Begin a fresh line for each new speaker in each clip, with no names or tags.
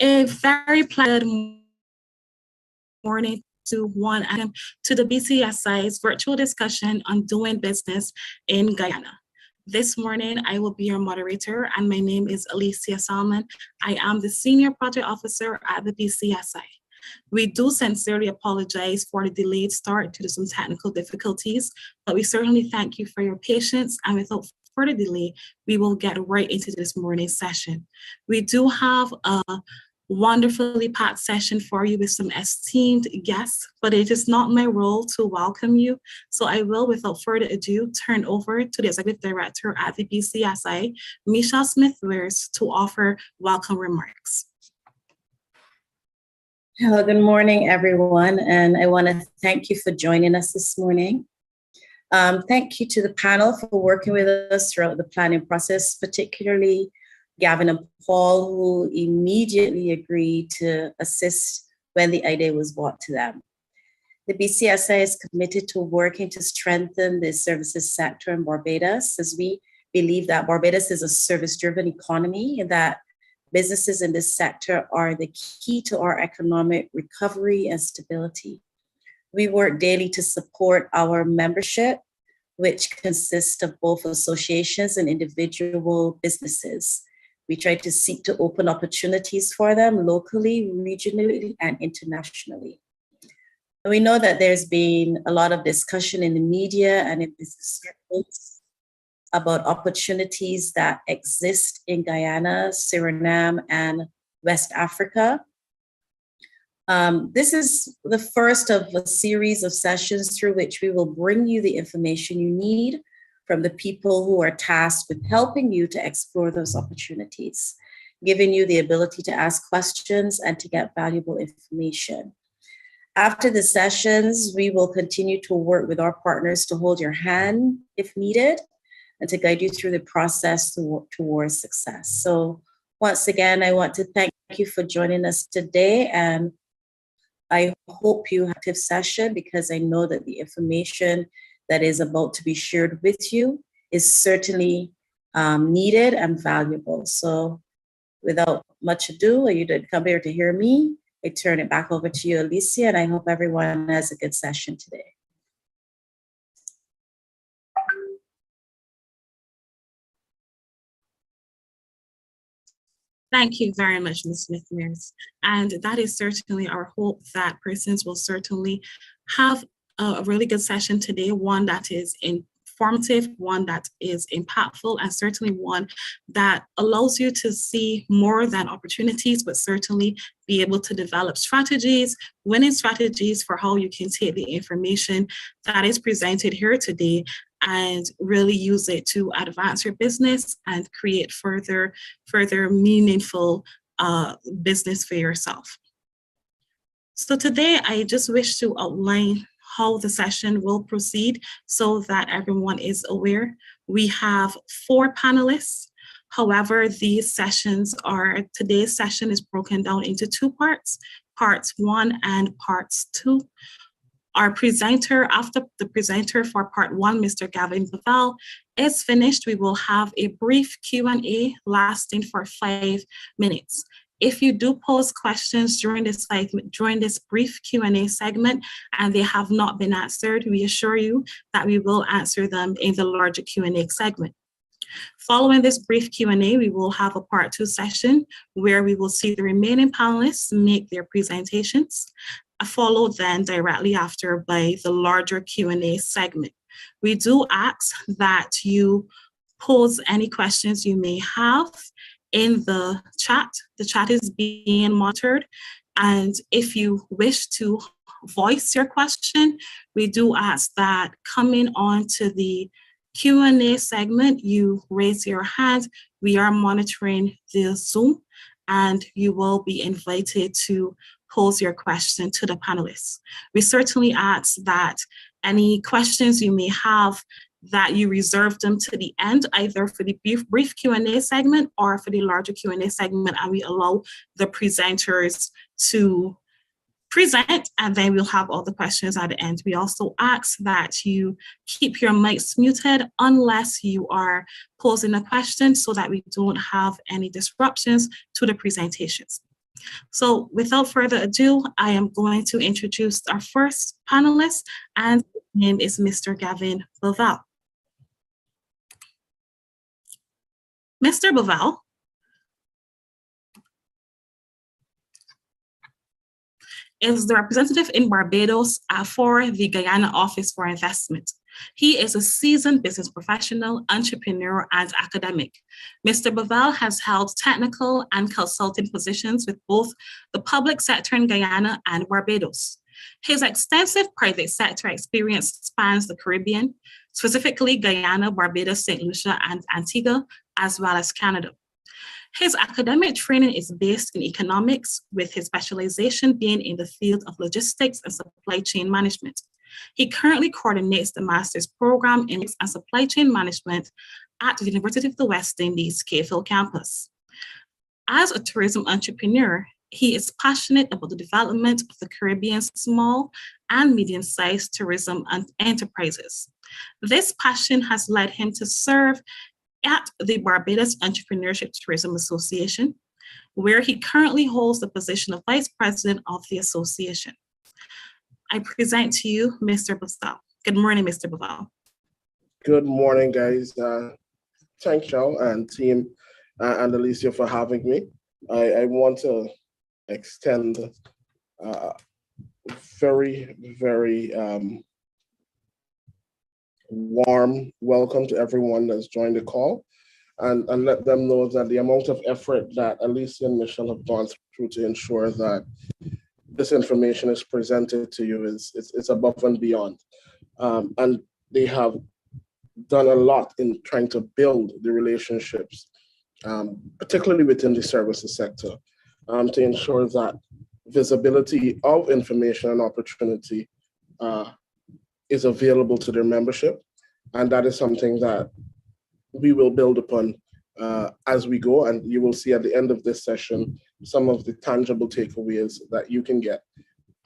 A very pleasant morning to the BCSI's virtual discussion on doing business in Guyana. This morning, I will be your moderator, and my name is Alicia Salmon. I am the Senior Project Officer at the BCSI. We do sincerely apologize for the delayed start due to some technical difficulties, but we certainly thank you for your patience, and without further delay, we will get right into this morning's session. We do have a wonderfully packed session for you with some esteemed guests, but it is not my role to welcome you. So I will, without further ado, turn over to the Executive Director at the BCSI, Michelle Smith-Weirs, to offer welcome remarks.
Hello, good morning, everyone. And I want to thank you for joining us this morning. Thank you to the panel for working with us throughout the planning process, particularly Gavin and Paul, who immediately agreed to assist when the idea was brought to them. The BCSI is committed to working to strengthen the services sector in Barbados, as we believe that Barbados is a service-driven economy and that businesses in this sector are the key to our economic recovery and stability. We work daily to support our membership, which consists of both associations and individual businesses. We try to seek to open opportunities for them locally, regionally, and internationally. And we know that there's been a lot of discussion in the media and in business circles about opportunities that exist in Guyana, Suriname, and West Africa. This is the first of a series of sessions through which we will bring you the information you need from the people who are tasked with helping you to explore those opportunities, giving you the ability to ask questions and to get valuable information. After the sessions, we will continue to work with our partners to hold your hand if needed and to guide you through the process towards success. So once again, I want to thank you for joining us today, and I hope you have an active session because I know that the information that is about to be shared with you is certainly needed and valuable. So without much ado, you didn't come here to hear me. I turn it back over to you, Alicia, and I hope everyone has a good session today.
Thank you very much, Ms. Smith-Weirs. And that is certainly our hope, that persons will certainly have a really good session today, one that is informative, one that is impactful, and certainly one that allows you to see more than opportunities, but certainly be able to develop strategies, winning strategies for how you can take the information that is presented here today and really use it to advance your business and create further meaningful business for yourself. So today, I just wish to outline how the session will proceed so that everyone is aware. We have 4 panelists. However, today's session is broken down into 2 parts, parts 1 and parts 2. Our presenter, after the presenter for part 1, Mr. Gavin Baval, is finished, we will have a brief Q&A lasting for 5 minutes. If you do pose questions during this brief Q&A segment and they have not been answered, we assure you that we will answer them in the larger Q&A segment. Following this brief Q&A, we will have a part 2 session where we will see the remaining panelists make their presentations, followed then directly after by the larger Q&A segment. We do ask that you pose any questions you may have in the chat. The chat is being monitored, and if you wish to voice your question, we do ask that coming on to the Q&A segment, you raise your hand. We are monitoring the Zoom, and you will be invited to pose your question to the panelists. We certainly ask that any questions you may have, that you reserve them to the end, either for the brief Q&A segment or for the larger Q&A segment, and we allow the presenters to present, and then we'll have all the questions at the end. We also ask that you keep your mics muted unless you are posing a question so that we don't have any disruptions to the presentations. So without further ado, I am going to introduce our first panelist, and his name is Mr. Gavin Boval. Mr. Boval is the representative in Barbados for the Guyana Office for Investment. He is a seasoned business professional, entrepreneur, and academic. Mr. Boval has held technical and consulting positions with both the public sector in Guyana and Barbados. His extensive private sector experience spans the Caribbean, specifically Guyana, Barbados, St. Lucia, and Antigua, as well as Canada. His academic training is based in economics, with his specialization being in the field of logistics and supply chain management. He currently coordinates the master's program in logistics and supply chain management at the University of the West Indies, Cave campus. As a tourism entrepreneur, he is passionate about the development of the Caribbean's small and medium-sized tourism and enterprises. This passion has led him to serve at the Barbados Entrepreneurship Tourism Association, where he currently holds the position of Vice President of the association. I present to you Mr. Boval. Good morning, Mr. Boval.
Good morning, guys. Thank y'all and team and Alicia for having me. I want to extend very, very warm welcome to everyone that's joined the call, and let them know that the amount of effort that Alicia and Michelle have gone through to ensure that this information is presented to you is above and beyond. And they have done a lot in trying to build the relationships, particularly within the services sector, to ensure that visibility of information and opportunity is available to their membership. And that is something that we will build upon as we go. And you will see at the end of this session some of the tangible takeaways that you can get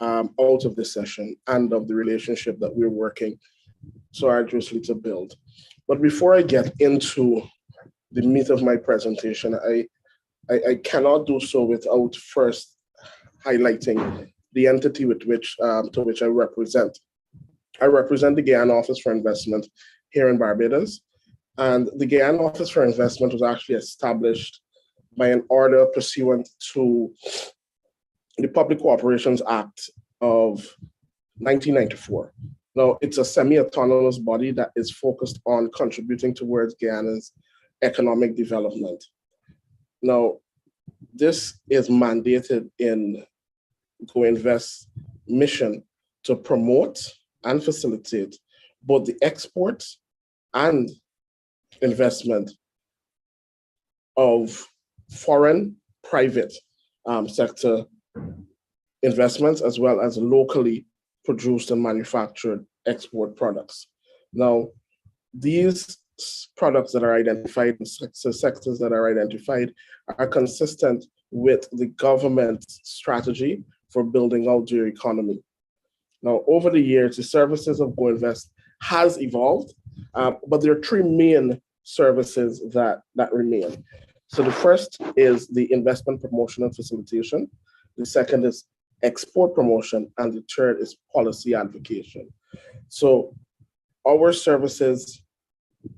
out of this session and of the relationship that we're working so arduously to build. But before I get into the meat of my presentation, I cannot do so without first highlighting the entity with which to which I represent. I represent the Guyana Office for Investment here in Barbados. And the Guyana Office for Investment was actually established by an order pursuant to the Public Cooperations Act of 1994. Now, it's a semi-autonomous body that is focused on contributing towards Guyana's economic development. Now, this is mandated in GoInvest's mission to promote and facilitate both the export and investment of foreign private sector investments, as well as locally produced and manufactured export products. Now, these products that are identified, sectors that are identified, are consistent with the government's strategy for building out their economy. Now, over the years, the services of GoInvest has evolved, but there are three main services that remain. So the first is the investment promotion and facilitation. The second is export promotion, and the third is policy advocacy. So our services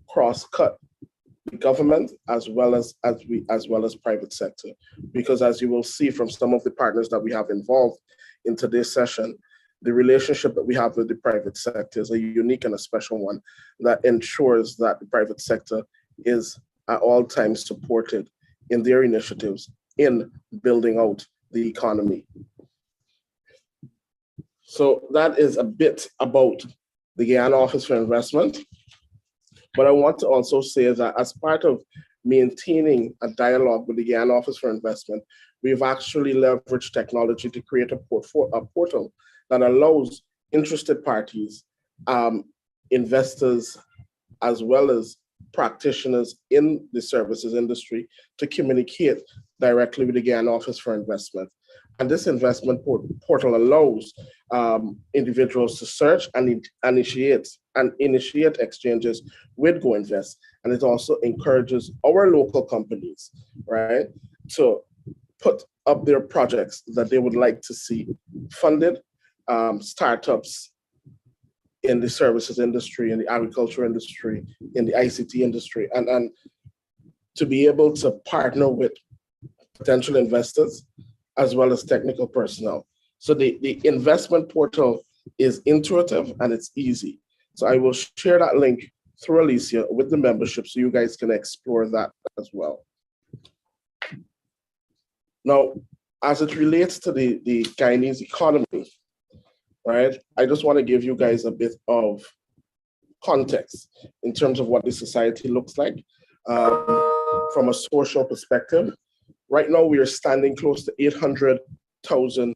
cross-cut the government as well as private sector, because as you will see from some of the partners that we have involved in today's session, the relationship that we have with the private sector is a unique and a special one that ensures that the private sector is at all times supported in their initiatives in building out the economy. So that is a bit about the Guyana Office for Investment. But I want to also say that as part of maintaining a dialogue with the Guyana Office for Investment, we've actually leveraged technology to create a portal that allows interested parties, investors, as well as practitioners in the services industry to communicate directly with the Guyana Office for Investment. And this investment portal allows individuals to search and initiate exchanges with GoInvest. And it also encourages our local companies, right, to put up their projects that they would like to see funded, startups in the services industry, in the agriculture industry, in the ICT industry, and to be able to partner with potential investors as well as technical personnel. So the investment portal is intuitive and it's easy. So I will share that link through Alicia with the membership so you guys can explore that as well. Now, as it relates to the Guyanese economy, right, I just want to give you guys a bit of context in terms of what the society looks like from a social perspective. Right now, we are standing close to 800,000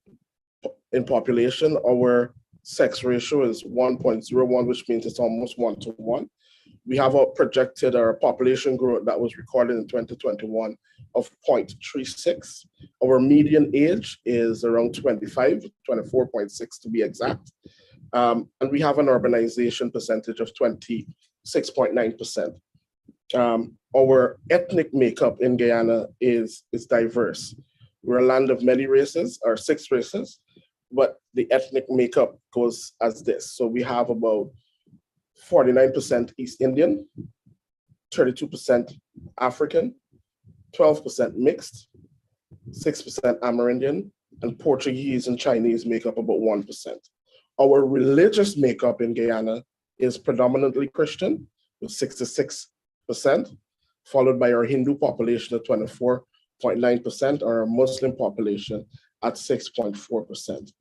in population. Our sex ratio is 1.01, which means it's almost 1-to-1. We have a projected population growth that was recorded in 2021 of 0.36. Our median age is around 25, 24.6 to be exact. And we have an urbanization percentage of 26.9%. Our ethnic makeup in Guyana is diverse. We're a land of many races, or 6 races, but the ethnic makeup goes as this. So we have about 49% East Indian, 32% African, 12% mixed, 6% Amerindian, and Portuguese and Chinese make up about 1%. Our religious makeup in Guyana is predominantly Christian, with 66%, followed by our Hindu population at 24.9%, or our Muslim population at 6.4%.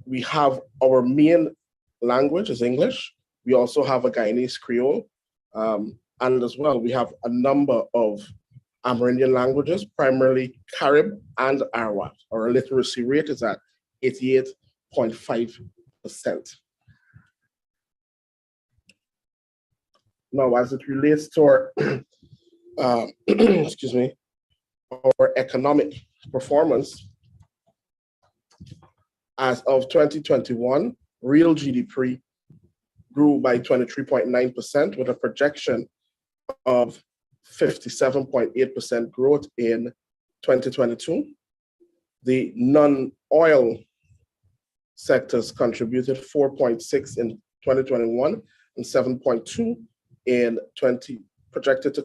We have our main language is English. We also have a Guyanese Creole, and as well, we have a number of Amerindian languages, primarily Carib and Arawak. Our literacy rate is at 88.5%. Now, as it relates to our, excuse me, our economic performance, as of 2021, real GDP grew by 23.9% with a projection of 57.8% growth in 2022. The non-oil sectors contributed 4.6 in 2021 and 7.2 in projected to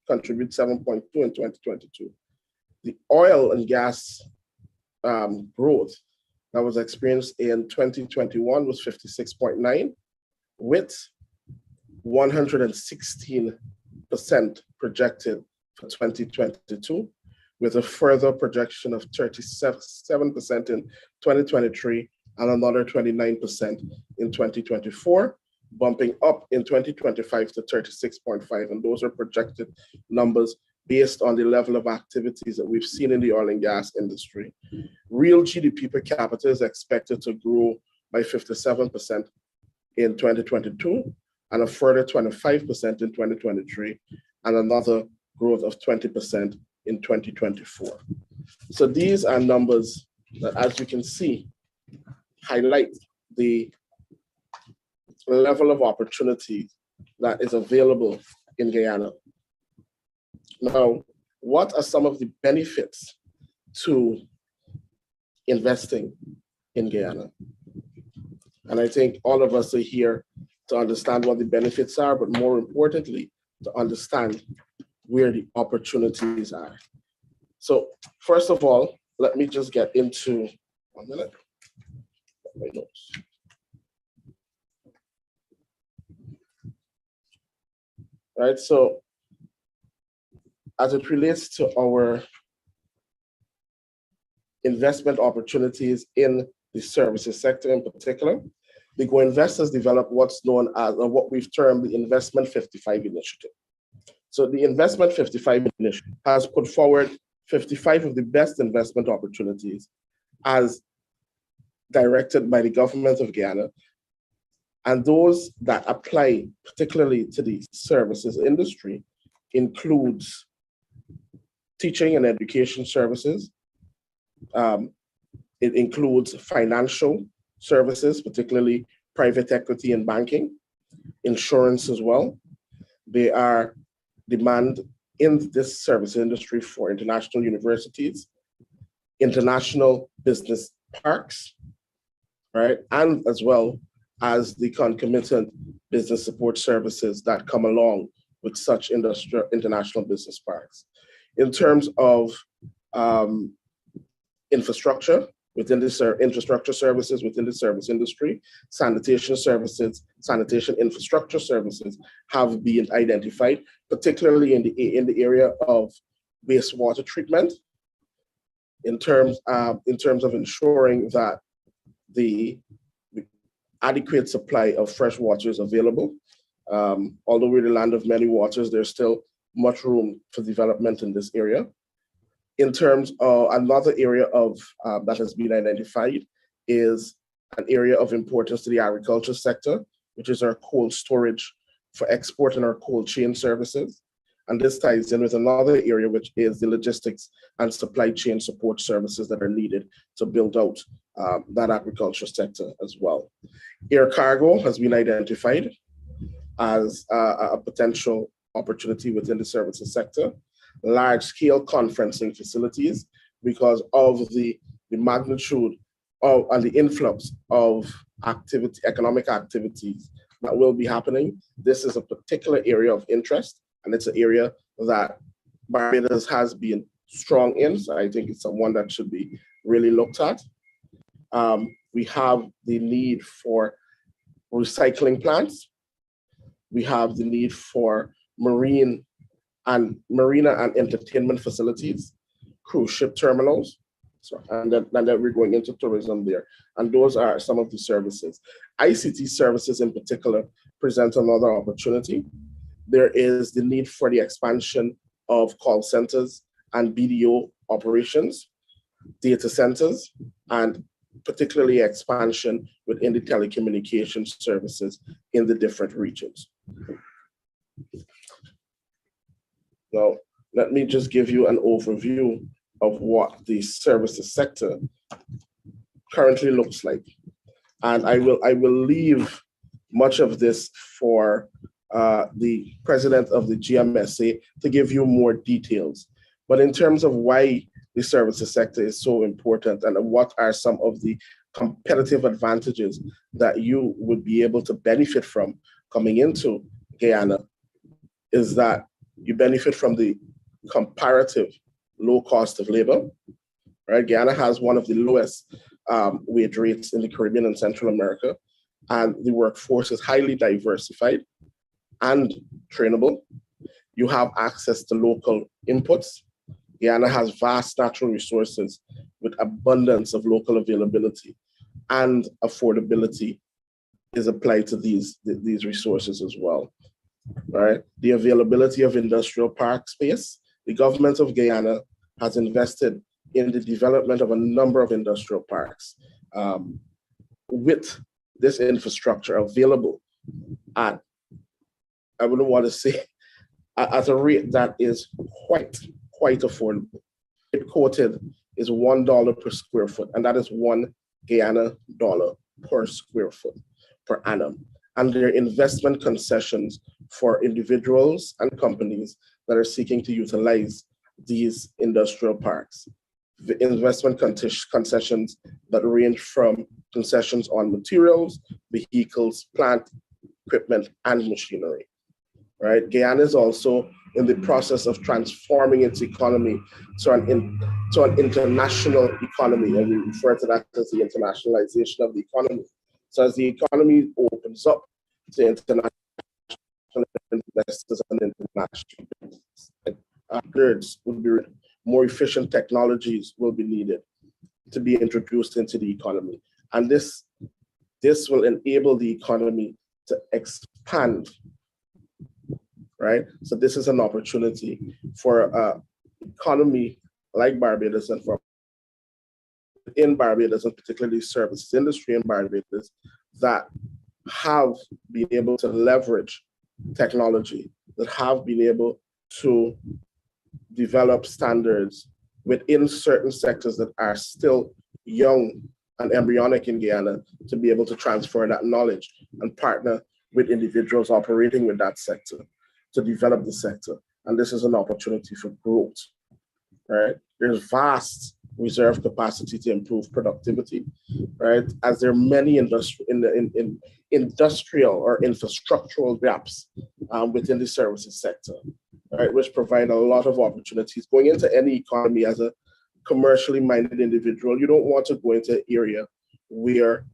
contribute 7.2 in 2022. The oil and gas growth that was experienced in 2021 was 56.9, with 116% projected for 2022, with a further projection of 37% in 2023 and another 29% in 2024, bumping up in 2025 to 36.5. And those are projected numbers based on the level of activities that we've seen in the oil and gas industry. Real GDP per capita is expected to grow by 57% in 2022 and a further 25% in 2023 and another growth of 20% in 2024. So these are numbers that, as you can see, highlight the level of opportunity that is available in Guyana. Now, what are some of the benefits to investing in Guyana? And I think all of us are here to understand what the benefits are, but more importantly, to understand where the opportunities are. So first of all, let me just get into, 1 minute, my notes. All right, so as it relates to our investment opportunities in the services sector in particular, the Go Investors developed what's known as, or what we've termed the Investment 55 Initiative. So the Investment 55 Initiative has put forward 55 of the best investment opportunities as directed by the government of Guyana. And those that apply particularly to the services industry includes teaching and education services. It includes financial services, particularly private equity and banking, insurance as well. They are demand in this service industry for international universities, international business parks, right? And as well as the concomitant business support services that come along with such international business parks. In terms of infrastructure within the infrastructure services within the service industry, sanitation services, sanitation infrastructure services have been identified, particularly in the area of wastewater treatment, in terms of ensuring that the adequate supply of fresh water is available. Although we're the land of many waters, there's still much room for development in this area. In terms of another area of that has been identified is an area of importance to the agriculture sector, which is our cold storage for export and our cold chain services. And this ties in with another area, which is the logistics and supply chain support services that are needed to build out that agriculture sector as well. Air cargo has been identified as a potential opportunity within the services sector. Large-scale conferencing facilities, because of the magnitude of and the influx of economic activities that will be happening. This is a particular area of interest, and it's an area that Barbados has been strong in. So I think it's one that should be really looked at. We have the need for recycling plants. We have the need for marina and entertainment facilities, cruise ship terminals. And then we're going into tourism there. And those are some of the services. ICT services in particular present another opportunity. There is the need for the expansion of call centers and BDO operations, data centers, and particularly expansion within the telecommunications services in the different regions. Now, let me just give you an overview of what the services sector currently looks like. And I will leave much of this for the president of the GMSA to give you more details. But in terms of why the services sector is so important and what are some of the competitive advantages that you would be able to benefit from coming into Guyana, is that you benefit from the comparative low cost of labor, right? Guyana has one of the lowest wage rates in the Caribbean and Central America, and the workforce is highly diversified and trainable. You have access to local inputs. Guyana has vast natural resources with abundance of local availability, and affordability is applied to these resources as well. All right. The availability of industrial park space. The government of Guyana has invested in the development of a number of industrial parks with this infrastructure available at, I wouldn't want to say, at a rate that is quite affordable. It quoted is $1 per square foot, and that is $1 Guyana dollar per square foot per annum. And there are investment concessions for individuals and companies that are seeking to utilize these industrial parks. The investment concessions that range from concessions on materials, vehicles, plant, equipment, and machinery. Right? Guyana is also in the process of transforming its economy to an international economy, and we refer to that as the internationalization of the economy. So as the economy opens up to international investors and international goods, more efficient technologies will be needed to be introduced into the economy. And this will enable the economy to expand, right? So this is an opportunity for an economy like Barbados and for in Barbados, and particularly services industry in Barbados, that have been able to leverage technology, that have been able to develop standards within certain sectors that are still young and embryonic in Guyana, to be able to transfer that knowledge and partner with individuals operating with that sector to develop the sector and this is an opportunity for growth, right? There's vast reserve capacity to improve productivity, right? As there are many industrial or infrastructural gaps within the services sector, right, which provide a lot of opportunities. Going into any economy as a commercially minded individual, you don't want to go into an area where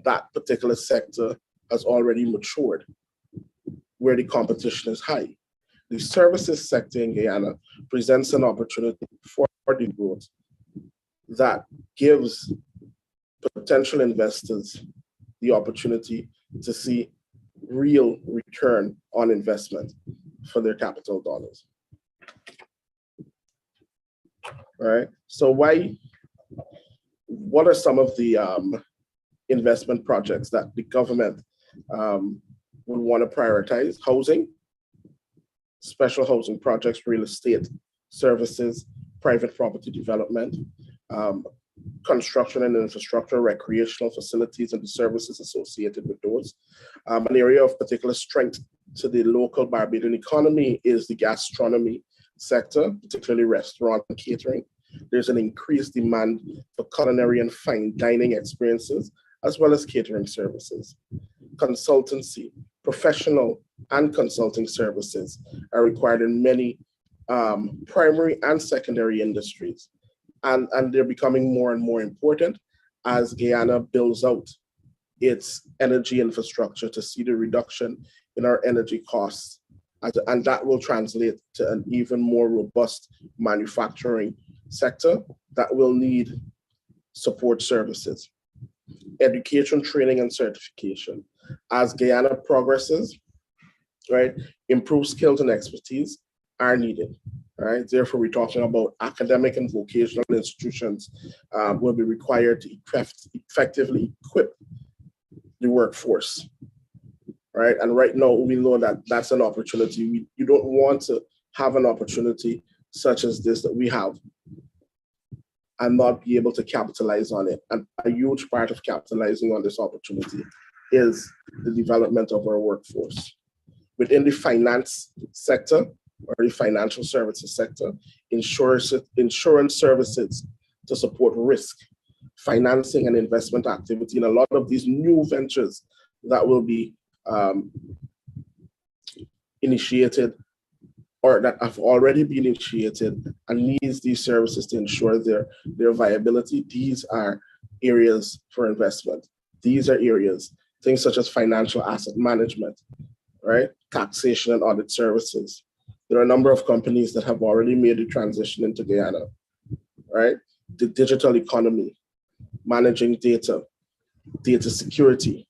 that particular sector has already matured, where the competition is high. The services sector in Guyana presents an opportunity for the growth that gives potential investors the opportunity to see real return on investment for their capital dollars. All right. So what are some of the investment projects that the government would want to prioritize? Housing, special housing projects, real estate, services, private property development, construction and infrastructure, recreational facilities and the services associated with those. An area of particular strength to the local Barbadian economy is the gastronomy sector, particularly restaurant and catering. There's an increased demand for culinary and fine dining experiences, as well as catering services. Consultancy, professional and consulting services are required in many primary and secondary industries. And they're becoming more and more important as Guyana builds out its energy infrastructure to see the reduction in our energy costs. And that will translate to an even more robust manufacturing sector that will need support services. Education, training, and certification. As Guyana progresses, right, improved skills and expertise are needed, right? Therefore, we're talking about academic and vocational institutions will be required to effectively equip the workforce, right? And right now, we know that that's an opportunity. You don't want to have an opportunity such as this that we have and not be able to capitalize on it. And a huge part of capitalizing on this opportunity is the development of our workforce. Within the finance sector, or the financial services sector, insurance services to support risk, financing and investment activity, and a lot of these new ventures that will be initiated or that have already been initiated and needs these services to ensure their viability. These are areas for investment. These are areas, things such as financial asset management, right? Taxation and audit services. There are a number of companies that have already made the transition into Guyana, right? The digital economy, managing data, data security,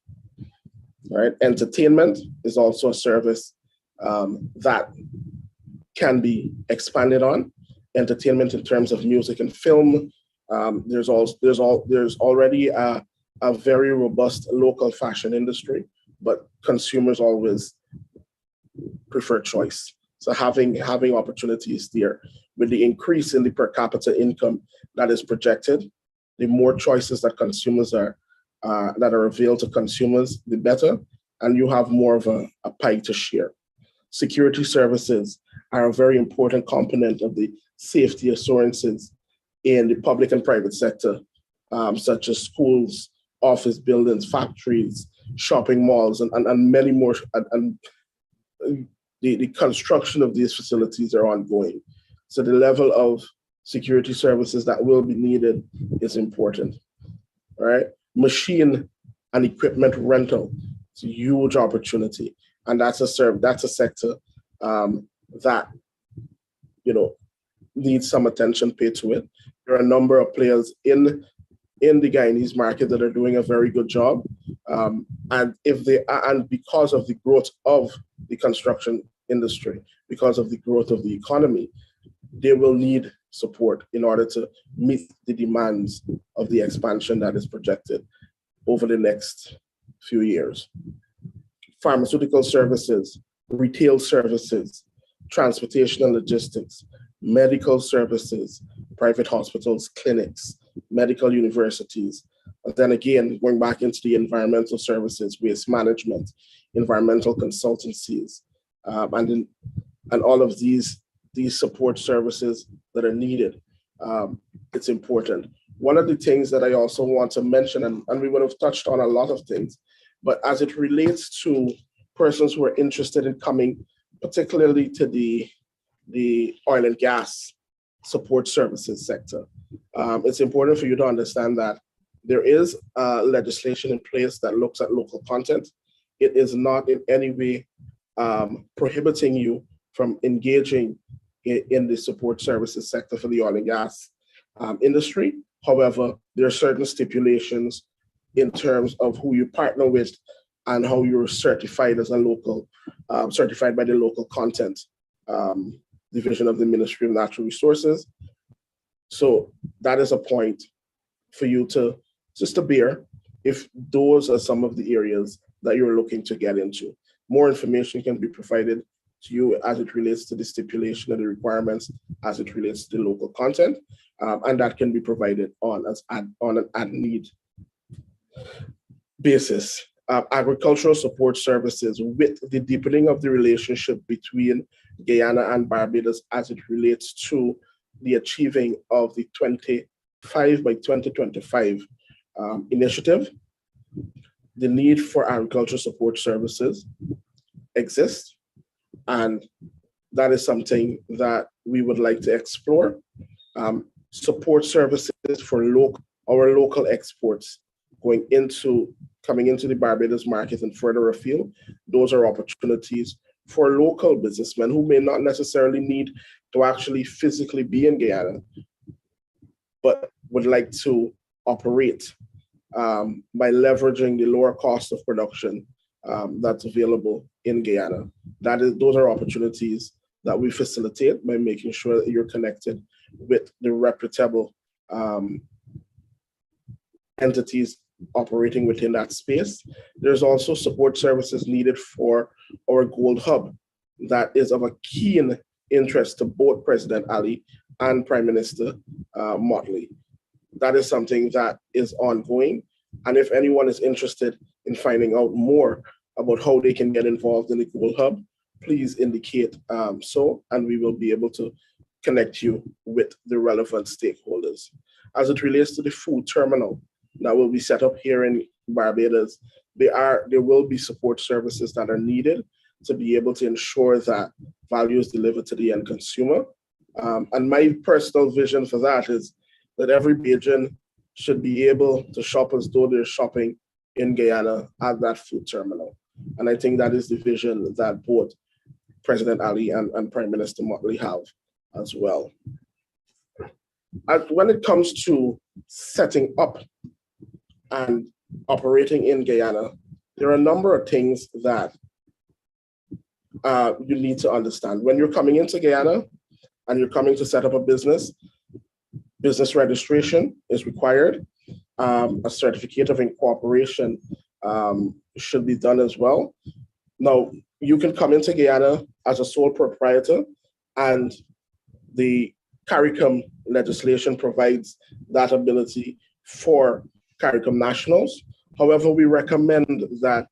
right? Entertainment is also a service that can be expanded on. Entertainment in terms of music and film. There's already a very robust local fashion industry, but consumers always prefer choice. So having opportunities there, with the increase in the per capita income that is projected, the more choices that consumers that are available to consumers, the better, and you have more of a pie to share. Security services are a very important component of the safety assurances in the public and private sector, such as schools, office buildings, factories, shopping malls, and many more. And the construction of these facilities are ongoing. So the level of security services that will be needed is important, all right? Machine and equipment rental, it's a huge opportunity. And that's a sector that, needs some attention paid to it. There are a number of players in the Guyanese market that are doing a very good job. And because of the growth of the construction industry, because of the growth of the economy, they will need support in order to meet the demands of the expansion that is projected over the next few years. Pharmaceutical services, retail services, transportation and logistics, medical services, private hospitals, clinics, medical universities. And then again, going back into the environmental services, waste management, environmental consultancies, and and all of these support services that are needed. It's important. One of the things that I also want to mention, and we would have touched on a lot of things, but as it relates to persons who are interested in coming, particularly to the oil and gas support services sector, it's important for you to understand that there is legislation in place that looks at local content. It is not in any way prohibiting you from engaging in the support services sector for the oil and gas industry. However, there are certain stipulations in terms of who you partner with and how you're certified as a local, certified by the local content division of the Ministry of Natural Resources. So that is a point for you to just to bear if those are some of the areas that you're looking to get into. More information can be provided to you as it relates to the stipulation and the requirements as it relates to the local content, and that can be provided on an as-need basis. Agricultural support services, with the deepening of the relationship between Guyana and Barbados as it relates to the achieving of the 25 by 2025 initiative, the need for agricultural support services exists, and that is something that we would like to explore. Support services for our local exports coming into the Barbados market and further afield. Those are opportunities for local businessmen who may not necessarily need to actually physically be in Guyana, but would like to operate by leveraging the lower cost of production that's available in Guyana. Those are opportunities that we facilitate by making sure that you're connected with the reputable entities operating within that space. There's also support services needed for our Gold Hub that is of a keen interest to both President Ali and Prime Minister Motley. That is something that is ongoing. And if anyone is interested in finding out more about how they can get involved in the Gold Hub, please indicate so, and we will be able to connect you with the relevant stakeholders. As it relates to the food terminal that will be set up here in Barbados, there will be support services that are needed to be able to ensure that value is delivered to the end consumer. And my personal vision for that is that every Bajan should be able to shop as though they're shopping in Guyana at that food terminal. And I think that is the vision that both President Ali and Prime Minister Motley have as well. When it comes to setting up and operating in Guyana, there are a number of things that you need to understand. When you're coming into Guyana and you're coming to set up a business registration is required. A certificate of incorporation should be done as well. Now, you can come into Guyana as a sole proprietor, and the CARICOM legislation provides that ability for CARICOM nationals. However, we recommend that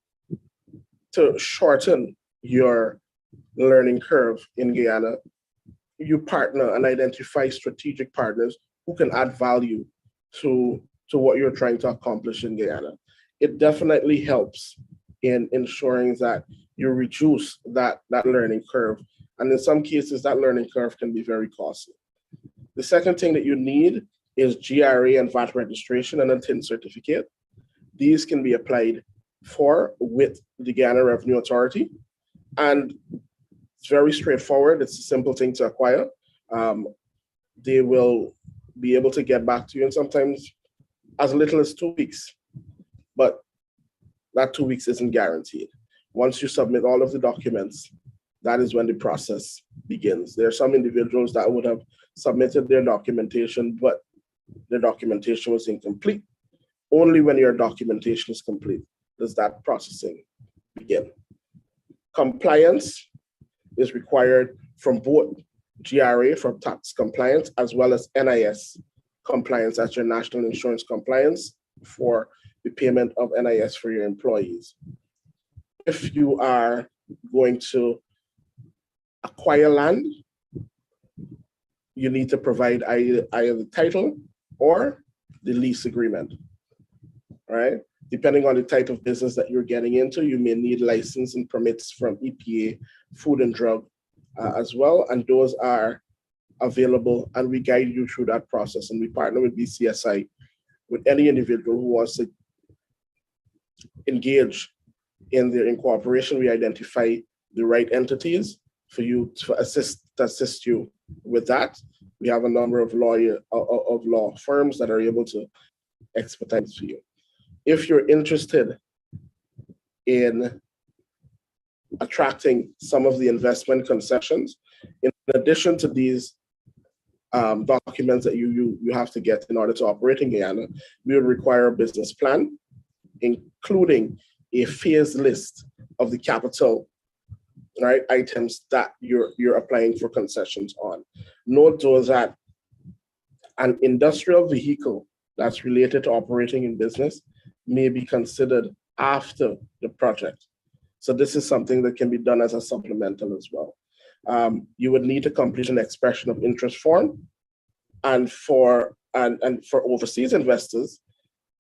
to shorten your learning curve in Guyana, you partner and identify strategic partners who can add value to what you're trying to accomplish in Guyana. It definitely helps in ensuring that you reduce that learning curve. And in some cases, that learning curve can be very costly. The second thing that you need is GRA and VAT registration and a TIN certificate. These can be applied for with the Guyana Revenue Authority. And it's very straightforward. It's a simple thing to acquire. They will be able to get back to you, and sometimes as little as 2 weeks. But that 2 weeks isn't guaranteed. Once you submit all of the documents, that is when the process begins. There are some individuals that would have submitted their documentation, but their documentation was incomplete. Only when your documentation is complete does that processing begin. Compliance is required from both GRA for tax compliance as well as NIS compliance, that's your national insurance compliance for the payment of NIS for your employees. If you are going to acquire land, you need to provide either the title or the lease agreement, right? Depending on the type of business that you're getting into, you may need license and permits from EPA, Food and Drug as well, and those are available, and we guide you through that process. And we partner with BCSI, with any individual who wants to engage in their incorporation. We identify the right entities for you to assist you with that. We have a number of law firms that are able to expertise for you. If you're interested in attracting some of the investment concessions, in addition to these documents that you have to get in order to operate in Guyana, we would require a business plan, including a phased list of the capital, right, items that you're applying for concessions on. Note though that an industrial vehicle that's related to operating in business may be considered after the project. So this is something that can be done as a supplemental as well. You would need to complete an expression of interest form, and for overseas investors,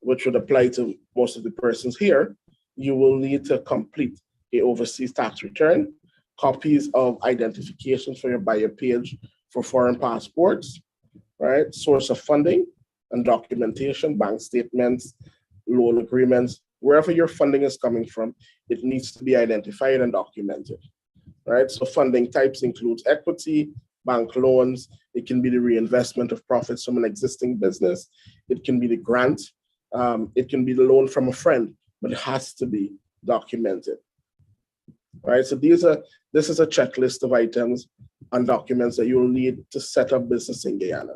which would apply to most of the persons here, you will need to complete a overseas tax return, copies of identification for your buyer page for foreign passports, right? Source of funding and documentation, bank statements, loan agreements, wherever your funding is coming from, it needs to be identified and documented, right? So funding types includes equity, bank loans, it can be the reinvestment of profits from an existing business, it can be the grant, it can be the loan from a friend, but it has to be documented, right? So this is a checklist of items and documents that you will need to set up business in Guyana.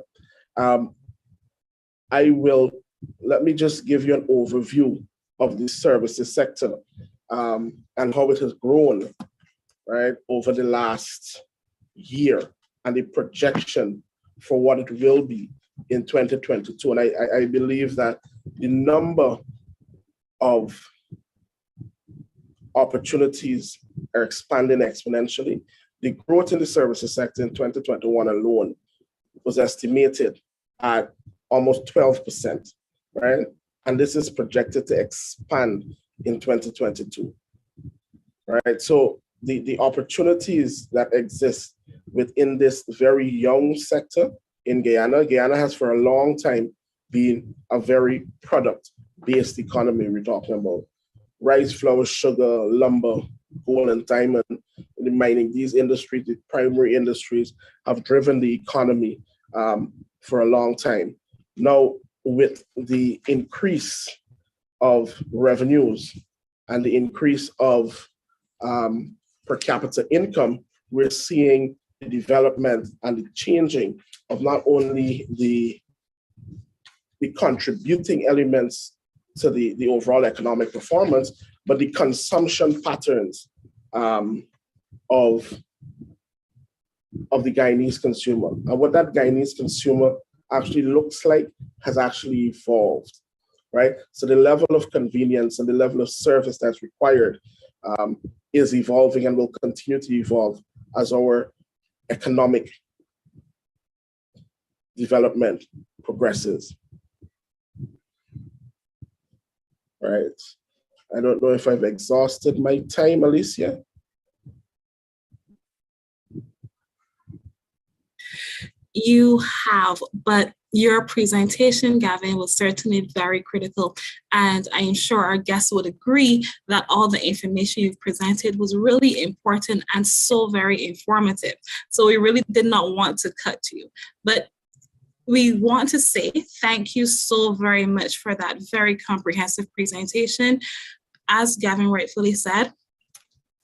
Let me just give you an overview of the services sector and how it has grown, right, over the last year, and the projection for what it will be in 2022. And I believe that the number of opportunities are expanding exponentially. The growth in the services sector in 2021 alone was estimated at almost 12%, right? And this is projected to expand in 2022, right? So the opportunities that exist within this very young sector in Guyana. Guyana has for a long time been a very product-based economy. We're talking about rice, flour, sugar, lumber, gold and diamond, the mining. These industries, the primary industries, have driven the economy for a long time. Now, with the increase of revenues and the increase of per capita income, we're seeing the development and the changing of not only the contributing elements to the overall economic performance, but the consumption patterns of the Guyanese consumer. And what that Guyanese consumer actually looks like has actually evolved, right? So the level of convenience and the level of service that's required is evolving and will continue to evolve as our economic development progresses, right? I don't know if I've exhausted my time, Alicia.
You have, but your presentation, Gavin, was certainly very critical. And I am sure our guests would agree that all the information you've presented was really important and so very informative. So we really did not want to cut you. But we want to say thank you so very much for that very comprehensive presentation. As Gavin rightfully said,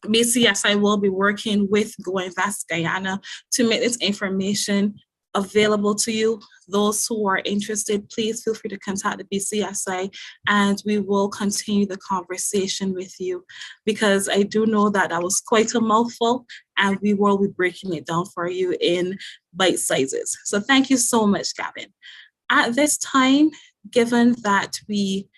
BCSI will be working with GoInvest Guyana to make this information available to you. Those who are interested, please feel free to contact the BCSI and we will continue the conversation with you, because I do know that that was quite a mouthful and we will be breaking it down for you in bite sizes. So thank you so much, Gavin. At this time, given that we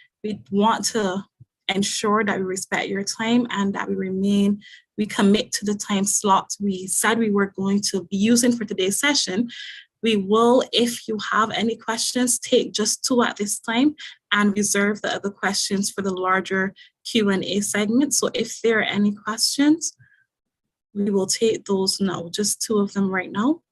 want to ensure that we respect your time and that we commit to the time slot we said we were going to be using for today's session. We will, if you have any questions, take just 2 at this time and reserve the other questions for the larger Q&A segment. So if there are any questions, we will take those now, just 2 of them right now.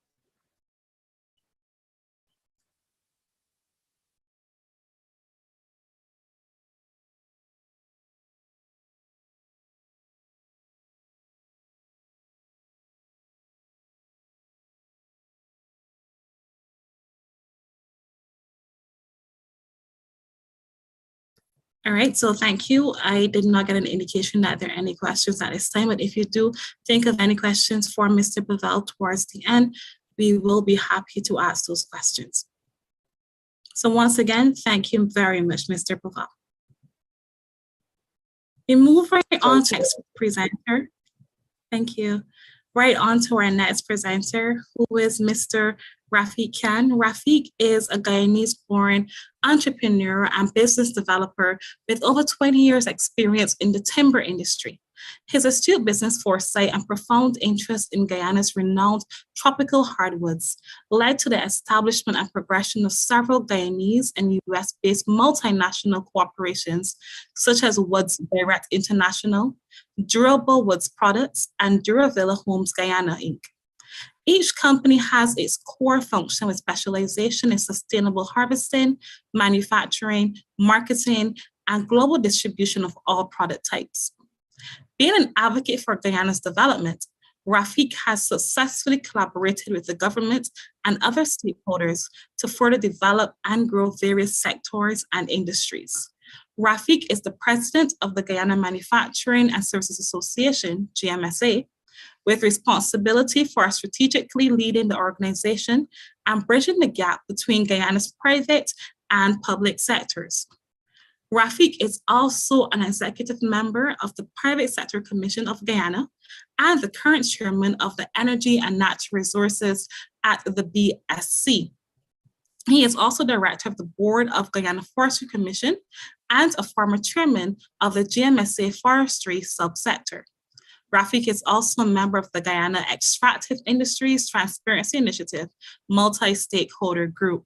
All right, so thank you. I did not get an indication that there are any questions at this time, but if you do think of any questions for Mr. Pavel towards the end, we will be happy to ask those questions. So once again, thank you very much, Mr. Pavel. We move right on to next presenter. Thank you. Right on to our next presenter, who is Mr. Rafiq Khan. Rafiq is a Guyanese-born entrepreneur and business developer with over 20 years experience in the timber industry. His astute business foresight and profound interest in Guyana's renowned tropical hardwoods led to the establishment and progression of several Guyanese and US-based multinational corporations, such as Woods Direct International, Durable Woods Products, and Duravilla Homes Guyana, Inc. Each company has its core function with specialization in sustainable harvesting, manufacturing, marketing, and global distribution of all product types. Being an advocate for Guyana's development, Rafiq has successfully collaborated with the government and other stakeholders to further develop and grow various sectors and industries. Rafiq is the president of the Guyana Manufacturing and Services Association, GMSA, with responsibility for strategically leading the organization and bridging the gap between Guyana's private and public sectors. Rafiq is also an executive member of the Private Sector Commission of Guyana and the current chairman of the Energy and Natural Resources at the BSC. He is also director of the board of Guyana Forestry Commission and a former chairman of the GMSA Forestry subsector. Rafiq is also a member of the Guyana Extractive Industries Transparency Initiative multi-stakeholder group.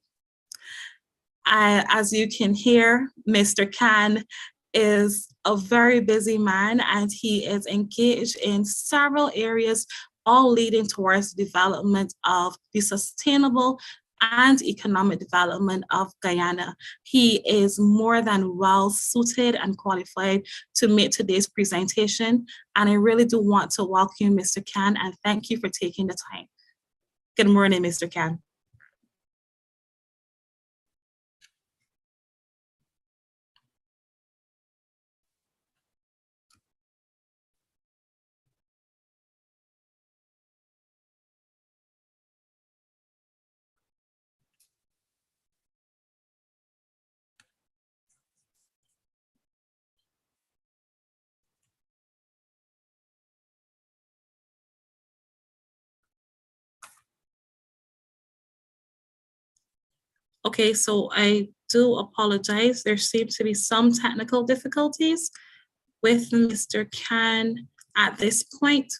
As you can hear, Mr. Khan is a very busy man and he is engaged in several areas, all leading towards the development of the sustainable and economic development of Guyana. He is more than well suited and qualified to make today's presentation. And I really do want to welcome you, Mr. Khan, and thank you for taking the time. Good morning, Mr. Khan. Okay, so I do apologize. There seems to be some technical difficulties with Mr. Khan at this point.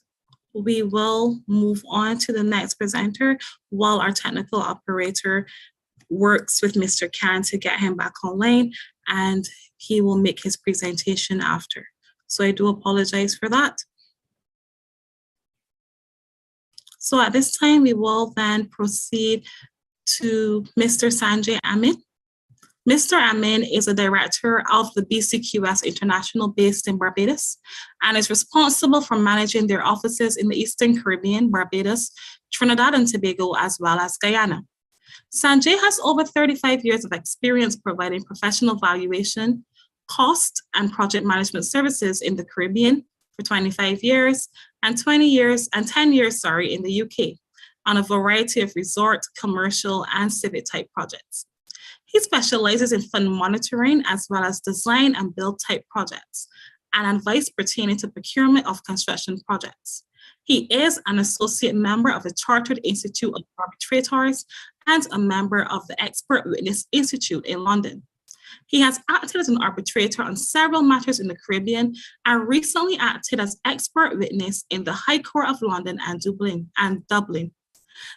We will move on to the next presenter while our technical operator works with Mr. Khan to get him back online, and he will make his presentation after. So I do apologize for that. So at this time, we will then proceed to Mr. Sanjay Amin. Mr. Amin is a director of the BCQS International based in Barbados and is responsible for managing their offices in the Eastern Caribbean, Barbados, Trinidad and Tobago, as well as Guyana. Sanjay has over 35 years of experience providing professional valuation, cost, and project management services in the Caribbean for 25 years and 10 years in the UK on a variety of resort, commercial, and civic type projects. He specializes in fund monitoring as well as design and build type projects and advice pertaining to procurement of construction projects. He is an associate member of the Chartered Institute of Arbitrators and a member of the Expert Witness Institute in London. He has acted as an arbitrator on several matters in the Caribbean and recently acted as expert witness in the High Court of London and Dublin.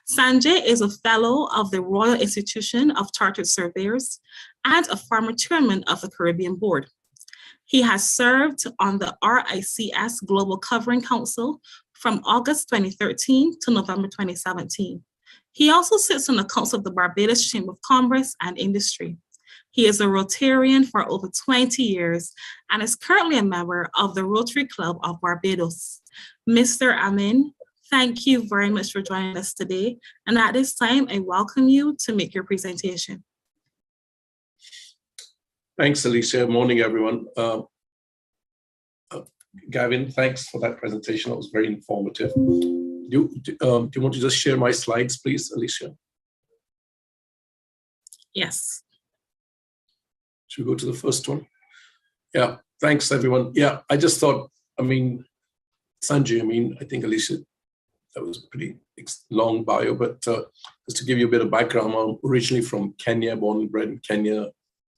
Sanjay is a fellow of the Royal Institution of Chartered Surveyors and a former chairman of the Caribbean Board. He has served on the RICS Global Covering Council from August 2013 to November 2017. He also sits on the Council of the Barbados Chamber of Commerce and Industry. He is a Rotarian for over 20 years and is currently a member of the Rotary Club of Barbados. Mr. Amin, thank you very much for joining us today. And at this time, I welcome you to make your presentation.
Thanks, Alicia. Morning, everyone. Gavin, thanks for that presentation. It was very informative. Do you want to just share my slides, please, Alicia?
Yes.
Should we go to the first one? Yeah, thanks, everyone. Yeah, I just thought, Sanjay, I think Alicia, that was a pretty long bio, but just to give you a bit of background, I'm originally from Kenya, born and bred in Kenya,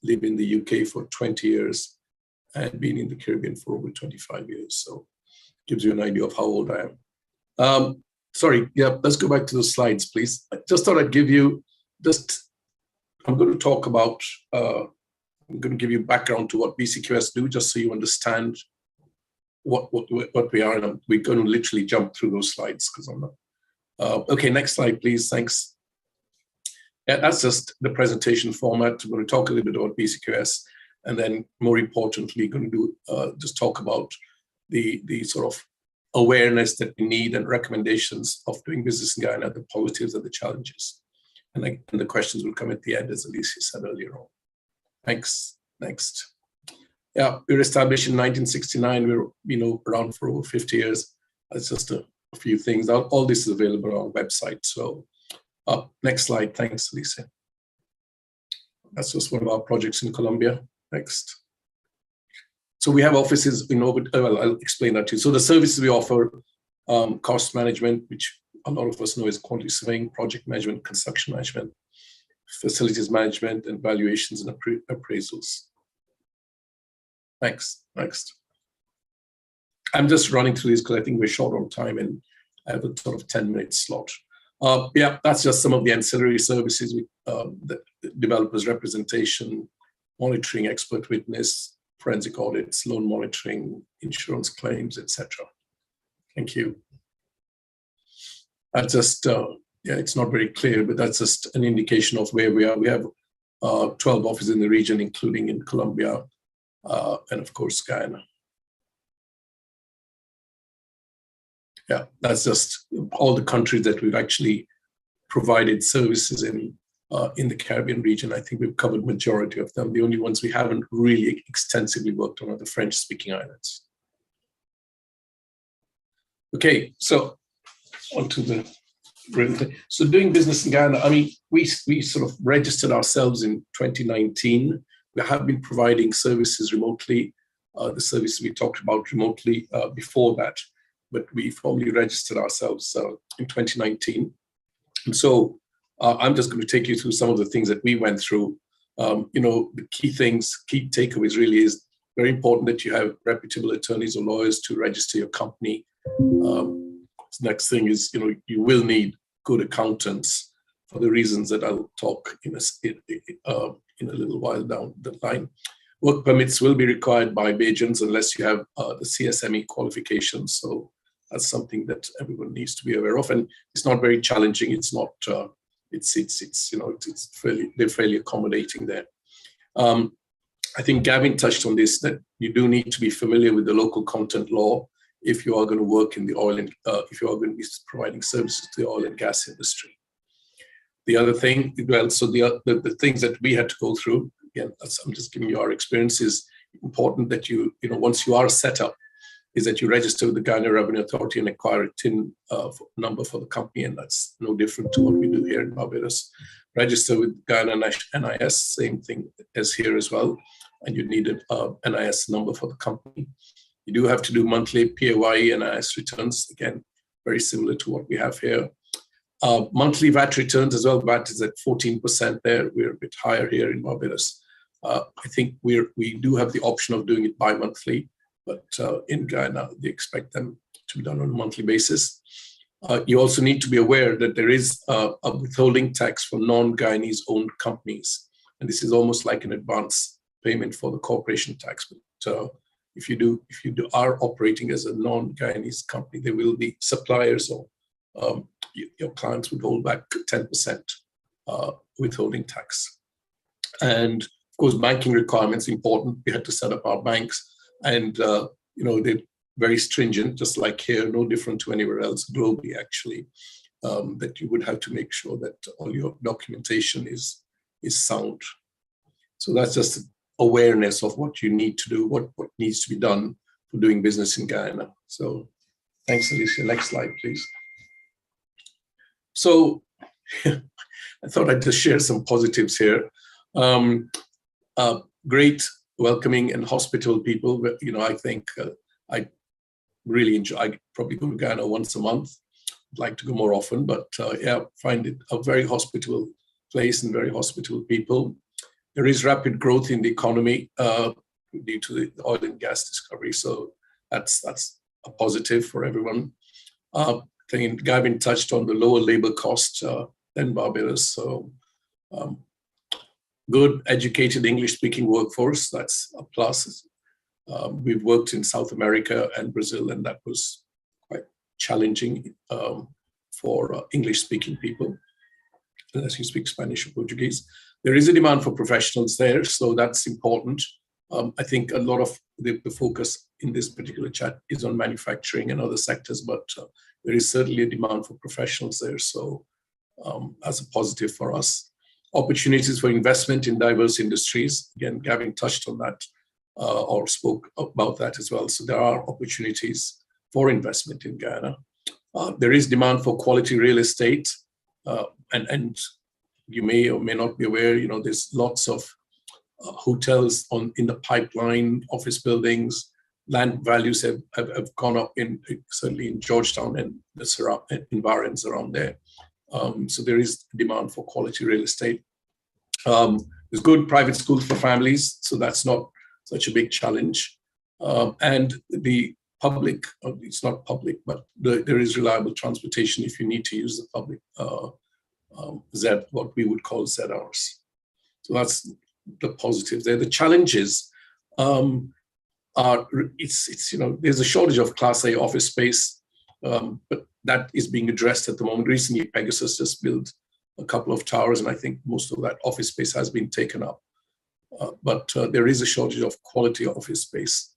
lived in the UK for 20 years, and been in the Caribbean for over 25 years. So gives you an idea of how old I am. Sorry, yeah, let's go back to the slides, please. I just thought I'd give you I'm going to talk about, I'm going to give you background to what BCQS do, just so you understand what we are. And we're going to literally jump through those slides because I'm not. Okay, next slide, please. Thanks. Yeah, that's just the presentation format. We're going to talk a little bit about BCQS, and then more importantly, going to do just talk about the sort of awareness that we need and recommendations of doing business in Guyana, the positives and the challenges. And the questions will come at the end, as Alicia said earlier on. Thanks. Next. Yeah, we were established in 1969. We were around for over 50 years. That's just a few things. All this is available on our website. So next slide. Thanks, Alicia. That's just one of our projects in Colombia. Next. So we have offices in over, well, I'll explain that too. So the services we offer, cost management, which a lot of us know is quantity surveying, project management, construction management, facilities management, and valuations and appraisals. Thanks. Next. I'm just running through these because I think we're short on time and I have a sort of 10-minute slot. Yeah, that's just some of the ancillary services, the developers representation, monitoring, expert witness, forensic audits, loan monitoring, insurance claims, etc. Thank you. That's just, yeah, it's not very clear, but that's just an indication of where we are. We have 12 offices in the region, including in Colombia and of course, Guyana. Yeah, that's just all the countries that we've actually provided services in the Caribbean region. I think we've covered majority of them. The only ones we haven't really extensively worked on are the French-speaking islands. Okay, so on to the real thing. So doing business in Guyana, we sort of registered ourselves in 2019. We have been providing services remotely, the services we talked about remotely before that, but we formally registered ourselves in 2019. And so I'm just going to take you through some of the things that we went through. The key takeaways really is very important that you have reputable attorneys or lawyers to register your company. Next thing is, you will need good accountants for the reasons that I'll talk in a little while down the line. Work permits will be required by Bajans unless you have the CSME qualifications. So that's something that everyone needs to be aware of, and it's not very challenging. It's not. They're fairly accommodating there. I think Gavin touched on this, that you do need to be familiar with the local content law if you are going to work in the oil and if you are going to be providing services to the oil and gas industry. The other thing, well, so the things that we had to go through, again, I'm just giving you our experience, is important that once you are set up, is that you register with the Guyana Revenue Authority and acquire a TIN number for the company, and that's no different to what we do here in Barbados. Register with Guyana NIS, same thing as here as well, and you need an NIS number for the company. You do have to do monthly PAYE NIS returns, again, very similar to what we have here. Monthly VAT returns as well. VAT is at 14% there. We're a bit higher here in Barbados. I think we do have the option of doing it bi-monthly, but in Guyana, they expect them to be done on a monthly basis. You also need to be aware that there is a withholding tax for non-Guyanese owned companies. And this is almost like an advance payment for the corporation tax. But if you are operating as a non-Guyanese company, there will be suppliers or your clients would hold back 10% withholding tax. And of course, banking requirements important. We had to set up our banks, and they're very stringent, just like here, no different to anywhere else globally, actually. That you would have to make sure that all your documentation is sound. So that's just awareness of what you need to do, what needs to be done for doing business in Guyana. So thanks, Alicia. Next slide, please. So I thought I'd just share some positives here. Great, welcoming and hospitable people. I think I really enjoy. I probably go to Guyana once a month. I'd like to go more often, but find it a very hospitable place and very hospitable people. There is rapid growth in the economy due to the oil and gas discovery, so that's a positive for everyone. I think Gavin touched on the lower labor cost than Barbados, so good educated English-speaking workforce, that's a plus. We've worked in South America and Brazil, and that was quite challenging for English-speaking people, unless you speak Spanish or Portuguese. There is a demand for professionals there, so that's important. I think a lot of the focus in this particular chat is on manufacturing and other sectors, but there is certainly a demand for professionals there, so that's a positive for us. Opportunities for investment in diverse industries. Again, Gavin touched on that or spoke about that as well. So there are opportunities for investment in Guyana. There is demand for quality real estate, and you may or may not be aware, there's lots of hotels in the pipeline, office buildings, land values have gone up certainly in Georgetown and the environs around there. So there is demand for quality real estate. There's good private schools for families, so that's not such a big challenge. And the public, it's not public, but there is reliable transportation if you need to use the public what we would call ZRs. So that's the positives there. The challenges are there's a shortage of Class A office space, but that is being addressed at the moment. Recently, Pegasus just built a couple of towers, and I think most of that office space has been taken up. But there is a shortage of quality office space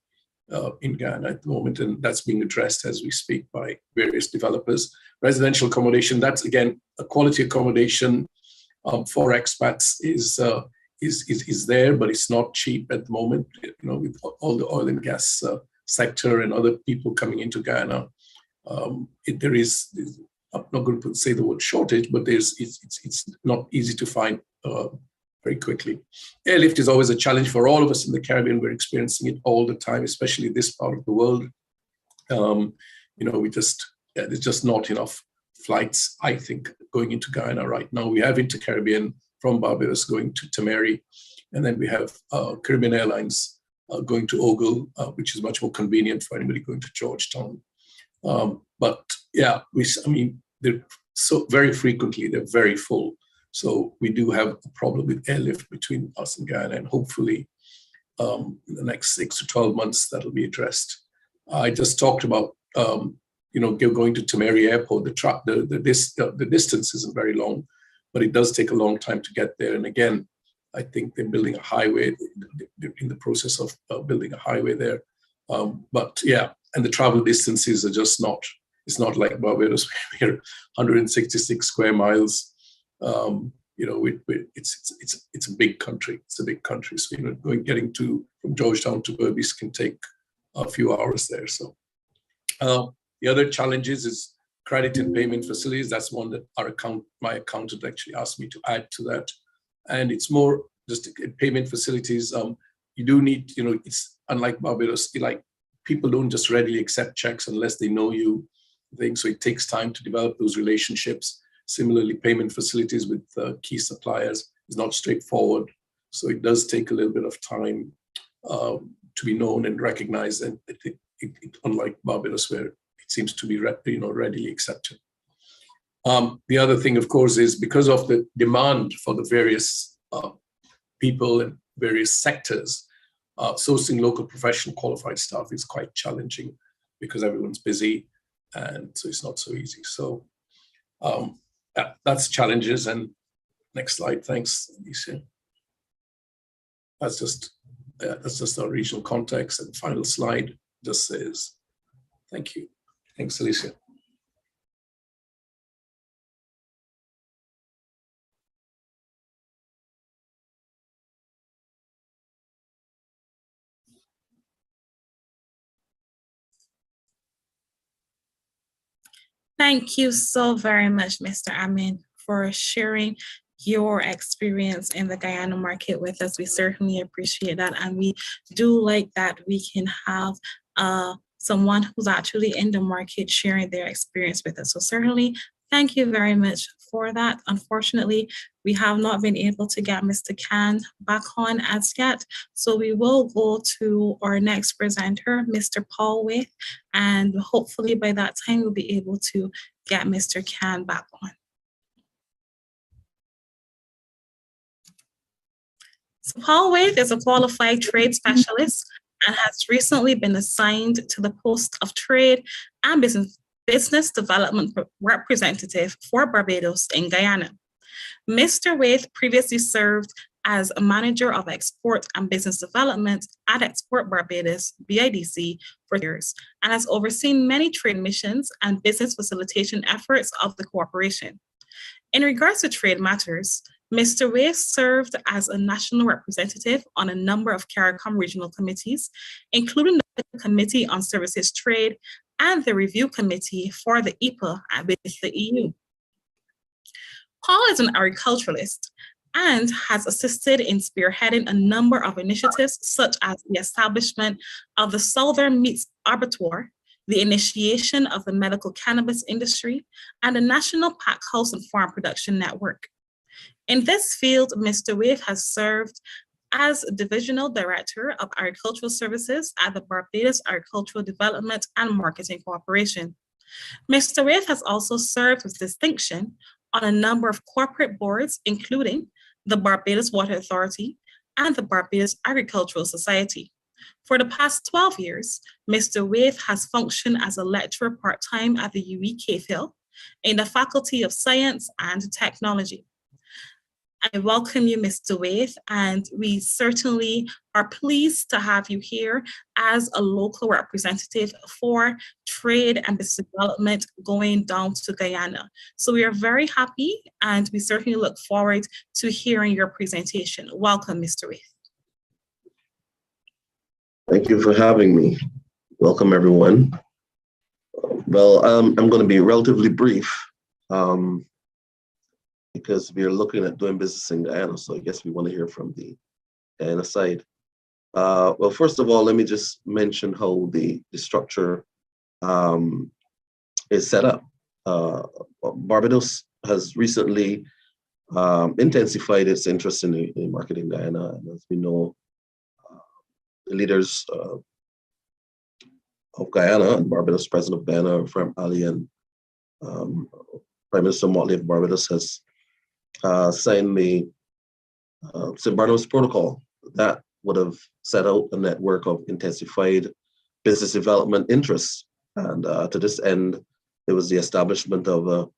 in Guyana at the moment, and that's being addressed as we speak by various developers. Residential accommodation, that's again a quality accommodation for expats is there, but it's not cheap at the moment. With all the oil and gas sector and other people coming into Guyana, there is. I'm not going to say the word shortage, but it's not easy to find very quickly. Airlift is always a challenge for all of us in the Caribbean. We're experiencing it all the time, especially this part of the world. There's just not enough flights, I think, going into Guyana right now. We have Inter-Caribbean from Barbados going to Tamari, and then we have Caribbean Airlines going to Ogle, which is much more convenient for anybody going to Georgetown. But yeah, they're so very frequently, they're very full. So we do have a problem with airlift between us and Guyana, and hopefully in the next 6 to 12 months, that'll be addressed. I just talked about, going to Tamari Airport. The distance isn't very long, but it does take a long time to get there. And again, I think they're building a highway. They're in the process of building a highway there. But yeah, and the travel distances are just not. It's not like Barbados, where we're 166 square miles. It's a big country. It's a big country. So getting from Georgetown to Berbice can take a few hours there. So the other challenges is credit and payment facilities. That's one that my accountant actually asked me to add to that. And it's more just payment facilities. You do need, it's unlike Barbados. People don't just readily accept checks unless they know you. So it takes time to develop those relationships. Similarly, payment facilities with key suppliers is not straightforward. So it does take a little bit of time to be known and recognized, and unlike Barbados, where it seems to be readily accepted. The other thing, of course, is because of the demand for the various people in various sectors, sourcing local professional qualified staff is quite challenging because everyone's busy, and so it's not so easy. So that's challenges. And next slide, thanks, Alicia. That's just our regional context. And final slide just says, thank you. Thanks, Alicia.
Thank you so very much, Mr. Amin, for sharing your experience in the Guyana market with us. We certainly appreciate that. And we do like that we can have someone who's actually in the market sharing their experience with us. So certainly, thank you very much for that. Unfortunately, we have not been able to get Mr. Khan back on as yet. So we will go to our next presenter, Mr. Paul Wyeth, and hopefully by that time, we'll be able to get Mr. Khan back on. So Paul Wyeth is a qualified trade specialist and has recently been assigned to the post of Trade and Business Development Representative for Barbados in Guyana. Mr. Wyeth previously served as a Manager of Export and Business Development at Export Barbados, BIDC, for years, and has overseen many trade missions and business facilitation efforts of the corporation. In regards to trade matters, Mr. Wyeth served as a national representative on a number of CARICOM regional committees, including the Committee on Services Trade and the Review Committee for the EPA with the EU. Paul is an agriculturalist and has assisted in spearheading a number of initiatives, such as the establishment of the Southern Meats Abattoir, the initiation of the medical cannabis industry, and the National Pack House and Farm Production Network. In this field, Mr. Wyeth has served as Divisional Director of Agricultural Services at the Barbados Agricultural Development and Marketing Corporation. Mr. Wyeth has also served with distinction on a number of corporate boards, including the Barbados Water Authority and the Barbados Agricultural Society. For the past 12 years, Mr. Wyeth has functioned as a lecturer part-time at the UWI-CAFIL in the Faculty of Science and Technology. I welcome you, Mr. Wyeth, and we certainly are pleased to have you here as a local representative for trade and business development going down to Guyana. So we are very happy, and we certainly look forward to hearing your presentation. Welcome, Mr. Wyeth.
Thank you for having me. Welcome, everyone. Well, I'm going to be relatively brief. Because we are looking at doing business in Guyana, so I guess we want to hear from the Guyana side. Well, first of all, let me just mention how the structure is set up. Barbados has recently intensified its interest in the market in Guyana, and as we know, the leaders of Guyana and Barbados, President of Guyana, Frank Ali, and Prime Minister Motley of Barbados has signed the St. Barnabas Protocol that would have set out a network of intensified business development interests. And to this end, there was the establishment of an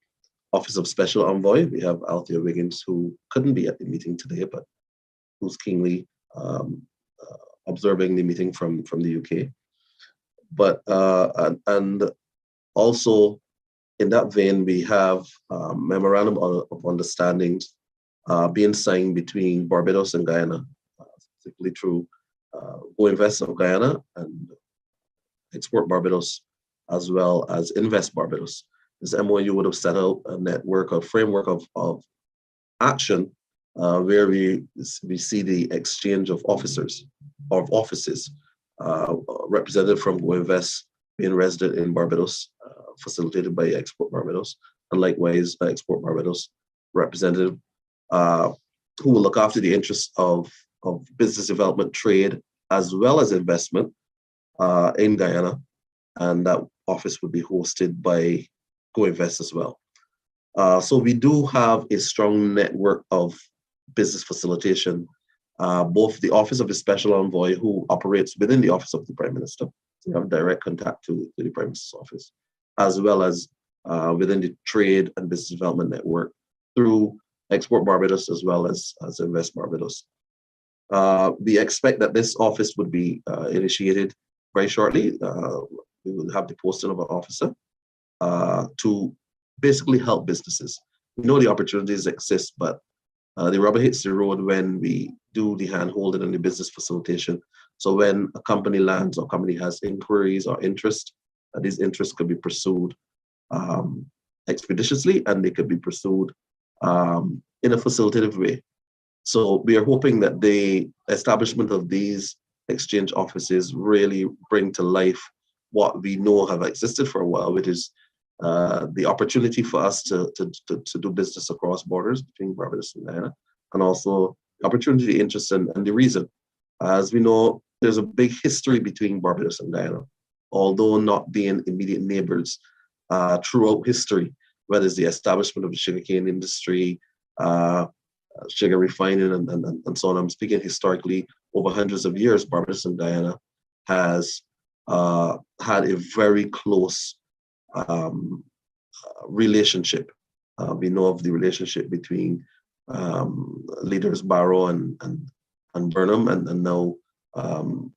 Office of Special Envoy. We have Althea Wiggins, who couldn't be at the meeting today, but who's keenly observing the meeting from the UK. But and also, in that vein, we have memorandum of understandings being signed between Barbados and Guyana, particularly through Go-Invest of Guyana and Export Barbados, as well as Invest Barbados. This MOU would have set out a network, a framework of action where we see the exchange of offices, represented from Go-Invest being resident in Barbados, facilitated by Export Barbados, and likewise Export Barbados representative who will look after the interests of business development, trade, as well as investment in Guyana. And that office would be hosted by GoInvest as well. So we do have a strong network of business facilitation, both the Office of the Special Envoy, who operates within the Office of the Prime Minister. We have direct contact to the Prime Minister's office, as well as within the Trade and Business Development Network through Export Barbados as well as Invest Barbados. We expect that this office would be initiated very shortly. We will have the posting of an officer to basically help businesses. We know the opportunities exist, but the rubber hits the road when we do the hand-holding and the business facilitation. So when a company lands or company has inquiries or interest, these interests could be pursued expeditiously, and they could be pursued in a facilitative way. So we are hoping that the establishment of these exchange offices really bring to life what we know have existed for a while, which is the opportunity for us to do business across borders between Barbados and Guyana, and also the opportunity, interest, and the reason. As we know, there's a big history between Barbados and Guyana, although not being immediate neighbors throughout history, whether it's the establishment of the sugarcane industry, sugar refining, and so on. I'm speaking historically, over hundreds of years, Barbados and Guyana has had a very close relationship. We know of the relationship between leaders Barrow and Burnham, and now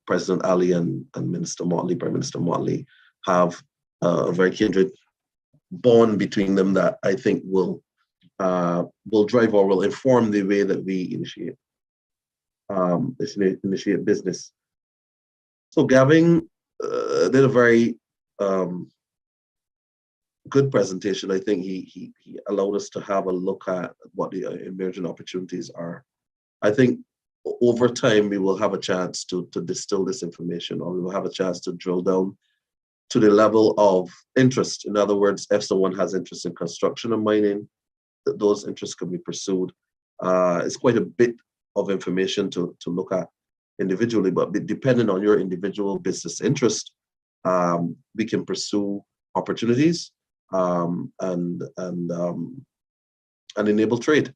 President Ali and Minister Motley, Prime Minister Motley, have a very kindred bond between them that I think will drive or will inform the way that we initiate business. So Gavin did a very good presentation. I think he allowed us to have a look at what the emerging opportunities are. I think over time we will have a chance to distill this information, or we will have a chance to drill down to the level of interest. In other words, if someone has interest in construction and mining, those interests can be pursued. It's quite a bit of information to look at individually, but depending on your individual business interest, we can pursue opportunities and enable trade.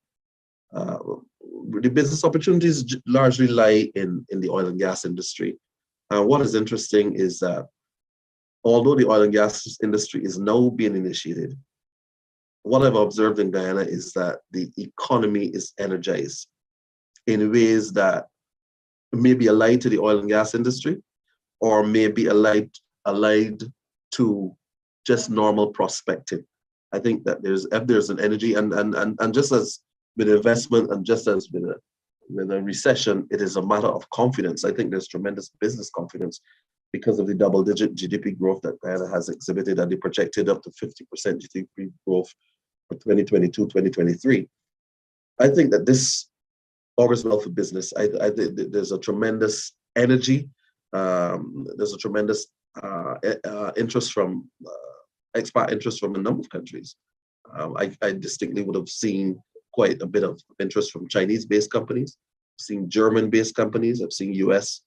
The business opportunities largely lie in the oil and gas industry. What is interesting is that although the oil and gas industry is now being initiated, what I've observed in Guyana is that the economy is energized in ways that may be allied to the oil and gas industry, or may be allied to just normal prospecting. I think that if there's an energy, and just as with investment, and just as with a recession, it is a matter of confidence. I think there's tremendous business confidence because of the double-digit GDP growth that Guyana has exhibited, and they projected up to 50% GDP growth for 2022, 2023. I think that this augurs well for business. I think there's a tremendous energy. There's a tremendous interest from expat interest from a number of countries. I distinctly would have seen quite a bit of interest from Chinese-based companies, I've seen German-based companies, I've seen US,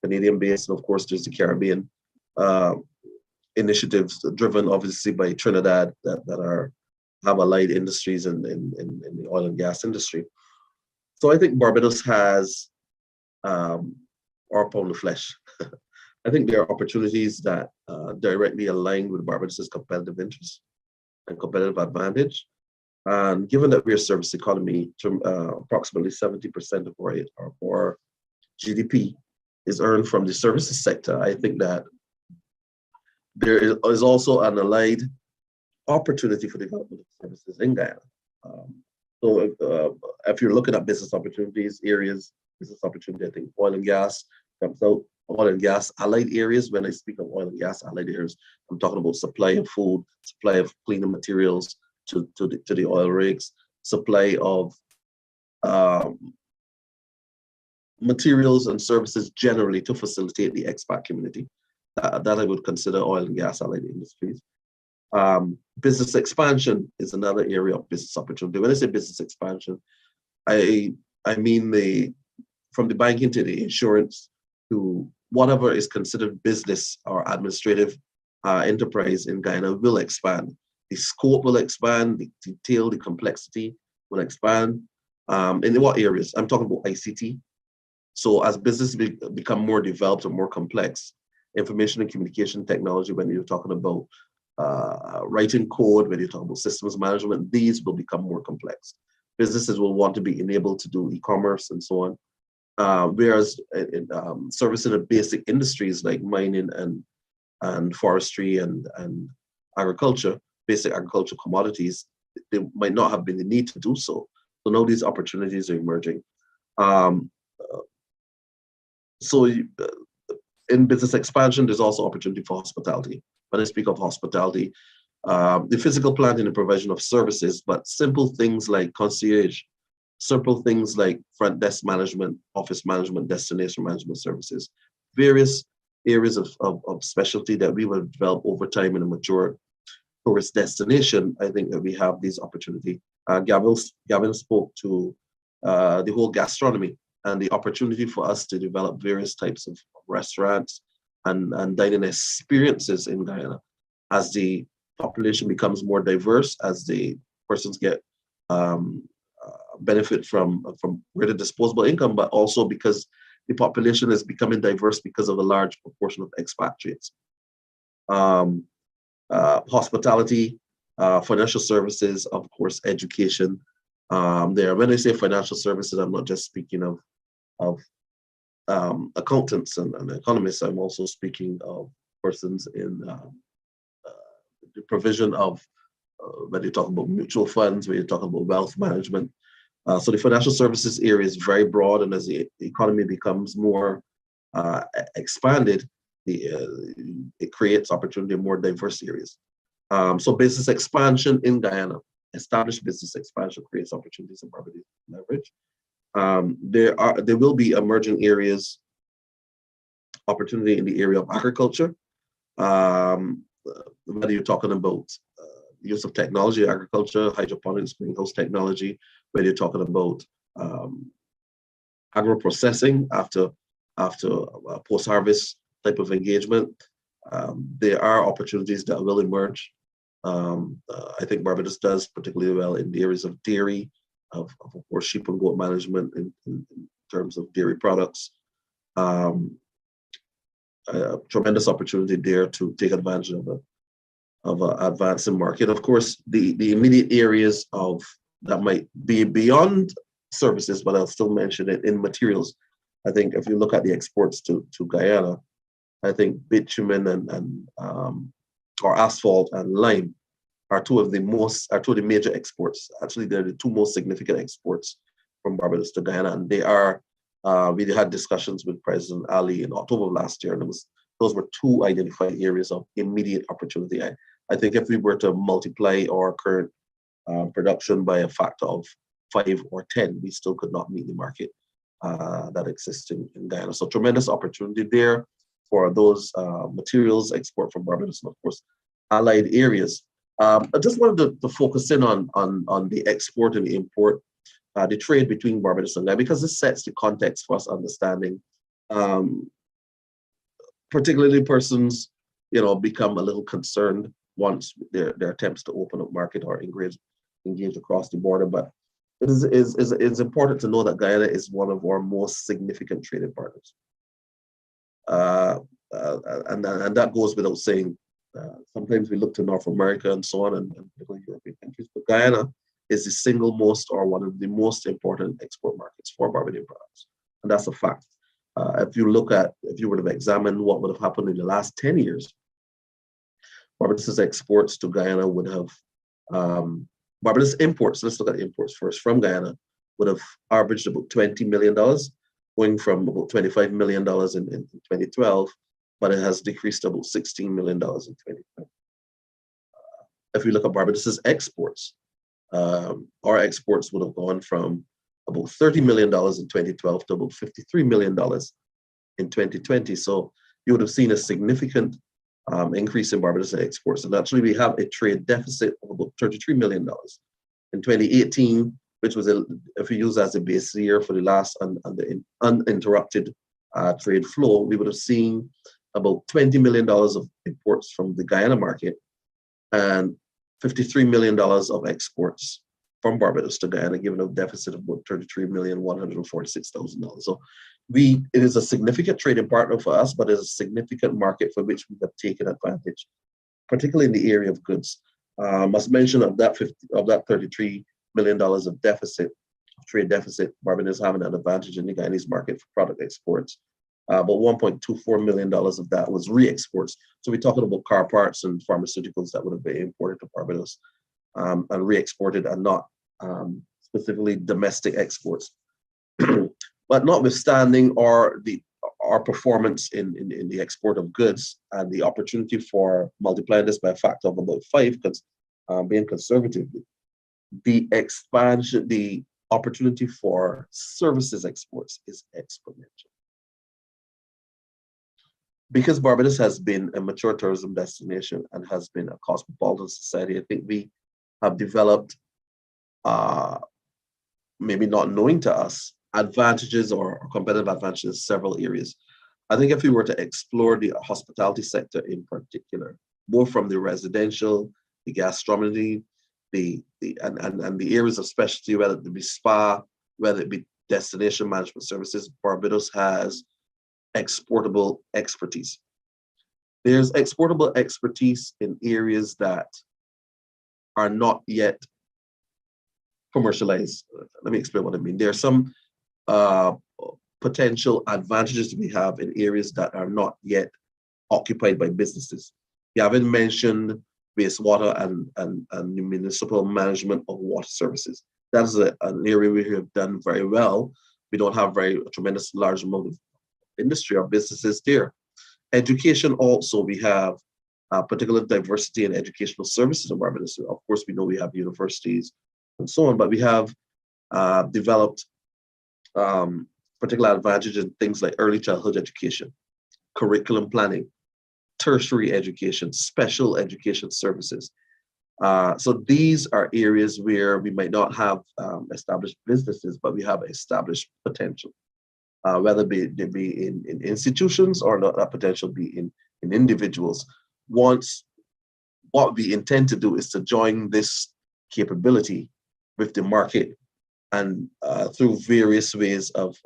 Canadian-based, and of course there's the Caribbean initiatives driven obviously by Trinidad that have allied industries in the oil and gas industry. So I think Barbados has our pound of flesh. I think there are opportunities that directly align with Barbados's competitive interests and competitive advantage. And given that we're a service economy, approximately 70% of our GDP is earned from the services sector, I think that there is also an allied opportunity for development of services in Guyana. So if you're looking at business opportunities, business opportunity, I think oil and gas comes out. Oil and gas allied areas. When I speak of oil and gas allied areas, I'm talking about supply of food, supply of cleaning materials to the oil rigs, supply of materials and services generally to facilitate the expat community. That I would consider oil and gas allied industries. Business expansion is another area of business opportunity. When I say business expansion, I I mean from the banking to the insurance to whatever is considered business or administrative enterprise in Guyana will expand. The scope will expand, the detail, the complexity will expand. In what areas? I'm talking about ICT. So as business become more developed and more complex, information and communication technology, when you're talking about writing code, when you're talking about systems management, these will become more complex. Businesses will want to be enabled to do e-commerce and so on. Whereas servicing the basic industries like mining and forestry and agriculture, basic agricultural commodities, there might not have been the need to do so. So now these opportunities are emerging. In business expansion, there's also opportunity for hospitality. When I speak of hospitality, the physical planning and provision of services, but simple things like concierge, simple things like front desk management, office management, destination management services, various areas of specialty that we will develop over time in a mature tourist destination. I think that we have these opportunity. Gavin spoke to the whole gastronomy and the opportunity for us to develop various types of restaurants and dining experiences in Guyana as the population becomes more diverse, as the persons get benefit from greater disposable income, but also because the population is becoming diverse because of a large proportion of expatriates. Hospitality, financial services, of course, education. When I say financial services, I'm not just speaking of accountants and economists. I'm also speaking of persons in the provision of, when you talk about mutual funds, when you talk about wealth management. So the financial services area is very broad, and as the economy becomes more expanded, it creates opportunity in more diverse areas. So business expansion in Guyana, established business expansion creates opportunities in Barbados leverage. There will be emerging areas, opportunity in the area of agriculture. Whether you're talking about use of technology, agriculture, hydroponics, greenhouse technology, whether you're talking about agro-processing after post-harvest type of engagement, there are opportunities that will emerge. I think Barbados does particularly well in the areas of dairy, of course, sheep and goat management in terms of dairy products. Tremendous opportunity there to take advantage of an advancing market. Of course, the immediate areas that might be beyond services, but I'll still mention it in materials. I think if you look at the exports to Guyana, I think bitumen or asphalt and lime are two of the major exports. Actually, they're the two most significant exports from Barbados to Guyana, and they are. We had discussions with President Ali in October of last year, and those were two identified areas of immediate opportunity. I think if we were to multiply our current production by a factor of 5 or 10, we still could not meet the market that exists in Guyana. So tremendous opportunity there for those materials export from Barbados, and of course, allied areas. I just wanted to focus in on the export and the import, the trade between Barbados and Guyana, because this sets the context for us understanding, particularly persons, become a little concerned once their attempts to open up market or engage across the border. But it is important to know that Guyana is one of our most significant trading partners. And that goes without saying. Sometimes we look to North America and so on, and particularly European countries, but Guyana is the single most or one of the most important export markets for Barbadian products. And that's a fact. If you were to examine what would have happened in the last 10 years, Barbados' exports to Guyana would have, Barbados imports, let's look at imports first, from Guyana would have averaged about $20 million, going from about $25 million in 2012, but it has decreased to about $16 million in 2020. If we look at Barbados' exports, our exports would have gone from about $30 million in 2012 to about $53 million in 2020. So you would have seen a significant increase in Barbados exports. And actually, we have a trade deficit of about $33 million. In 2018, which was, if we use as a base year for the last and the uninterrupted trade flow, we would have seen about $20 million of imports from the Guyana market and $53 million of exports from Barbados to Guyana, giving a deficit of about $33,146,000. So it is a significant trading partner for us, but it's a significant market for which we have taken advantage, particularly in the area of goods. Must mention of that $33 million of deficit, trade deficit, Barbados having an advantage in the Guyanese market for product exports. But $1.24 million of that was re-exports. So we're talking about car parts and pharmaceuticals that would have been imported to Barbados and re-exported, and not specifically domestic exports. But notwithstanding our performance in the export of goods and the opportunity for multiplying this by a factor of about 5, because being conservative, the expansion, the opportunity for services exports is exponential. Because Barbados has been a mature tourism destination and has been a cosmopolitan society, I think we have developed, maybe not knowing to us, advantages or competitive advantages in several areas. I think if we were to explore the hospitality sector in particular, more from the residential, the gastronomy, and the areas of specialty, whether it be spa, whether it be destination management services, Barbados has exportable expertise. There's exportable expertise in areas that are not yet commercialized. Let me explain what I mean. There are some potential advantages we have in areas that are not yet occupied by businesses. You haven't mentioned wastewater and municipal management of water services. That is an area we have done very well. We don't have a tremendous large amount of industry or businesses there. Education also, we have particular diversity in educational services in Barbados. Of course, we know we have universities and so on, but we have developed particular advantages in things like early childhood education, curriculum planning, tertiary education, special education services. So these are areas where we might not have established businesses, but we have established potential, whether they be in institutions or not, that potential be in individuals. Once, what we intend to do is to join this capability with the market and through various ways of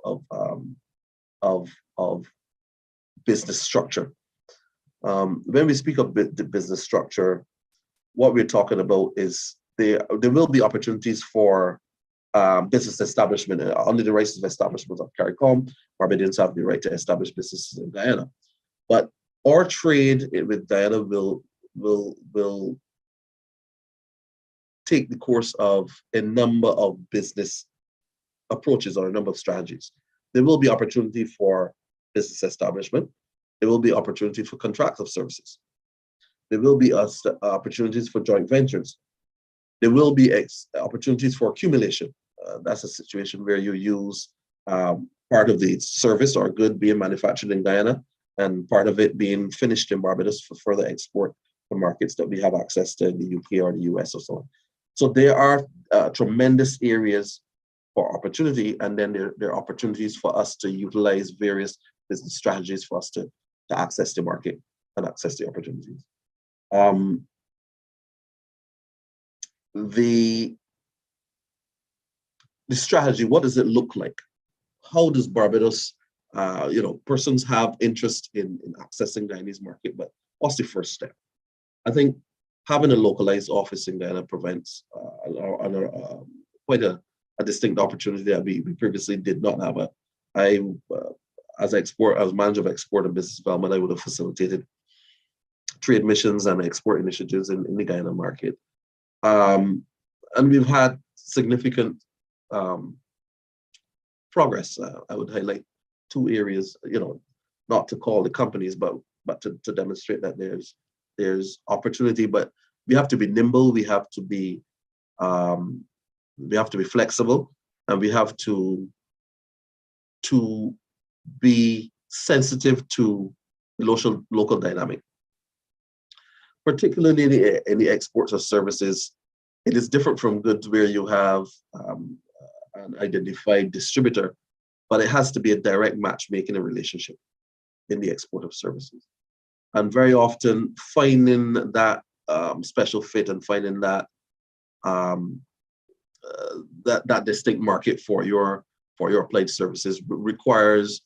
business structure. When we speak of the business structure, what we're talking about is there will be opportunities for business establishment under the rights of establishment of CARICOM. Barbadians have the right to establish businesses in Guyana, but our trade with Guyana will take the course of a number of business approaches or a number of strategies. There will be opportunity for business establishment. There will be opportunity for contract of services. There will be opportunities for joint ventures. There will be opportunities for accumulation. That's a situation where you use part of the service or good being manufactured in Guyana and part of it being finished in Barbados for further export to markets that we have access to in the UK or the US or so on. So there are tremendous areas for opportunity, and then there are opportunities for us to utilize various business strategies for us to access the market and access the opportunities. The strategy, what does it look like? How does Barbados, persons have interest in accessing Guyanese market, but what's the first step? I think having a localized office in Guyana prevents quite a distinct opportunity that we previously did not have. As manager of export and business development, I would have facilitated trade missions and export initiatives in the Guyana market. And we've had significant progress. I would highlight 2 areas, not to call the companies, but to demonstrate that there's opportunity, but we have to be nimble, we have to be flexible, and we have to be sensitive to local dynamic. Particularly in the exports of services, it is different from goods where you have an identified distributor, but it has to be a direct matchmaking relationship in the export of services. And very often finding that special fit and finding that that distinct market for your applied services requires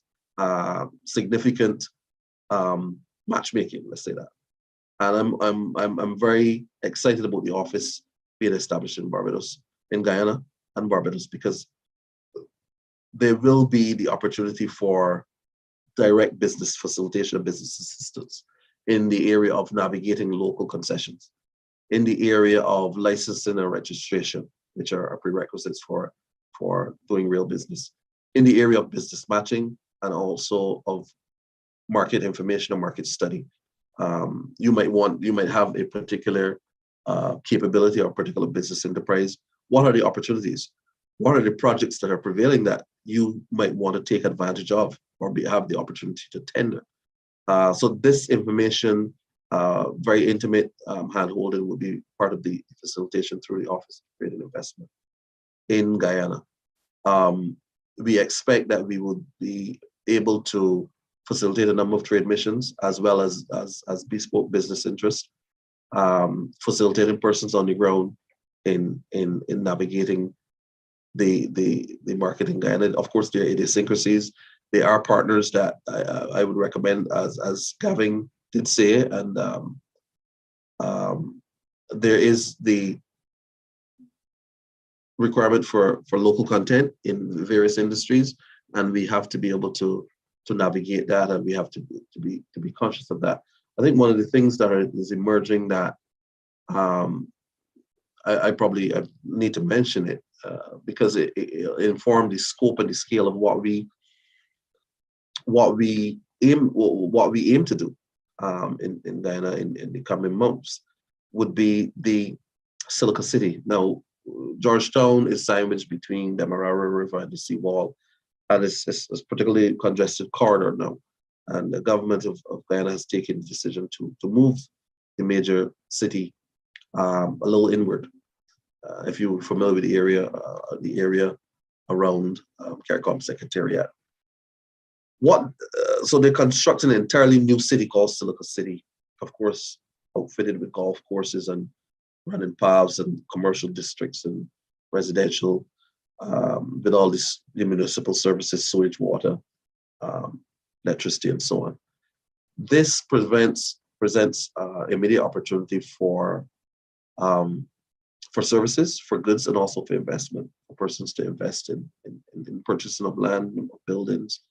significant matchmaking, let's say that. And I'm very excited about the office being established in Barbados, in Guyana and Barbados, because there will be the opportunity for direct business facilitation, business assistance in the area of navigating local concessions, in the area of licensing and registration, which are prerequisites for doing real business, in the area of business matching, and also of market information or market study. You might have a particular capability or particular business enterprise. What are the opportunities? What are the projects that are prevailing that you might want to take advantage of or have the opportunity to tender? So this information, very intimate hand-holding will be part of the facilitation through the Office of Trade and Investment in Guyana. We expect that we would be able to facilitate a number of trade missions as well as bespoke business interests, facilitating persons on the ground in navigating the market in Guyana. Of course, there are idiosyncrasies. There are partners that I would recommend, as Gavin did say, and there is the requirement for local content in various industries, and we have to be able to navigate that, and we have to be conscious of that. I think one of the things that is emerging that I probably need to mention it because it informed the scope and the scale of what we aim to do in Guyana in the coming months would be the Silica City. Now, Georgetown is sandwiched between the Demerara River and the seawall, and it's a particularly congested corridor now. And the government of Guyana has taken the decision to move the major city a little inward. If you're familiar with the area around CARICOM Secretariat. So they're constructing an entirely new city called Silica City, of course, outfitted with golf courses and running paths and commercial districts and residential, with all the municipal services, sewage, water, electricity, and so on. This presents immediate opportunity for services, for goods, and also for investment, for persons to invest in purchasing of land, buildings,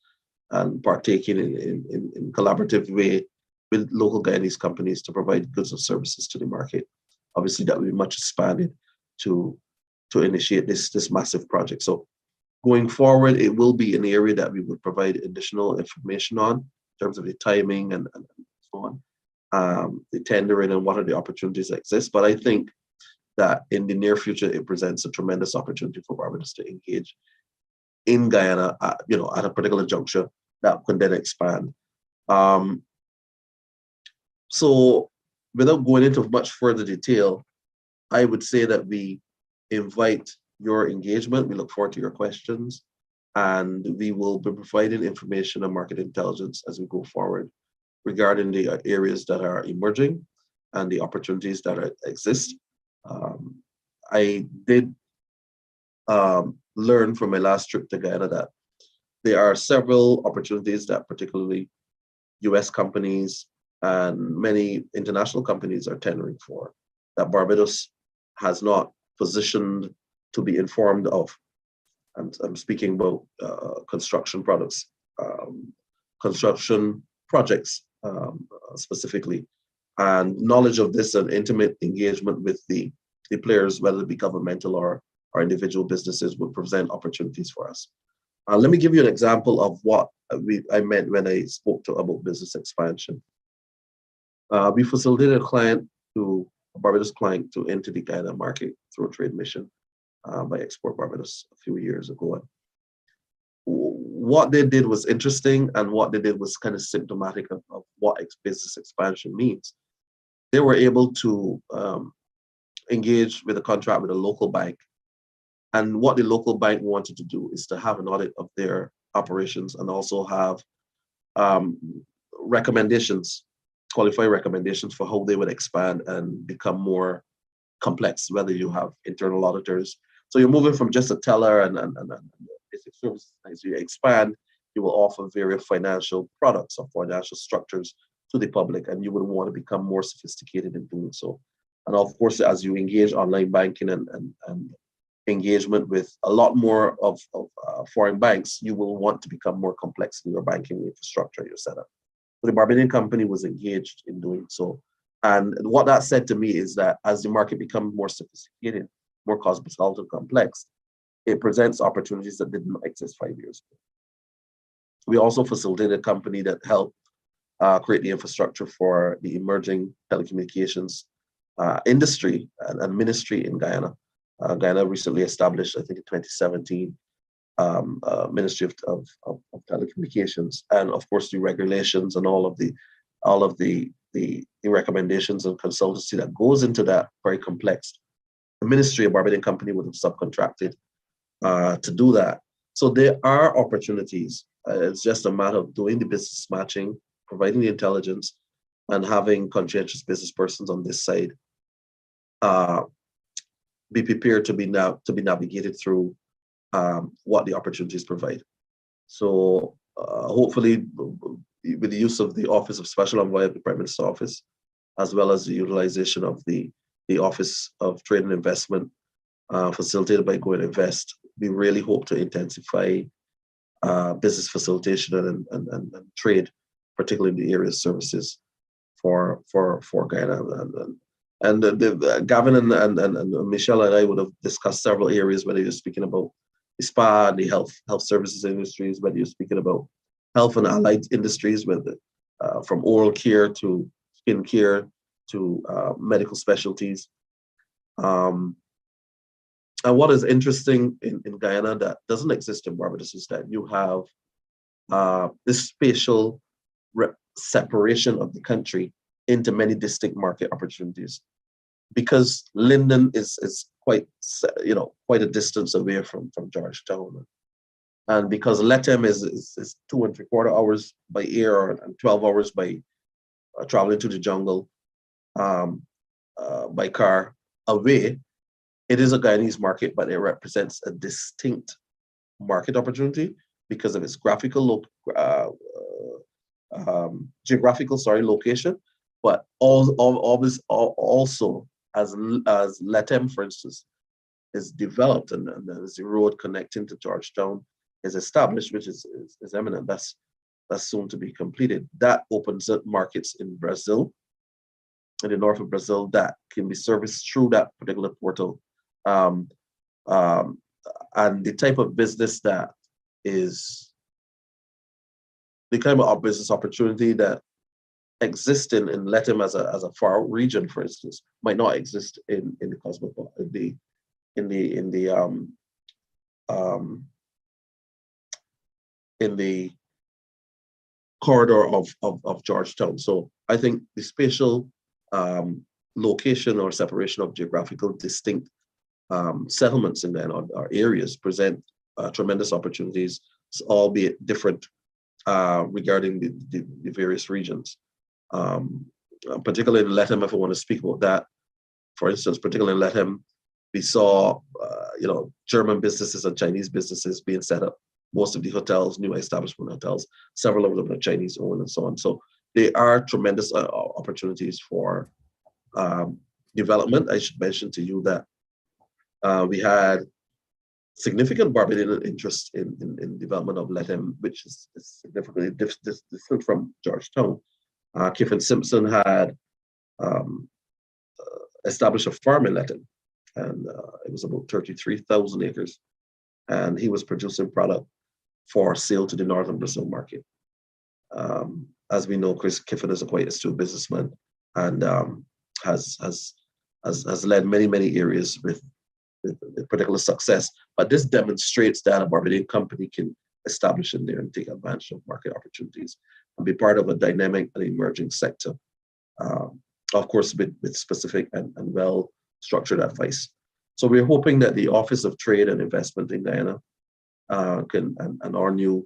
and partaking in collaborative way with local Guyanese companies to provide goods and services to the market. Obviously, that will be much expanded to initiate this massive project. So going forward, it will be an area that we would provide additional information on in terms of the timing and so on, the tendering and what are the opportunities that exist. But I think that in the near future, it presents a tremendous opportunity for Barbados to engage in Guyana, at a particular juncture that can then expand. So without going into much further detail, I would say that we invite your engagement. We look forward to your questions, and we will be providing information and market intelligence as we go forward regarding the areas that are emerging and the opportunities that exist. I did learn from my last trip to Guyana that there are several opportunities that particularly US companies and many international companies are tendering for, that Barbados has not positioned to be informed of. And I'm speaking about construction products, construction projects specifically, and knowledge of this and intimate engagement with the players, whether it be governmental or individual businesses, would present opportunities for us. Let me give you an example of what I meant when I spoke about business expansion. We facilitated a Barbados client to enter the Guyana market through a trade mission by Export Barbados a few years ago. And what they did was interesting, and what they did was kind of symptomatic of what business expansion means. They were able to engage with a contract with a local bank And what the local bank wanted to do is to have an audit of their operations and also have recommendations, qualified recommendations for how they would expand and become more complex, whether you have internal auditors. So you're moving from just a teller and basic services. As you expand, you will offer various financial products or financial structures to the public, and you would want to become more sophisticated in doing so. And of course, as you engage online banking and engagement with a lot more of foreign banks, you will want to become more complex in your banking infrastructure, your setup. So the Barbadian company was engaged in doing so. And what that said to me is that as the market becomes more sophisticated, more cosmopolitan complex, it presents opportunities that didn't exist 5 years ago. We also facilitated a company that helped create the infrastructure for the emerging telecommunications industry and ministry in Guyana. Guyana recently established, I think in 2017, Ministry of Telecommunications, and of course the regulations and all of the recommendations and consultancy that goes into that very complex. The ministry, a Barbadian company, would have subcontracted to do that. So there are opportunities. It's just a matter of doing the business matching, providing the intelligence, and having conscientious business persons on this side be prepared to be navigated through what the opportunities provide. So hopefully, with the use of the Office of Special Envoy of the Prime Minister's Office, as well as the utilization of the Office of Trade and Investment facilitated by Go and Invest, we really hope to intensify business facilitation and trade, particularly in the area of services for Guyana. And Gavin and Michelle and I would have discussed several areas, whether you're speaking about the spa and the health services industries, whether you're speaking about health and allied industries, whether from oral care to skin care to medical specialties. And what is interesting in Guyana that doesn't exist in Barbados is that you have this spatial separation of the country into many distinct market opportunities. Because Linden is quite a distance away from Georgetown, and because Lethem is 2 3/4 hours by air and 12 hours by traveling to the jungle by car away, it is a Guyanese market, but it represents a distinct market opportunity because of its geographical location, but also as Lethem, for instance, is developed and as the road connecting to Georgetown is established, which is eminent, that's soon to be completed. That opens up markets in Brazil, in the north of Brazil, that can be serviced through that particular portal. And the type of business that is the kind of business opportunity that exists in Lethem as a far out region, for instance, might not exist in the cosmopolitan, in the corridor of Georgetown. So I think the spatial location or separation of geographical distinct settlements in there or areas present tremendous opportunities, albeit different regarding the various regions. Particularly in Lethem, if I want to speak about that, for instance, particularly in Lethem, we saw German businesses and Chinese businesses being set up. Most of the hotels, new establishment hotels, several of them are Chinese owned and so on. So there are tremendous opportunities for development. I should mention to you that we had significant Barbadian interest in development of Lethem, which is significantly different from Georgetown. Kiffin Simpson had established a farm in Lethem, and it was about 33,000 acres, and he was producing product for sale to the northern Brazil market. As we know, Chris Kiffin is a quite astute businessman and has led many areas with particular success. But this demonstrates that a Barbadian company can establish in there and take advantage of market opportunities and be part of a dynamic and emerging sector. Of course, with specific and well-structured advice. So we're hoping that the Office of Trade and Investment in Guyana and our new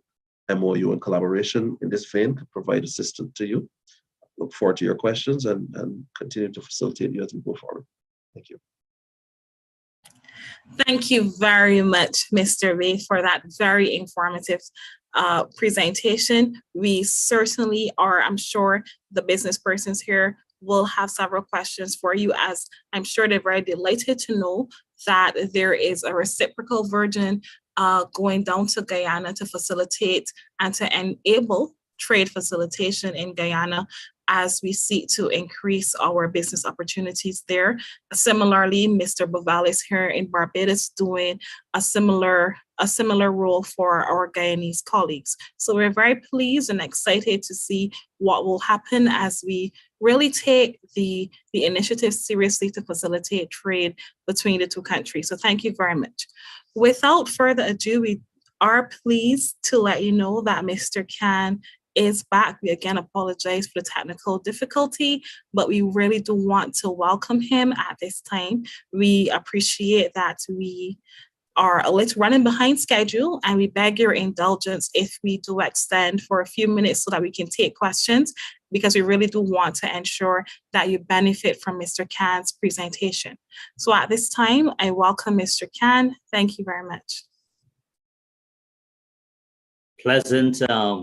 MOU and collaboration in this vein can provide assistance to you. Look forward to your questions and continue to facilitate you as we go forward. Thank you.
Thank you very much, Mr. Ray, for that very informative presentation. We certainly are, I'm sure the business persons here will have several questions for you, as I'm sure they're very delighted to know that there is a reciprocal virgin going down to Guyana to facilitate and to enable trade facilitation in Guyana as we seek to increase our business opportunities there. Similarly, Mr. Boval is here in Barbados doing a similar role for our Guyanese colleagues. So we're very pleased and excited to see what will happen as we really take the initiative seriously to facilitate trade between the two countries. So thank you very much. Without further ado, we are pleased to let you know that Mr. Khan is back. We again apologize for the technical difficulty, but we really do want to welcome him at this time. We appreciate that we are a little running behind schedule, and we beg your indulgence if we do extend for a few minutes so that we can take questions, because we really do want to ensure that you benefit from Mr. Khan's presentation. So at this time, I welcome Mr. Khan. Thank you very much.
Pleasant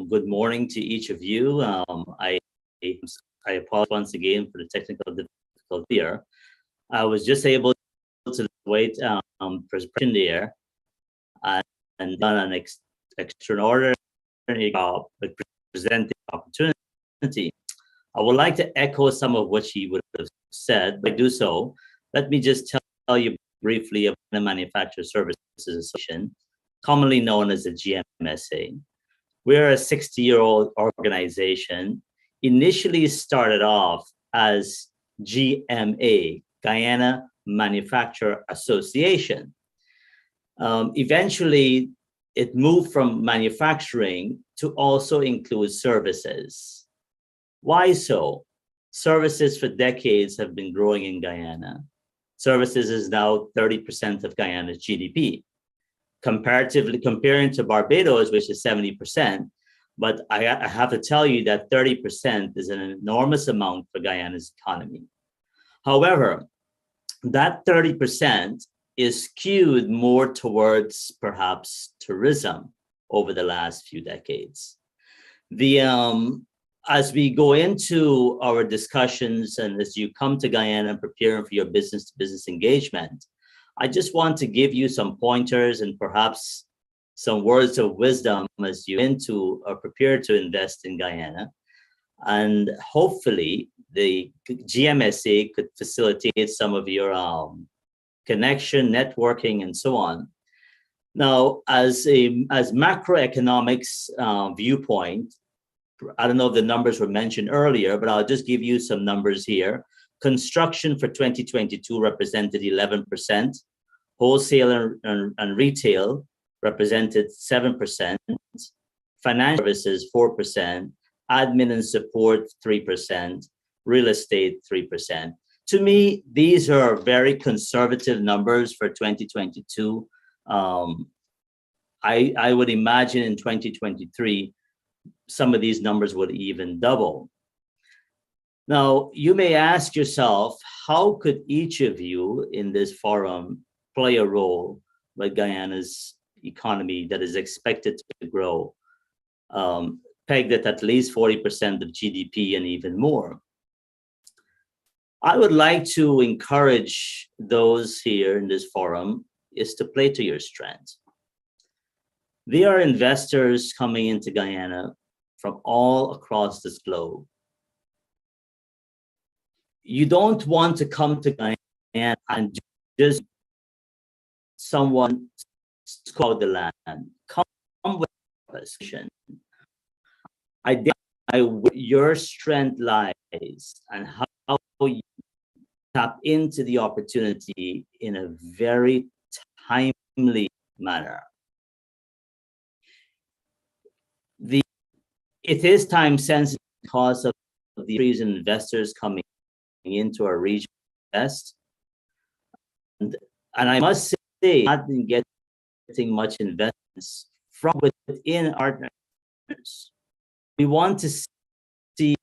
good morning to each of you. I apologize once again for the technical difficulty here. I was just able to wait presentation there and done an extraordinary job with presenting opportunity. I would like to echo some of what she would have said. But do so, let me just tell you briefly about the Manufacturer Services Association, commonly known as the GMSA. We're a 60-year-old organization, initially started off as GMA, Guyana Manufacturer Association. Eventually, it moved from manufacturing to also include services. Why so? Services for decades have been growing in Guyana. Services is now 30% of Guyana's GDP. Comparatively, comparing to Barbados, which is 70%, but I have to tell you that 30% is an enormous amount for Guyana's economy. However, that 30% is skewed more towards perhaps tourism over the last few decades. As we go into our discussions and as you come to Guyana and preparing for your business-to-business engagement, I just want to give you some pointers and perhaps some words of wisdom as you into or prepare to invest in Guyana. And hopefully the GMSA could facilitate some of your connection, networking, and so on. Now, as macroeconomics viewpoint, I don't know if the numbers were mentioned earlier, but I'll just give you some numbers here. Construction for 2022 represented 11%. Wholesale and retail represented 7%. Financial services, 4%. Admin and support, 3%. Real estate, 3%. To me, these are very conservative numbers for 2022. I would imagine in 2023, some of these numbers would even double. Now, you may ask yourself, how could each of you in this forum play a role with Guyana's economy that is expected to grow, pegged at least 40% of GDP and even more? I would like to encourage those here in this forum is to play to your strengths. There are investors coming into Guyana from all across this globe. You don't want to come to Guyana and just someone scour the land. Come with a position. Identify where your strength lies and how you tap into the opportunity in a very timely manner. It is time sensitive because of the reason investors coming into our region invest. And And I must say, not been getting much investments from within our partners. We want to see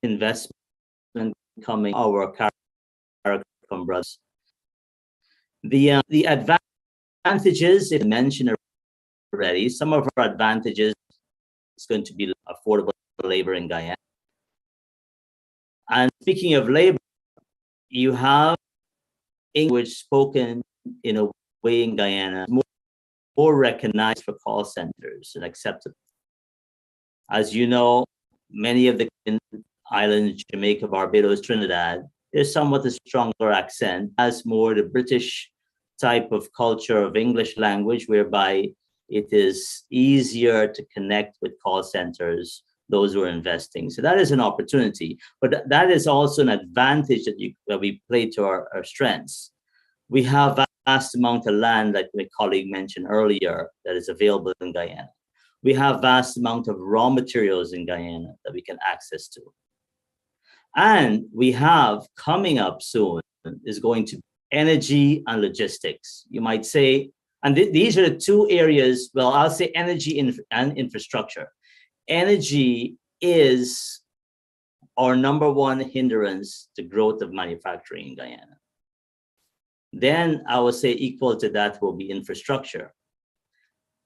investment coming our CARICOM brothers. The advantages, if mentioned already, some of our advantages is going to be affordable labor in Guyana. And speaking of labor, you have English spoken in a way in Guyana more recognized for call centers and accepted. As you know, many of the islands, Jamaica, Barbados, Trinidad, there's somewhat a stronger accent, as more the British type of culture of English language, whereby it is easier to connect with call centers, those who are investing. So that is an opportunity, but that is also an advantage that we play to our strengths. We have a vast amount of land, like my colleague mentioned earlier, that is available in Guyana. We have vast amount of raw materials in Guyana that we can access to. And we have coming up soon is going to be energy and logistics. You might say, and these are the two areas, well, I'll say energy and infrastructure. Energy is our number one hindrance to growth of manufacturing in Guyana. Then I would say equal to that will be infrastructure.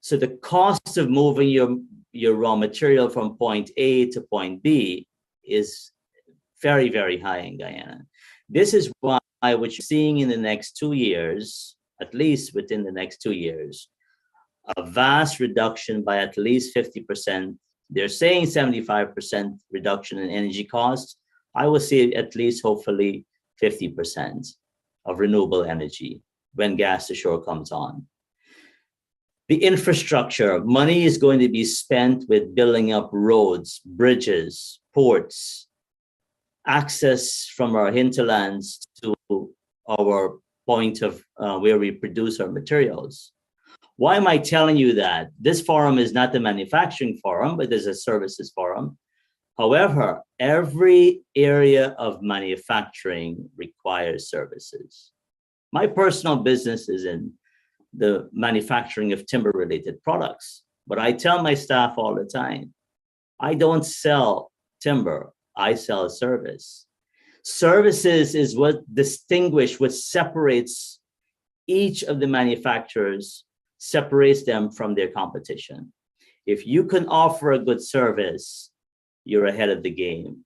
So the cost of moving your raw material from point A to point B is very, very high in Guyana. This is why what you're seeing in the next 2 years, at least within the next 2 years, a vast reduction by at least 50%. They're saying 75% reduction in energy costs. I will say at least hopefully 50% of renewable energy when gas to shore comes on. The infrastructure, money is going to be spent with building up roads, bridges, ports, access from our hinterlands to our point of where we produce our materials. Why am I telling you that? This forum is not the manufacturing forum, but it's a services forum. However, every area of manufacturing requires services. My personal business is in the manufacturing of timber-related products, but I tell my staff all the time, I don't sell timber, I sell a service. Services is what distinguishes, what separates each of the manufacturers, separates them from their competition. If you can offer a good service, you're ahead of the game.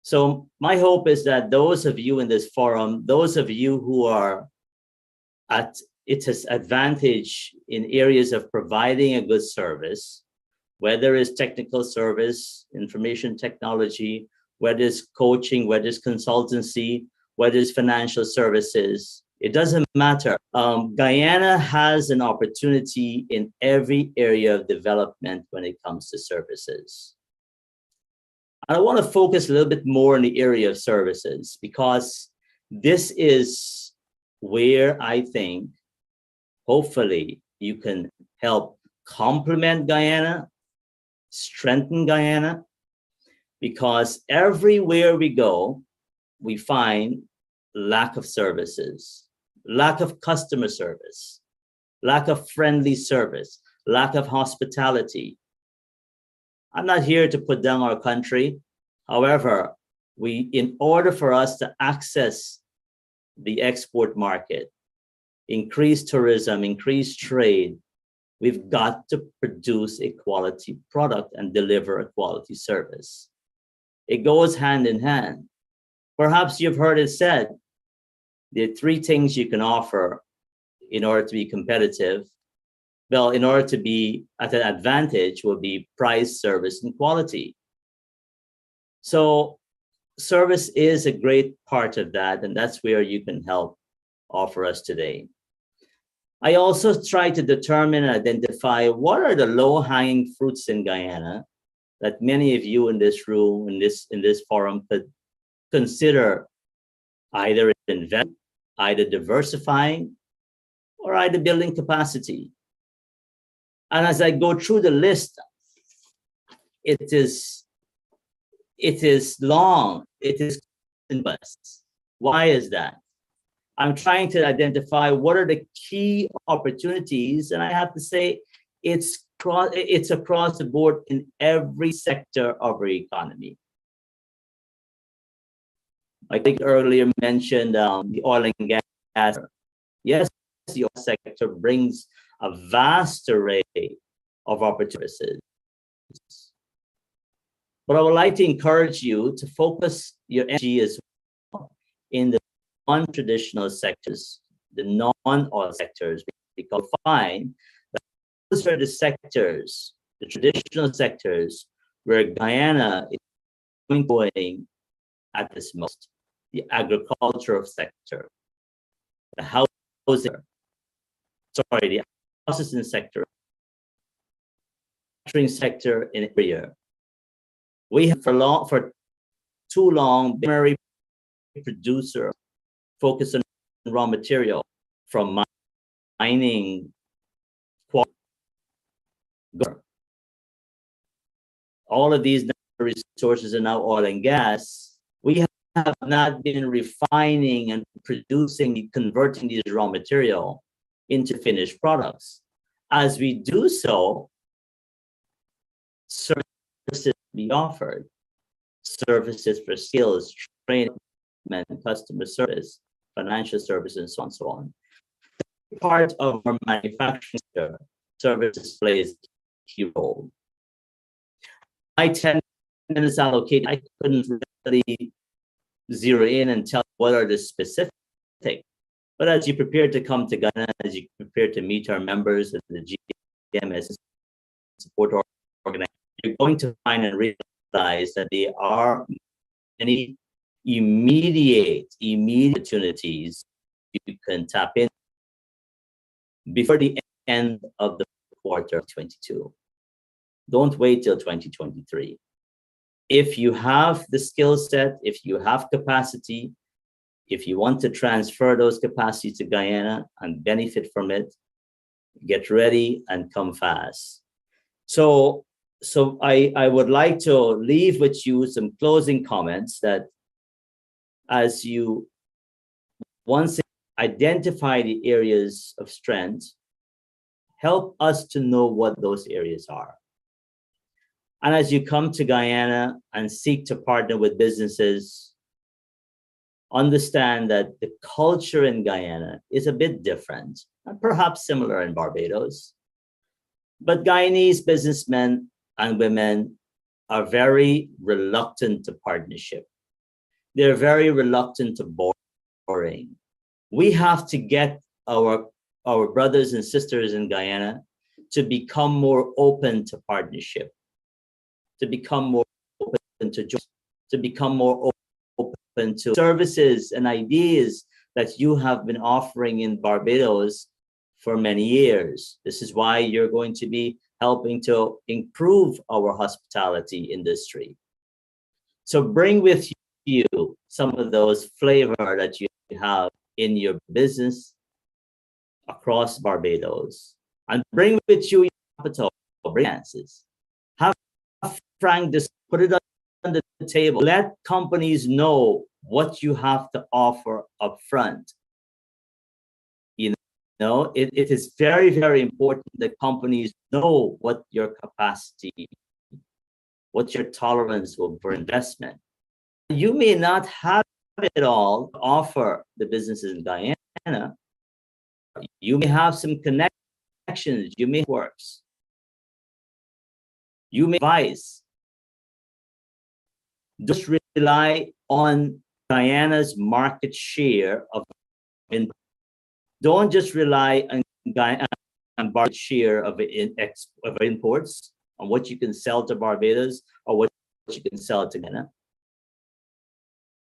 So my hope is that those of you in this forum, those of you who are at its advantage in areas of providing a good service, whether it's technical service, information technology, whether it's coaching, whether it's consultancy, whether it's financial services, it doesn't matter. Guyana has an opportunity in every area of development when it comes to services. I want to focus a little bit more in the area of services because this is where I think, hopefully, you can help complement Guyana, strengthen Guyana, because everywhere we go, we find lack of services, lack of customer service, lack of friendly service, lack of hospitality. I'm not here to put down our country. However, in order for us to access the export market, increase tourism, increase trade, we've got to produce a quality product and deliver a quality service. It goes hand in hand. Perhaps you've heard it said, there are 3 things you can offer in order to be competitive. Well, in order to be at an advantage will be price, service, and quality. So service is a great part of that, and that's where you can help offer us today. I also try to determine and identify what are the low-hanging fruits in Guyana that many of you in this room, in this forum, could consider either investing, either diversifying, or either building capacity. And as I go through the list, it is long, it is invest. Why is that? I'm trying to identify what are the key opportunities, and I have to say it's across the board in every sector of our economy. I think earlier mentioned the oil and gas. Yes, the oil sector brings a vast array of opportunities. But I would like to encourage you to focus your energy as well in the non-traditional sectors, the non-oil sectors, because you'll find that those are the sectors, the traditional sectors, where Guyana is going at this most. The agricultural sector, the housing, the processing sector, manufacturing sector in area. We have for too long been a primary producer focused on raw material from mining, all of these resources are now oil and gas. We have not been refining and producing, converting these raw material into finished products. As we do so, services be offered, services for skills, training, customer service, financial services, and so on and so on. Part of our manufacturing sector, services plays a key role. My 10 minutes allocated, I couldn't really zero in and tell what are the specific. But as you prepare to come to Ghana, as you prepare to meet our members of the GMS support organization, you're going to find and realize that there are many immediate opportunities you can tap in before the end of the quarter of 22. Don't wait till 2023. If you have the skill set, if you have capacity, if you want to transfer those capacities to Guyana and benefit from it, get ready and come fast. So I would like to leave with you some closing comments that as you once identify the areas of strength, help us to know what those areas are. And as you come to Guyana and seek to partner with businesses, understand that the culture in Guyana is a bit different, and perhaps similar in Barbados. But Guyanese businessmen and women are very reluctant to partnership. They're very reluctant to borrowing. We have to get our brothers and sisters in Guyana to become more open to partnership, to become more open to become more open to services and ideas that you have been offering in Barbados for many years. This is why you're going to be helping to improve our hospitality industry. So bring with you some of those flavor that you have in your business across Barbados, and bring with you your capital, finances. Have frank, just put it on the table. Let companies know what you have to offer up front. You know, it is very, very important that companies know what your capacity, what your tolerance will for investment. You may not have it all to offer the businesses in Guyana. You may have some connections, you may works, you may advise. Just rely on Guyana's market share of input. Don't just rely on Guyana and market share of imports, on what you can sell to Barbados or what you can sell to Ghana.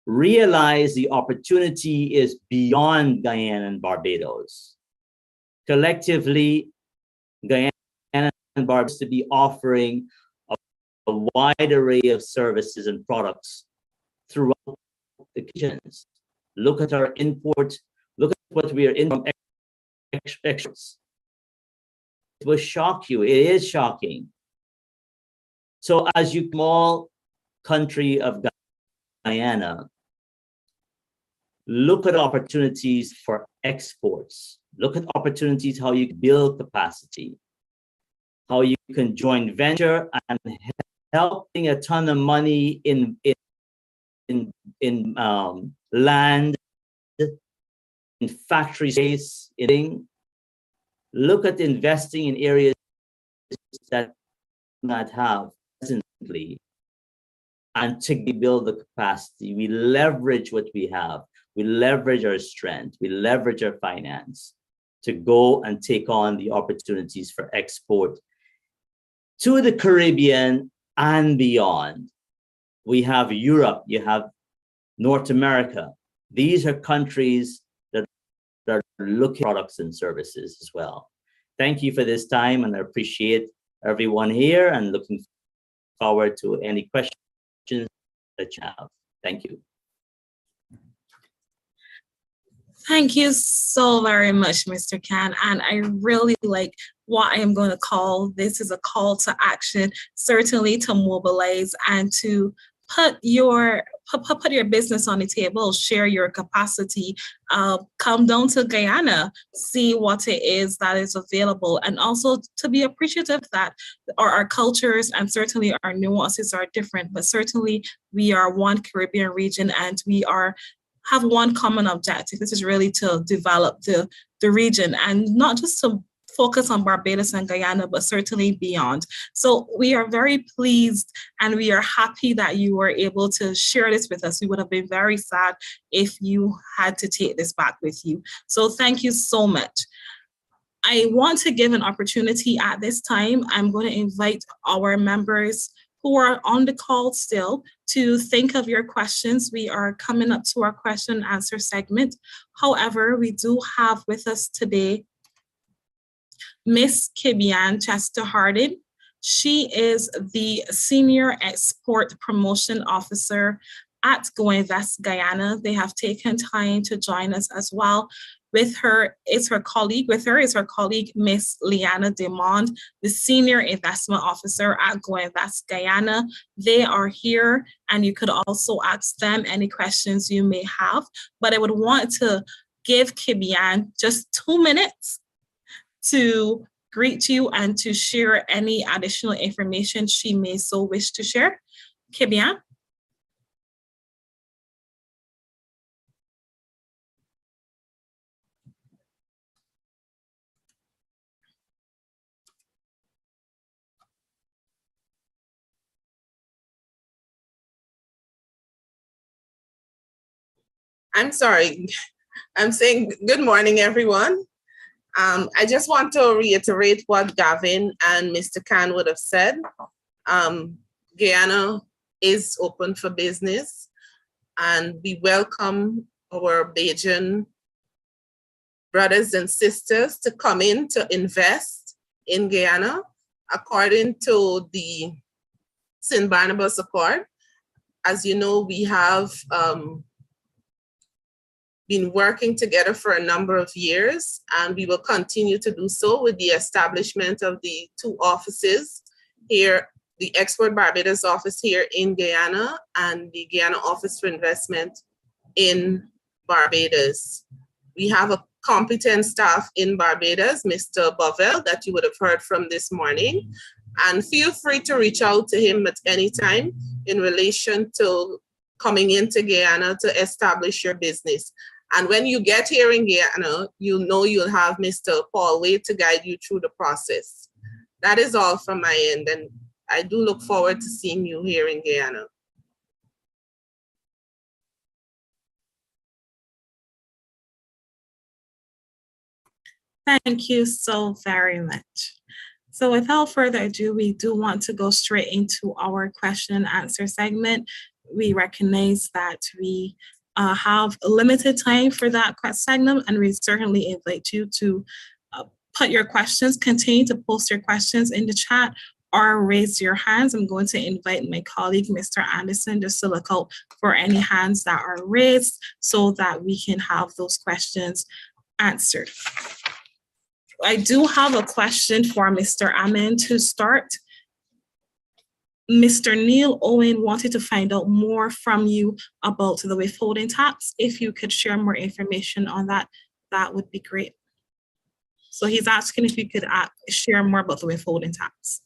Realize the opportunity is beyond Guyana and Barbados. Collectively, Guyana and Barbados to be offering a wide array of services and products throughout the regions. Look at our imports. Look at what we are in from exports. It will shock you. It is shocking. So as you small country of Guyana, Look at opportunities for exports. Look at opportunities, how you build capacity, how you can join venture and helping a ton of money in land, in factory space. Look at investing in areas that do not have presently, and to build the capacity. We leverage what we have. We leverage our strength. We leverage our finance to go and take on the opportunities for export to the Caribbean and beyond. We have Europe, you have North America. These are countries that are looking at products and services as well. Thank you for this time, and I appreciate everyone here and looking forward to any questions that you have. Thank you.
Thank you so very much, Mr. Khan. And I really like what I am going to call this is a call to action, certainly to mobilize and to put your business on the table, share your capacity, come down to Guyana, see what it is that is available, and also to be appreciative that our cultures and certainly our nuances are different, but certainly we are one Caribbean region and we have one common objective. This is really to develop the region and not just to focus on Barbados and Guyana, but certainly beyond. So we are very pleased and we are happy that you were able to share this with us. We would have been very sad if you had to take this back with you. So thank you so much. I want to give an opportunity at this time. I'm going to invite our members who are on the call still to think of your questions. We are coming up to our question and answer segment. However, we do have with us today Miss Kibian Chester Hardin. She is the Senior Export Promotion Officer at Guyanese, Guyana. They have taken time to join us as well. With her is her colleague, Miss Liana Demond, the Senior Investment Officer at Guyanese, Guyana. They are here and you could also ask them any questions you may have. But I would want to give Kibian just 2 minutes to greet you and to share any additional information she may so wish to share. Kibian?
I'm sorry. I'm saying good morning, everyone. I just want to reiterate what Gavin and Mr. Khan would have said. Guyana is open for business, and we welcome our Bajan brothers and sisters to come in to invest in Guyana. According to the St. Barnabas Accord, as you know, we have been working together for a number of years, and we will continue to do so with the establishment of the 2 offices here, the Export Barbados office here in Guyana and the Guyana Office for Investment in Barbados. We have a competent staff in Barbados, Mr. Bovell, that you would have heard from this morning, and feel free to reach out to him at any time in relation to coming into Guyana to establish your business. And when you get here in Guyana, you'll know you'll have Mr. Paul Wade to guide you through the process. That is all from my end, and I do look forward to seeing you here in Guyana.
Thank you so very much. So without further ado, we do want to go straight into our question and answer segment. We recognize that we have a limited time for that segment, and we certainly invite you to put your questions, continue to post your questions in the chat or raise your hands. I'm going to invite my colleague, Mr. Anderson, just to look out for any hands that are raised so that we can have those questions answered. I do have a question for Mr. Amin to start. Mr. Neil Owen wanted to find out more from you about the withholding tax. If you could share more information on that, that would be great. So he's asking if you could share more about the withholding tax.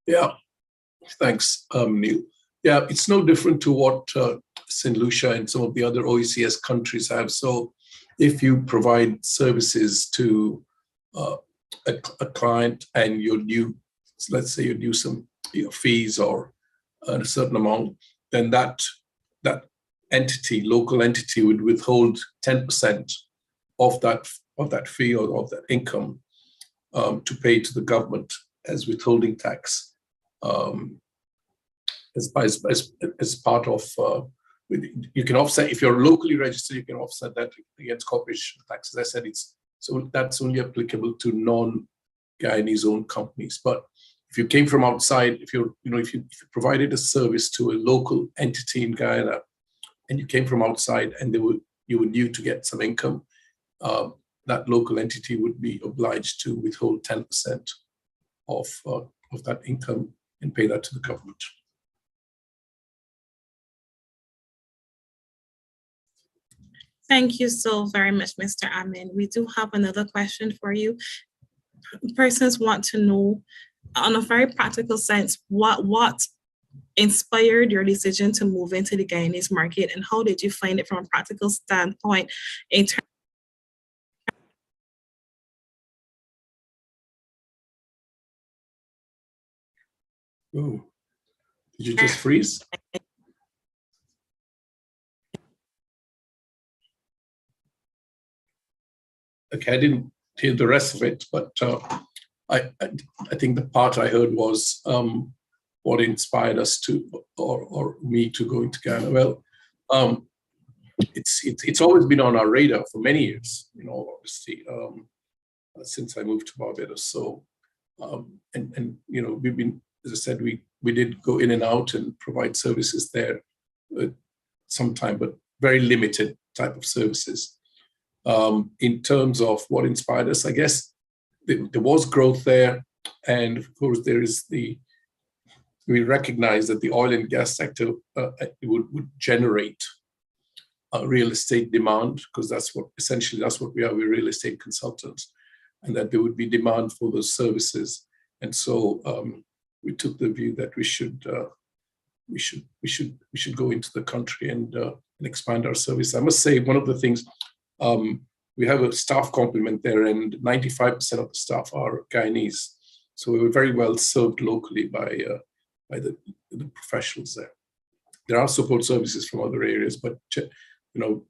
Yeah, thanks, Neil. Yeah, it's no different to what St. Lucia and some of the other OECS countries have. So if you provide services to a client and you're due, let's say you're due some fees or a certain amount, then that entity, local entity, would withhold 10% of that fee or of that income to pay to the government as withholding tax, as part of. You can offset if you're locally registered. You can offset that against corporation tax. As I said, that's only applicable to non-Guyanese owned companies. But if you came from outside, if you provided a service to a local entity in Guyana, and you came from outside, and you were due to get some income, that local entity would be obliged to withhold 10% of that income and pay that to the government.
Thank you so very much, Mr. Amin. We do have another question for you. Persons want to know, on a very practical sense, what inspired your decision to move into the Guyanese market, and how did you find it from a practical standpoint in terms?
Oh, did you just freeze? Okay, I didn't hear the rest of it, but I think the part I heard was what inspired us to, or me to go into Guyana. Well, it's always been on our radar for many years, in all honesty, since I moved to Barbados. So, and we've been, as I said, we did go in and out and provide services there sometime, but very limited type of services. In terms of what inspired us, I guess there was growth there, and of course we recognize that the oil and gas sector would generate real estate demand, because that's what we are. We're real estate consultants, and that there would be demand for those services. And so we took the view that we should go into the country and expand our service. I must say, one of the things, we have a staff complement there, and 95% of the staff are Guyanese. So we were very well served locally by the professionals there. There are support services from other areas, but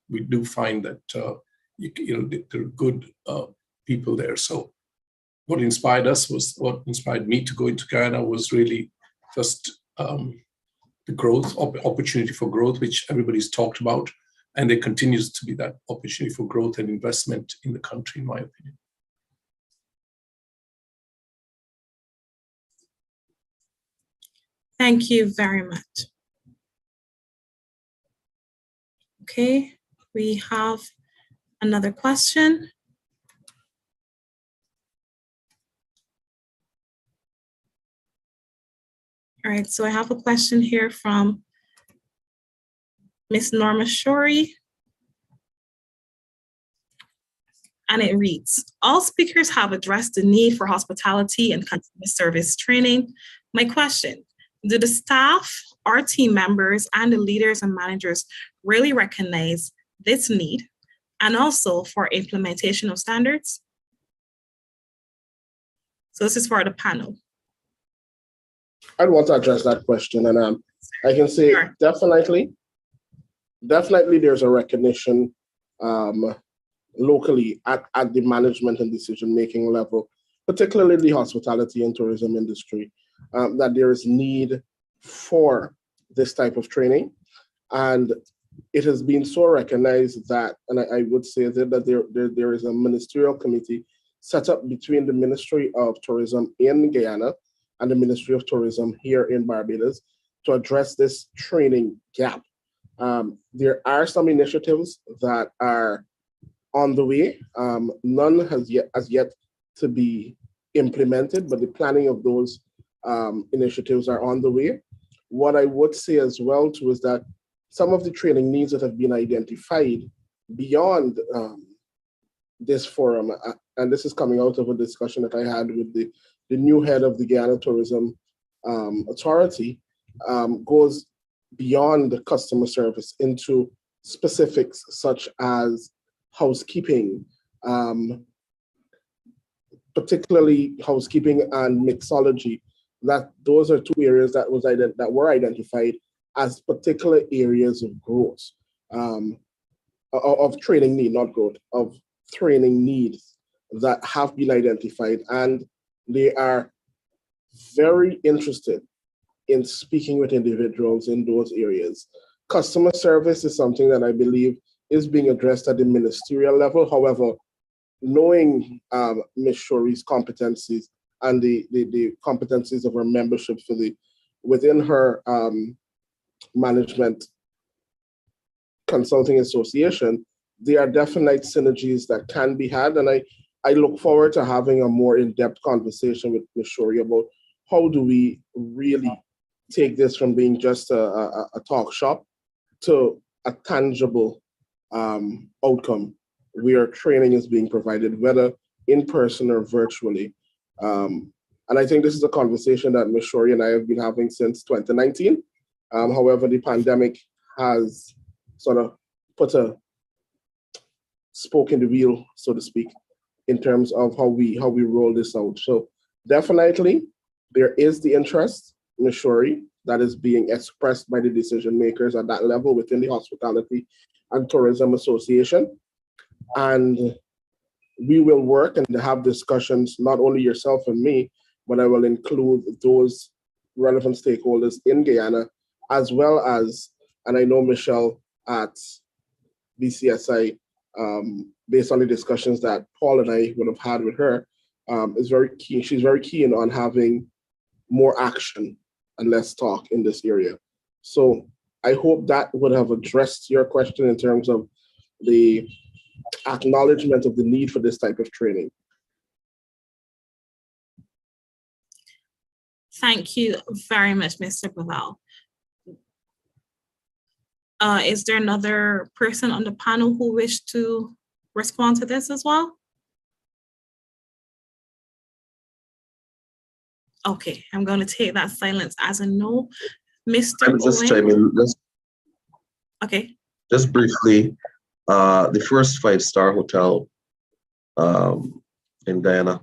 we do find that there are good people there. So what inspired me to go into Guyana was really just the growth, opportunity for growth, which everybody's talked about. And there continues to be that opportunity for growth and investment in the country, in my opinion.
Thank you very much. Okay, we have another question. All right, so I have a question here from Ms. Norma Shorey, and it reads, all speakers have addressed the need for hospitality and customer service training. My question, do the staff, our team members, and the leaders and managers really recognize this need, and also for implementation of standards? So this is for the panel.
I'd want to address that question, and I can say sure. Definitely there's a recognition locally at the management and decision-making level, particularly the hospitality and tourism industry, that there is need for this type of training. And it has been so recognized that, and I would say that there is a ministerial committee set up between the Ministry of Tourism in Guyana and the Ministry of Tourism here in Barbados to address this training gap. There are some initiatives that are on the way. None has yet to be implemented, but the planning of those initiatives are on the way. What I would say as well too is that some of the training needs that have been identified beyond this forum, and this is coming out of a discussion that I had with the new head of the Guyana Tourism Authority, goes beyond the customer service into specifics such as housekeeping, particularly housekeeping and mixology. That those are two areas that were identified as particular areas of growth, of training need, not growth, of training needs that have been identified, and they are very interested in speaking with individuals in those areas. Customer service is something that I believe is being addressed at the ministerial level. However, knowing Ms. Shori's competencies and the competencies of her membership within her management consulting association, there are definite synergies that can be had. And I look forward to having a more in-depth conversation with Ms. Shori about how do we really take this from being just a talk shop to a tangible outcome where training is being provided, whether in person or virtually. And I think this is a conversation that Ms. Shori and I have been having since 2019. However, the pandemic has sort of put a spoke in the wheel, so to speak, in terms of how we roll this out. So definitely there is the interest, Ms. Shori, that is being expressed by the decision makers at that level within the Hospitality and Tourism Association. And we will work and have discussions, not only yourself and me, but I will include those relevant stakeholders in Guyana, as well as, and I know Michelle at BCSI, based on the discussions that Paul and I would have had with her, is very keen. She's very keen on having more action and less talk in this area. So I hope that would have addressed your question in terms of the acknowledgement of the need for this type of training.
Thank you very much, Mr. Baval. Is there another person on the panel who wished to respond to this as well? Okay, I'm going to take that silence as a no. Mr.
Just
Owen.
chime in.
Okay.
Just briefly, the first 5-star hotel in Guyana,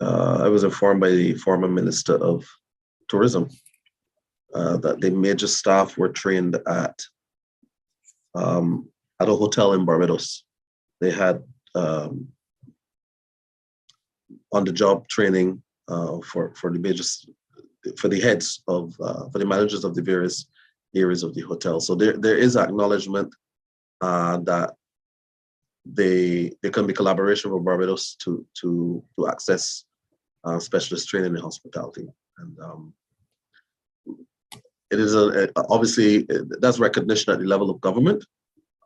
I was informed by the former Minister of Tourism that the major staff were trained at a hotel in Barbados. They had on-the-job training for the heads of for the managers of the various areas of the hotel. So there is acknowledgement that there can be collaboration with Barbados to access specialist training in hospitality. And it is obviously that's recognition at the level of government.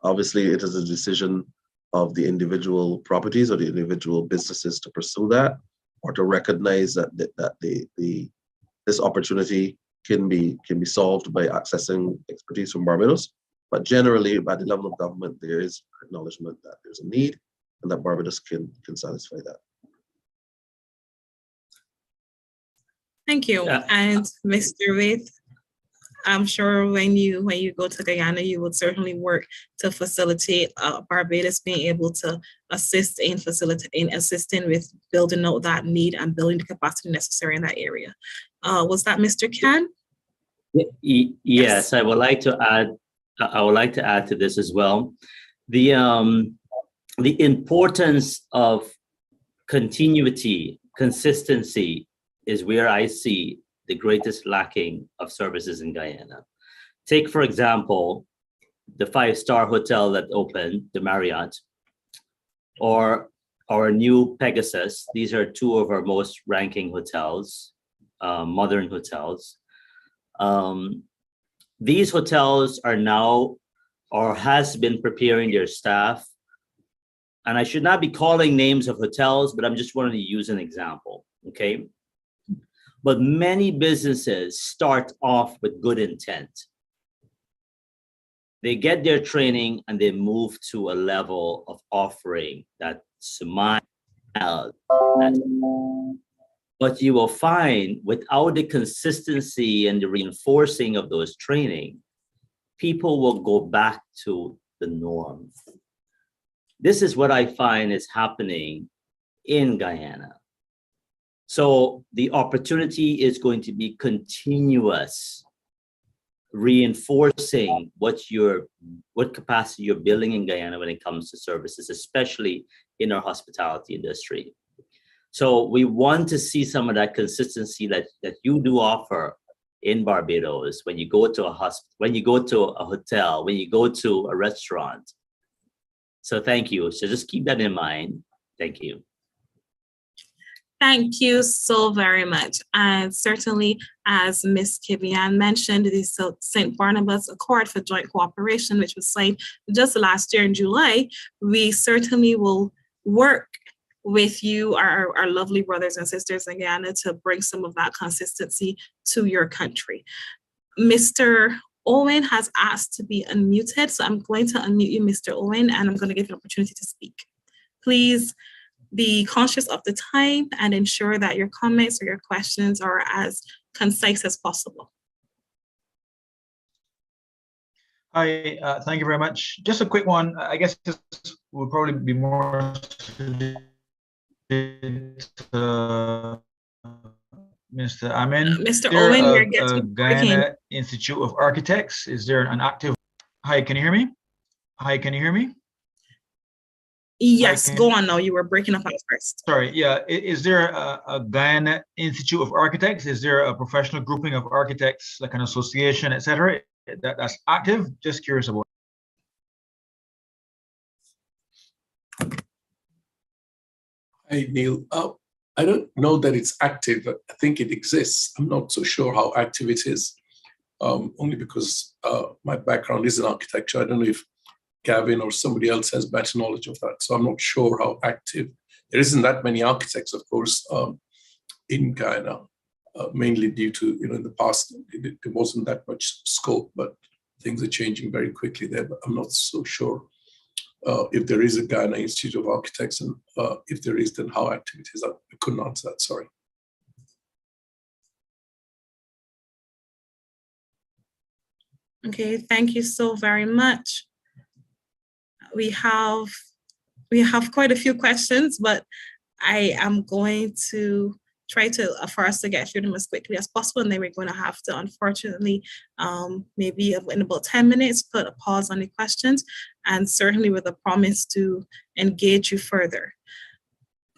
Obviously, it is a decision of the individual properties or the individual businesses to pursue that, or to recognize that this opportunity can be solved by accessing expertise from Barbados. But generally, at the level of government, there is acknowledgement that there's a need and that Barbados can satisfy that.
Thank you. And Mr. Waith, I'm sure when you go to Guyana, you would certainly work to facilitate Barbados being able to assist in assisting with building out that need and building the capacity necessary in that area. Was that Mr. Can?
Yes, I would like to add. I would like to add to this as well. The importance of continuity, consistency is where I see the greatest lacking of services in Guyana. Take, for example, the 5-star hotel that opened, the Marriott, or our new Pegasus. These are two of our most ranking hotels, modern hotels. These hotels are now, or has been preparing their staff. And I should not be calling names of hotels, but I'm just wanting to use an example, okay? But many businesses start off with good intent. They get their training and they move to a level of offering that smile. But you will find without the consistency and the reinforcing of those training, people will go back to the norm. This is what I find is happening in Guyana. So the opportunity is going to be continuous, reinforcing what capacity you're building in Guyana when it comes to services, especially in our hospitality industry. So we want to see some of that consistency that you do offer in Barbados when you go to a hospital, when you go to a hotel, when you go to a restaurant. So thank you. So just keep that in mind. Thank you.
Thank you so very much. And certainly, as Ms. Kivian mentioned, the St. Barnabas Accord for Joint Cooperation, which was signed just last year in July, we certainly will work with you, our lovely brothers and sisters in Guyana, to bring some of that consistency to your country. Mr. Owen has asked to be unmuted, so I'm going to unmute you, Mr. Owen, and I'm going to give you an opportunity to speak. Please be conscious of the time and ensure that your comments or your questions are as concise as possible.
Hi, thank you very much. Just a quick one. I guess this would probably be more Mr. Amin.
Mr. Owen, you're
getting Guyana Institute of Architects. Is there an active? Hi, can you hear me? Hi, can you hear me?
Yes, go on now. You were breaking up at first.
Sorry, yeah. Is there a Guyana Institute of Architects? Is there a professional grouping of architects, like an association, etc., that's active? Just curious about.
Hey, Neil. I don't know that it's active. I think it exists. I'm not so sure how active it is, only because my background is in architecture. I don't know if Gavin or somebody else has better knowledge of that. So I'm not sure how active. There isn't that many architects, of course, in Guyana, mainly due to, in the past, there wasn't that much scope, but things are changing very quickly there. But I'm not so sure if there is a Guyana Institute of Architects, and if there is, then how active it is. I couldn't answer that, sorry.
Okay, thank you so very much. We have quite a few questions, but I am going to try for us to get through them as quickly as possible, and then we're going to have to, unfortunately, maybe in about 10 minutes, put a pause on the questions, and certainly with a promise to engage you further.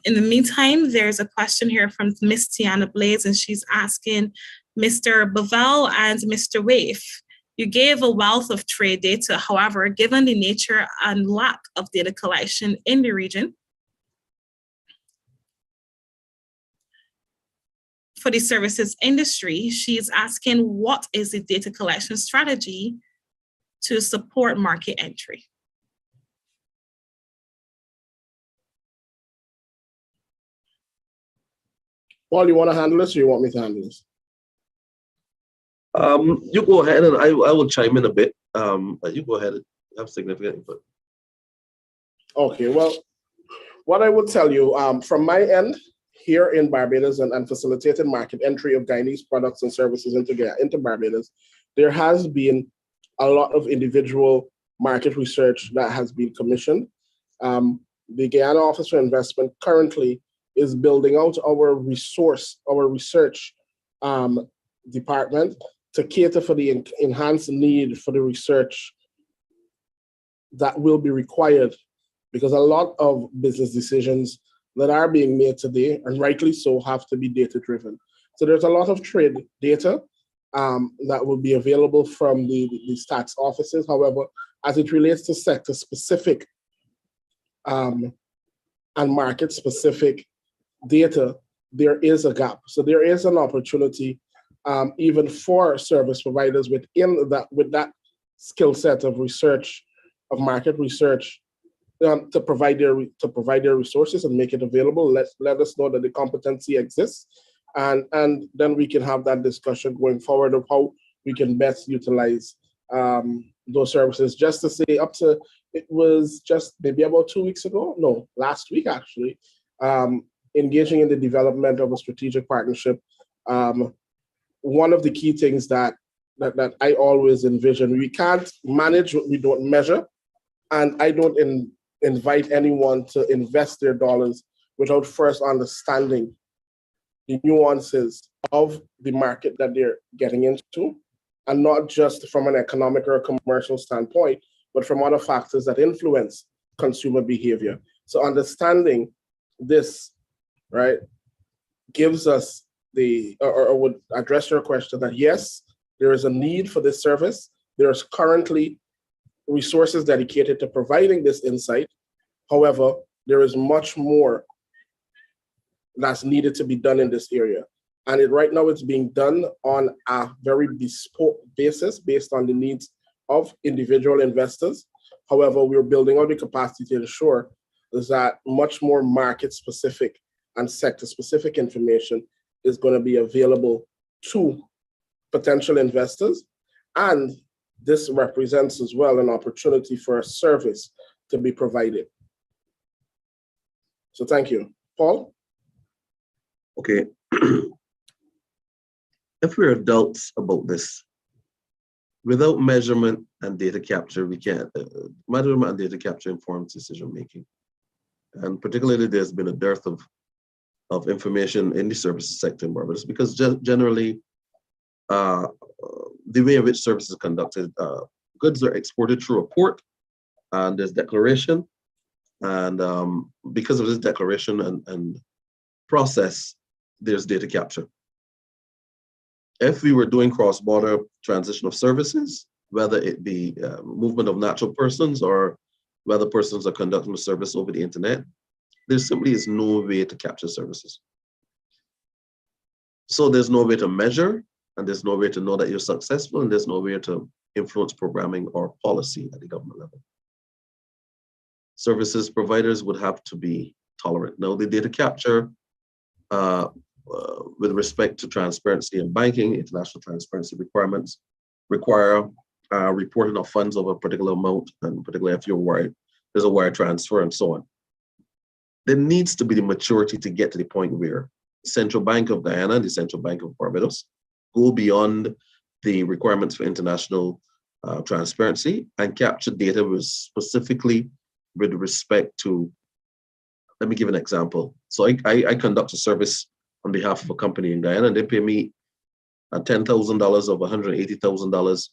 In the meantime, there's a question here from Miss Tiana Blaze, and she's asking, Mr. Bavel and Mr. Waif, you gave a wealth of trade data. However, given the nature and lack of data collection in the region for the services industry, she's asking, what is the data collection strategy to support market entry?
Paul, you want to handle this or you want me to handle this?
You go ahead and I will chime in a bit. You go ahead and have significant input. Okay,
well, what I will tell you from my end here in Barbados and facilitated market entry of Guyanese products and services into Barbados, there has been a lot of individual market research that has been commissioned. The Guyana Office for Investment currently is building out our research department to cater for the enhanced need for the research that will be required, because a lot of business decisions that are being made today, and rightly so, have to be data-driven. So there's a lot of trade data that will be available from the stats offices. However, as it relates to sector-specific and market-specific data, there is a gap. So there is an opportunity even for service providers with that skill set of research, of market research, to provide their resources and make it available. Let us know that the competency exists, And then we can have that discussion going forward of how we can best utilize those services. Just to say, it was just maybe about 2 weeks ago, no, last week actually, engaging in the development of a strategic partnership. One of the key things that I always envision, we can't manage what we don't measure, and I don't invite anyone to invest their dollars without first understanding the nuances of the market that they're getting into, and not just from an economic or a commercial standpoint, but from other factors that influence consumer behavior. So understanding this, right, gives us or would address your question that yes, there is a need for this service. There's currently resources dedicated to providing this insight. However, there is much more that's needed to be done in this area. And right now it's being done on a very bespoke basis based on the needs of individual investors. However, we're building out the capacity to ensure that much more market-specific and sector-specific information is going to be available to potential investors. And this represents as well an opportunity for a service to be provided. So thank you. Paul?
Okay. If we're adults about this, without measurement and data capture, we can't. Measurement and data capture informs decision making. And particularly, there's been a dearth of information in the services sector in Barbados because generally, the way in which services are conducted, goods are exported through a port, and there's declaration. And because of this declaration and process, there's data capture. If we were doing cross-border transition of services, whether it be movement of natural persons or whether persons are conducting a service over the internet, there simply is no way to capture services. So there's no way to measure, and there's no way to know that you're successful, and there's no way to influence programming or policy at the government level. Services providers would have to be tolerant. Now, the data capture with respect to transparency in banking, international transparency requirements require reporting of funds of a particular amount, and particularly if there's a wire transfer and so on. There needs to be the maturity to get to the point where the Central Bank of Guyana and the Central Bank of Barbados go beyond the requirements for international transparency and capture data specifically with respect to, let me give an example. So I conduct a service on behalf of a company in Guyana, and they pay me $10,000 of $180,000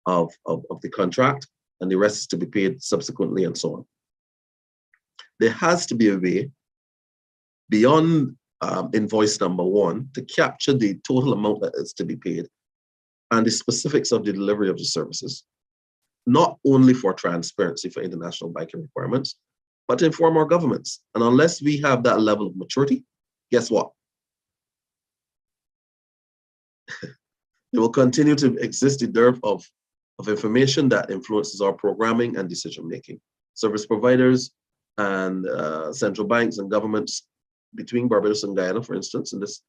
of the contract, and the rest is to be paid subsequently and so on. There has to be a way beyond invoice number one to capture the total amount that is to be paid and the specifics of the delivery of the services, not only for transparency for international banking requirements, but to inform our governments. And unless we have that level of maturity, guess what? There will continue to exist the dearth of information that influences our programming and decision-making. Service providers and central banks and governments between Barbados and Guyana, for instance, in this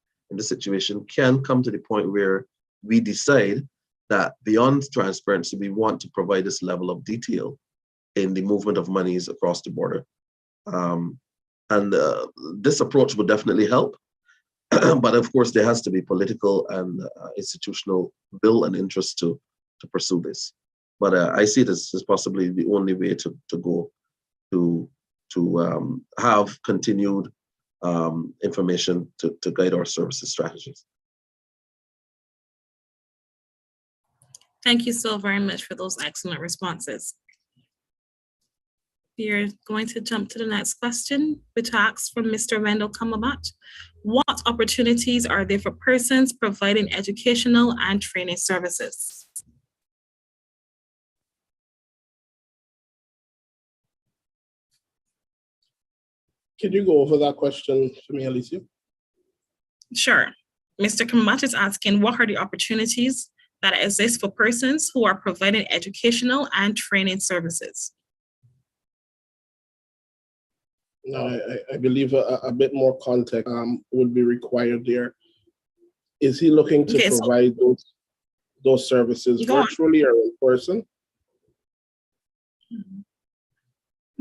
situation, can come to the point where we decide that beyond transparency, we want to provide this level of detail in the movement of monies across the border. This approach would definitely help. But of course, there has to be political and institutional will and interest to pursue this. But I see this as possibly the only way to go to have continued information to guide our services strategies.
Thank you so very much for those excellent responses. We are going to jump to the next question, which asks from Mr. Randall Kamabat. What opportunities are there for persons providing educational and training services?
Can you go over that question for me, Alicia?
Sure. Mr. Kamabat is asking, what are the opportunities that exist for persons who are providing educational and training services?
No, I believe a bit more context would be required there. Is he looking to
Okay, so
provide those services
go on.
virtually or in person?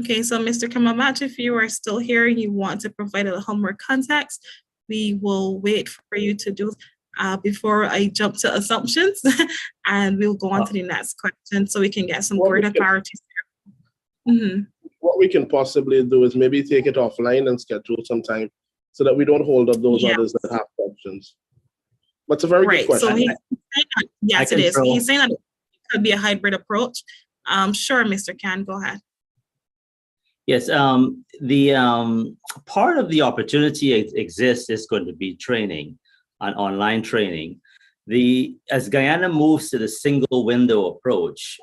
Okay, so Mr. Kamamach, if you are still here and you want to provide a little more context, we will wait for you to do before I jump to assumptions, and we'll go on to the next question so we can get some greater clarity.
What we can possibly do is maybe take it offline and schedule some time so that we don't hold up those others that have questions. But it's a very good question.
So he's saying that, yes, it is. He's saying that it could be a hybrid approach. Sure, Mr. Can, go ahead.
Yes, the part of the opportunity exists is going to be training, and online training. As Guyana moves to the single window approach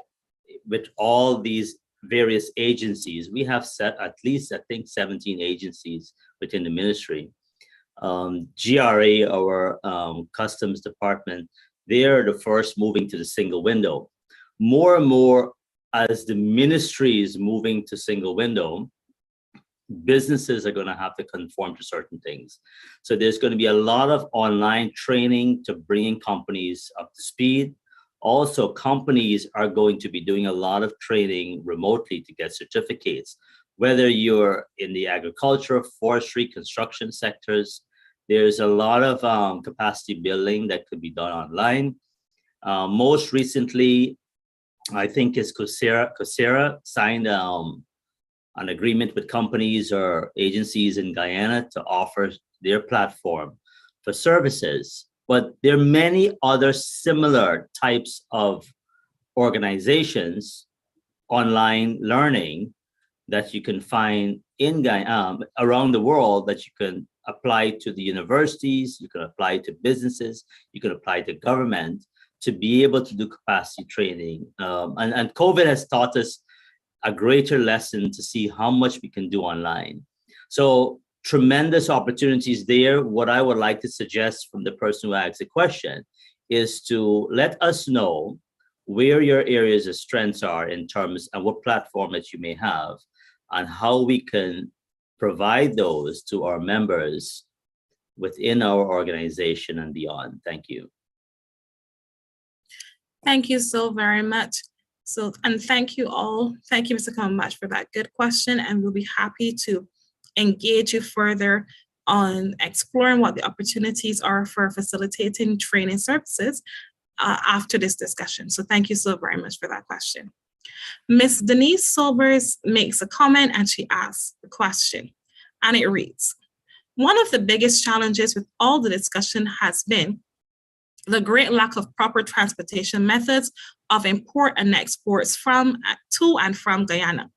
with all these various agencies, we have set at least, I think, 17 agencies within the ministry. GRA, our customs department, they are the first moving to the single window. More and more, as the ministry is moving to single window, businesses are going to have to conform to certain things. So there's going to be a lot of online training to bring companies up to speed. Also, companies are going to be doing a lot of training remotely to get certificates, whether you're in the agriculture, forestry, construction sectors. There's a lot of capacity building that could be done online. Most recently, I think is Coursera signed an agreement with companies or agencies in Guyana to offer their platform for services. But there are many other similar types of organizations, online learning, that you can find in Guyana, around the world, that you can apply to the universities, you can apply to businesses, you can apply to government to be able to do capacity training. And COVID has taught us a greater lesson to see how much we can do online. So tremendous opportunities there. What I would like to suggest from the person who asked the question is to let us know where your areas of strengths are in terms of what platform that you may have and how we can provide those to our members within our organization and beyond. Thank you.
Thank you so very much. So, and thank you all. Thank you, Mr. Kamamach, for that good question. And we'll be happy to engage you further on exploring what the opportunities are for facilitating training services after this discussion. So thank you so very much for that question. Ms. Denise Sobers makes a comment and she asks the question, and it reads, one of the biggest challenges with all the discussion has been the great lack of proper transportation methods of import and exports to and from Guyana.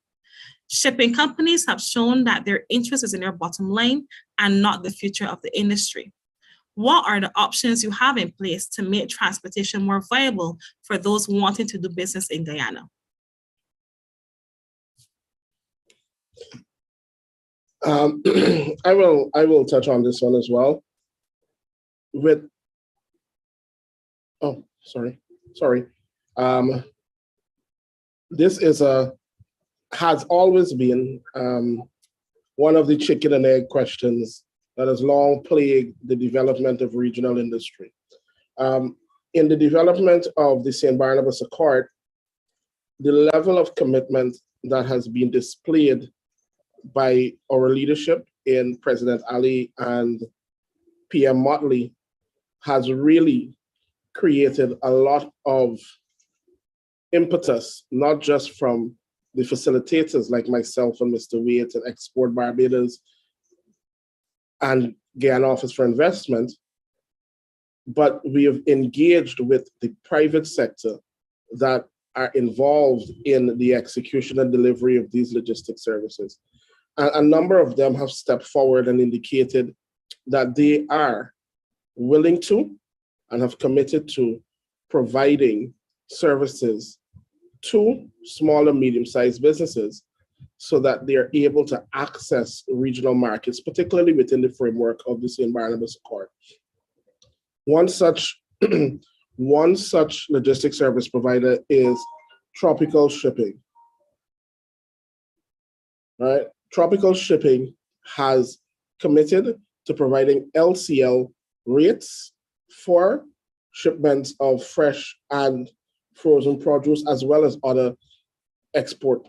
Shipping companies have shown that their interest is in their bottom line and not the future of the industry. What are the options you have in place to make transportation more viable for those wanting to do business in Guyana?
I will touch on this one as well. This has always been one of the chicken and egg questions that has long plagued the development of regional industry. In the development of the St. Barnabas Accord, the level of commitment that has been displayed by our leadership in President Ali and PM Motley has really created a lot of impetus, not just from the facilitators like myself and Mr. Waite and Export Barbados and Guyana Office for Investment, but we have engaged with the private sector that are involved in the execution and delivery of these logistic services. A number of them have stepped forward and indicated that they are willing to and have committed to providing services to small and medium-sized businesses so that they're able to access regional markets, particularly within the framework of the St. Barnabas Accord. One such logistic service provider is Tropical Shipping. Right? Tropical Shipping has committed to providing LCL rates for shipments of fresh and frozen produce, as well as other export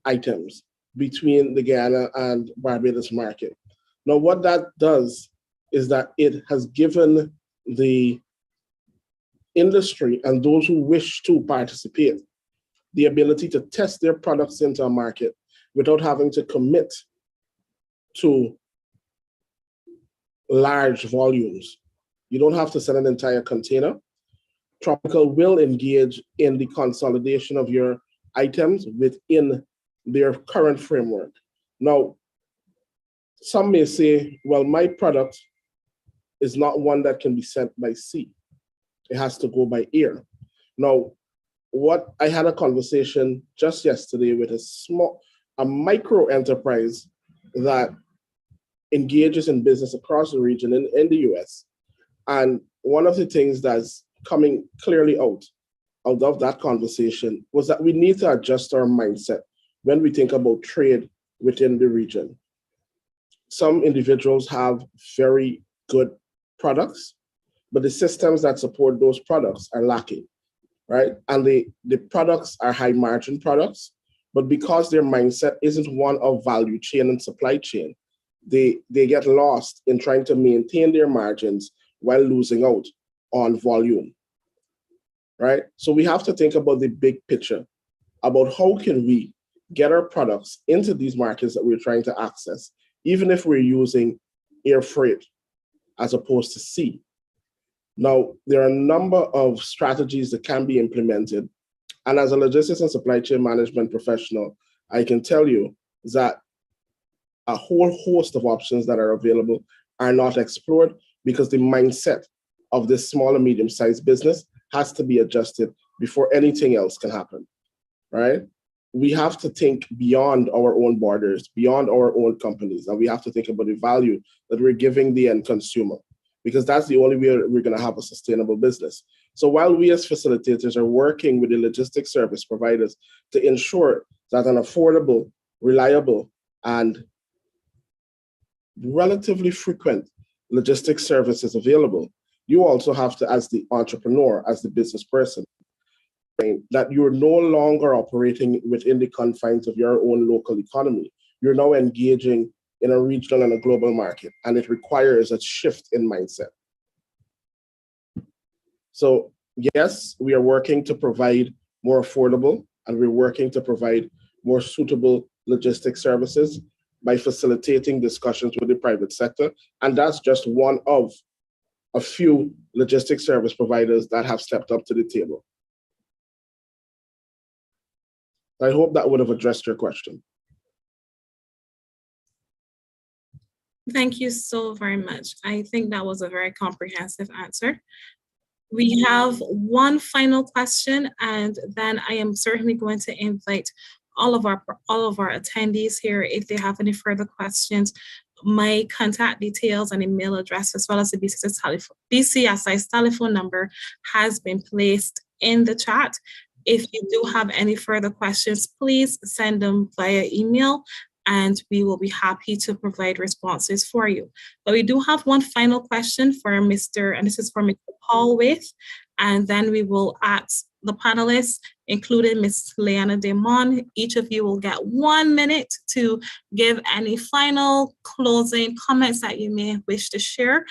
items between the Guyana and Barbados market. Now, what that does is that it has given the industry and those who wish to participate the ability to test their products into a market without having to commit to large volumes. You don't have to send an entire container. Tropical will engage in the consolidation of your items within their current framework. Now, some may say, well, my product is not one that can be sent by sea. It has to go by air. Now, what I had a conversation just yesterday with a micro enterprise that engages in business across the region in the US. And one of the things that's coming clearly out of that conversation was that we need to adjust our mindset when we think about trade within the region. Some individuals have very good products, but the systems that support those products are lacking, right? And the products are high margin products, but because their mindset isn't one of value chain and supply chain, they get lost in trying to maintain their margins while losing out on volume, right? So we have to think about the big picture, about how can we get our products into these markets that we're trying to access, even if we're using air freight as opposed to sea. Now, there are a number of strategies that can be implemented. And as a logistics and supply chain management professional, I can tell you that a whole host of options that are available are not explored because the mindset of this small and medium-sized business has to be adjusted before anything else can happen, right? We have to think beyond our own borders, beyond our own companies, and we have to think about the value that we're giving the end consumer, because that's the only way we're going to have a sustainable business. So while we as facilitators are working with the logistics service providers to ensure that an affordable, reliable, and relatively frequent logistics service is available, you also have to, as the entrepreneur, as the business person, that you're no longer operating within the confines of your own local economy. You're now engaging in a regional and a global market, and it requires a shift in mindset. So yes, we are working to provide more affordable, and we're working to provide more suitable logistics services by facilitating discussions with the private sector. And that's just one of a few logistics service providers that have stepped up to the table. I hope that would have addressed your question.
Thank you so very much. I think that was a very comprehensive answer. We have one final question, and then I am certainly going to invite all of our attendees here, if they have any further questions. My contact details and email address, as well as the BCSI's telephone number, has been placed in the chat. If you do have any further questions, please send them via email, and we will be happy to provide responses for you. But we do have one final question for and this is for Mr. Paul With, and then we will ask the panelists, including Ms. Leanna Damon. Each of you will get 1 minute to give any final closing comments that you may wish to share,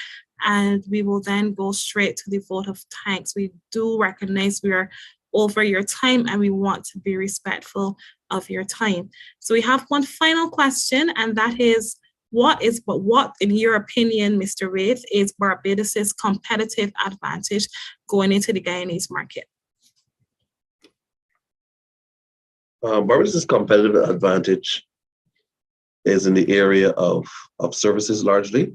and we will then go straight to the vote of thanks. We do recognize we are over your time, and we want to be respectful of your time. So we have one final question, and that is, what in your opinion, Mr. Wraith, is Barbados's competitive advantage going into the Guyanese market?
Barbados's competitive advantage is in the area of services largely.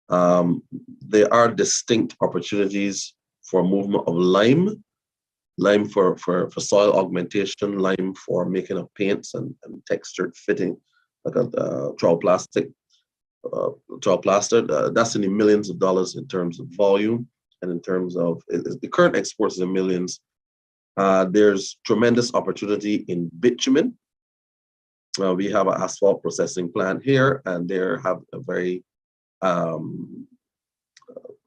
There are distinct opportunities for movement of lime for soil augmentation, lime for making of paints and textured fitting, like a trowel plaster. That's in the millions of dollars in terms of volume, and in terms of the current exports in millions. There's tremendous opportunity in bitumen. We have an asphalt processing plant here, and they have a very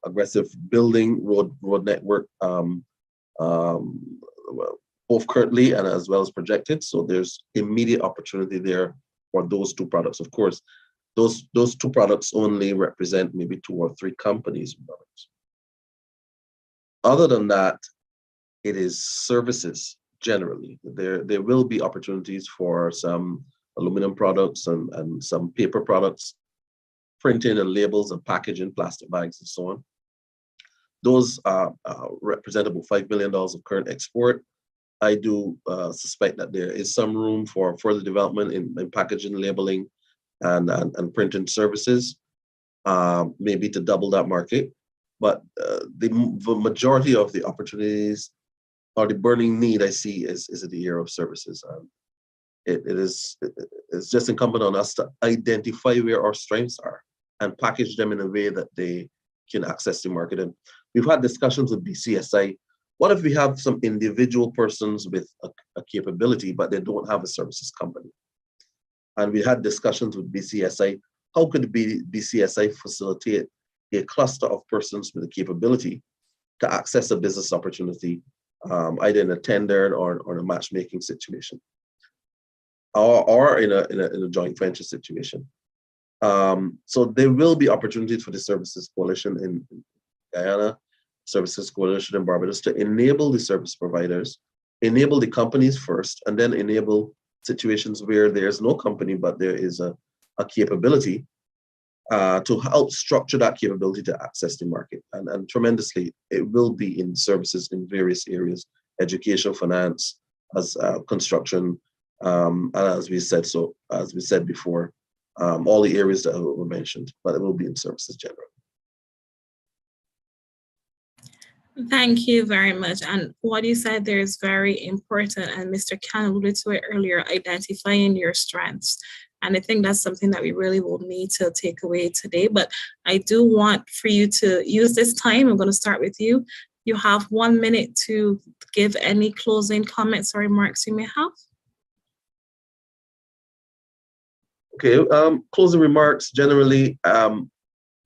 aggressive building road network, both currently and as well as projected. So there's immediate opportunity there for those two products. Of course, those two products only represent maybe 2 or 3 companies. Other than that, it is services generally. There will be opportunities for some aluminum products and some paper products, printing and labels and packaging, plastic bags and so on. Those represent about $5 million of current export. I do suspect that there is some room for further development in packaging, labeling, and printing services, maybe to double that market. But the majority of the opportunities or the burning need I see is in the area of services. It's just incumbent on us to identify where our strengths are and package them in a way that they can access the market. And we've had discussions with BCSI. What if we have some individual persons with a capability, but they don't have a services company? And we had discussions with BCSI. How could BCSI facilitate a cluster of persons with a capability to access a business opportunity, either in a tender or a matchmaking situation, or in a joint venture situation? So there will be opportunities for the Services Coalition in Guyana, Services Coalition in Barbados, to enable the service providers, enable the companies first, and then enable situations where there's no company, but there is a capability to help structure that capability to access the market. And tremendously, it will be in services in various areas, education, finance, as construction, and as we said before, all the areas that were mentioned, but it will be in services generally.
Thank you very much. And what you said there is very important, and Mr. Khan alluded to it earlier, identifying your strengths. And I think that's something that we really will need to take away today. But I do want for you to use this time. I'm going to start with you. You have 1 minute to give any closing comments or remarks you may have.
Okay, closing remarks. Generally,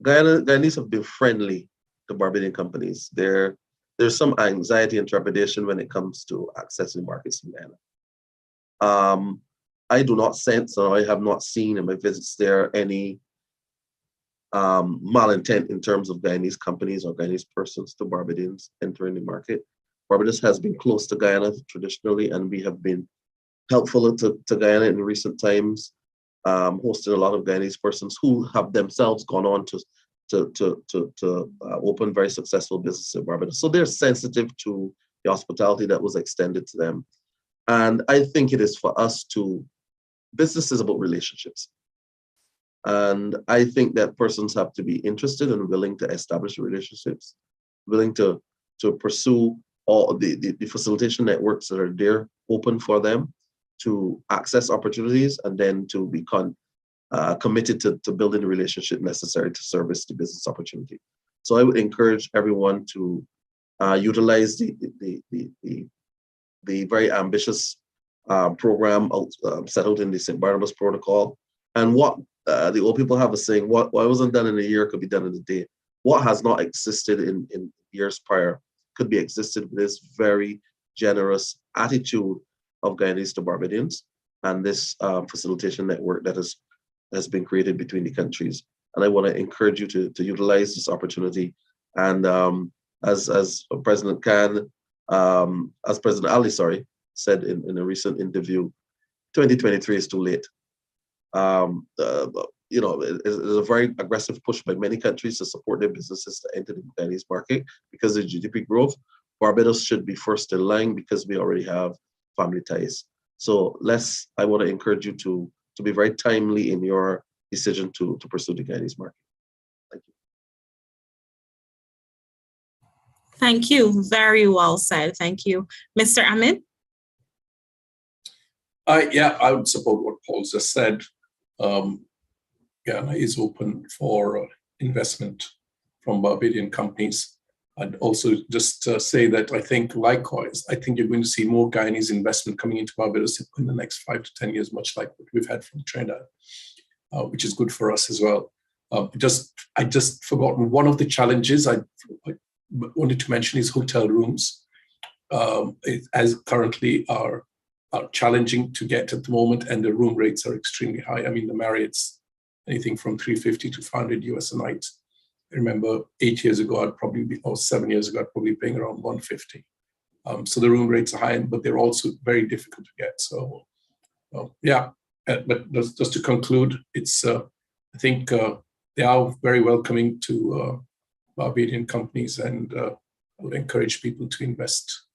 Guyanese have been friendly to Barbadian companies. There's some anxiety and trepidation when it comes to accessing markets in Guyana. I do not sense, or I have not seen in my visits there, any malintent in terms of Guyanese companies or Guyanese persons to Barbadians entering the market. Barbados has been close to Guyana traditionally, and we have been helpful to Guyana in recent times, hosting a lot of Guyanese persons who have themselves gone on to open very successful businesses in Barbados. So they're sensitive to the hospitality that was extended to them. And I think it is for us business is about relationships. And I think that persons have to be interested and willing to establish relationships, willing to pursue all the facilitation networks that are there, open for them to access opportunities, and then to be committed to building the relationship necessary to service the business opportunity. So I would encourage everyone to utilize the very ambitious program set out in the St. Barnabas Protocol. And what the old people have a saying, what wasn't done in a year could be done in a day. What has not existed in years prior could be existed with this very generous attitude of Guyanese to Barbadians and this facilitation network that has been created between the countries. And I want to encourage you to utilize this opportunity. And as President Khan, as President Ali, said in a recent interview, 2023 is too late. It is a very aggressive push by many countries to support their businesses to enter the Guyanese market because of GDP growth. Barbados should be first in line because we already have family ties. So I want to encourage you to be very timely in your decision to pursue the Guyanese market. Thank you.
Thank you. Very well said. Thank you. Mr. Amin?
I would support what Paul just said. Guyana is open for investment from Barbadian companies. I'd also just say that I think likewise, I think you're going to see more Guyanese investment coming into Barbados in the next 5 to 10 years, much like what we've had from Trinidad, which is good for us as well. I just forgot one of the challenges I wanted to mention is hotel rooms, as currently are challenging to get at the moment, and the room rates are extremely high. I mean, the Marriott's anything from $350 to $500 US a night. I remember 8 years ago, or 7 years ago, I'd probably be paying around $150. So the room rates are high, but they're also very difficult to get. So, yeah. But just to conclude, it's I think they are very welcoming to Barbadian companies, and I would encourage people to invest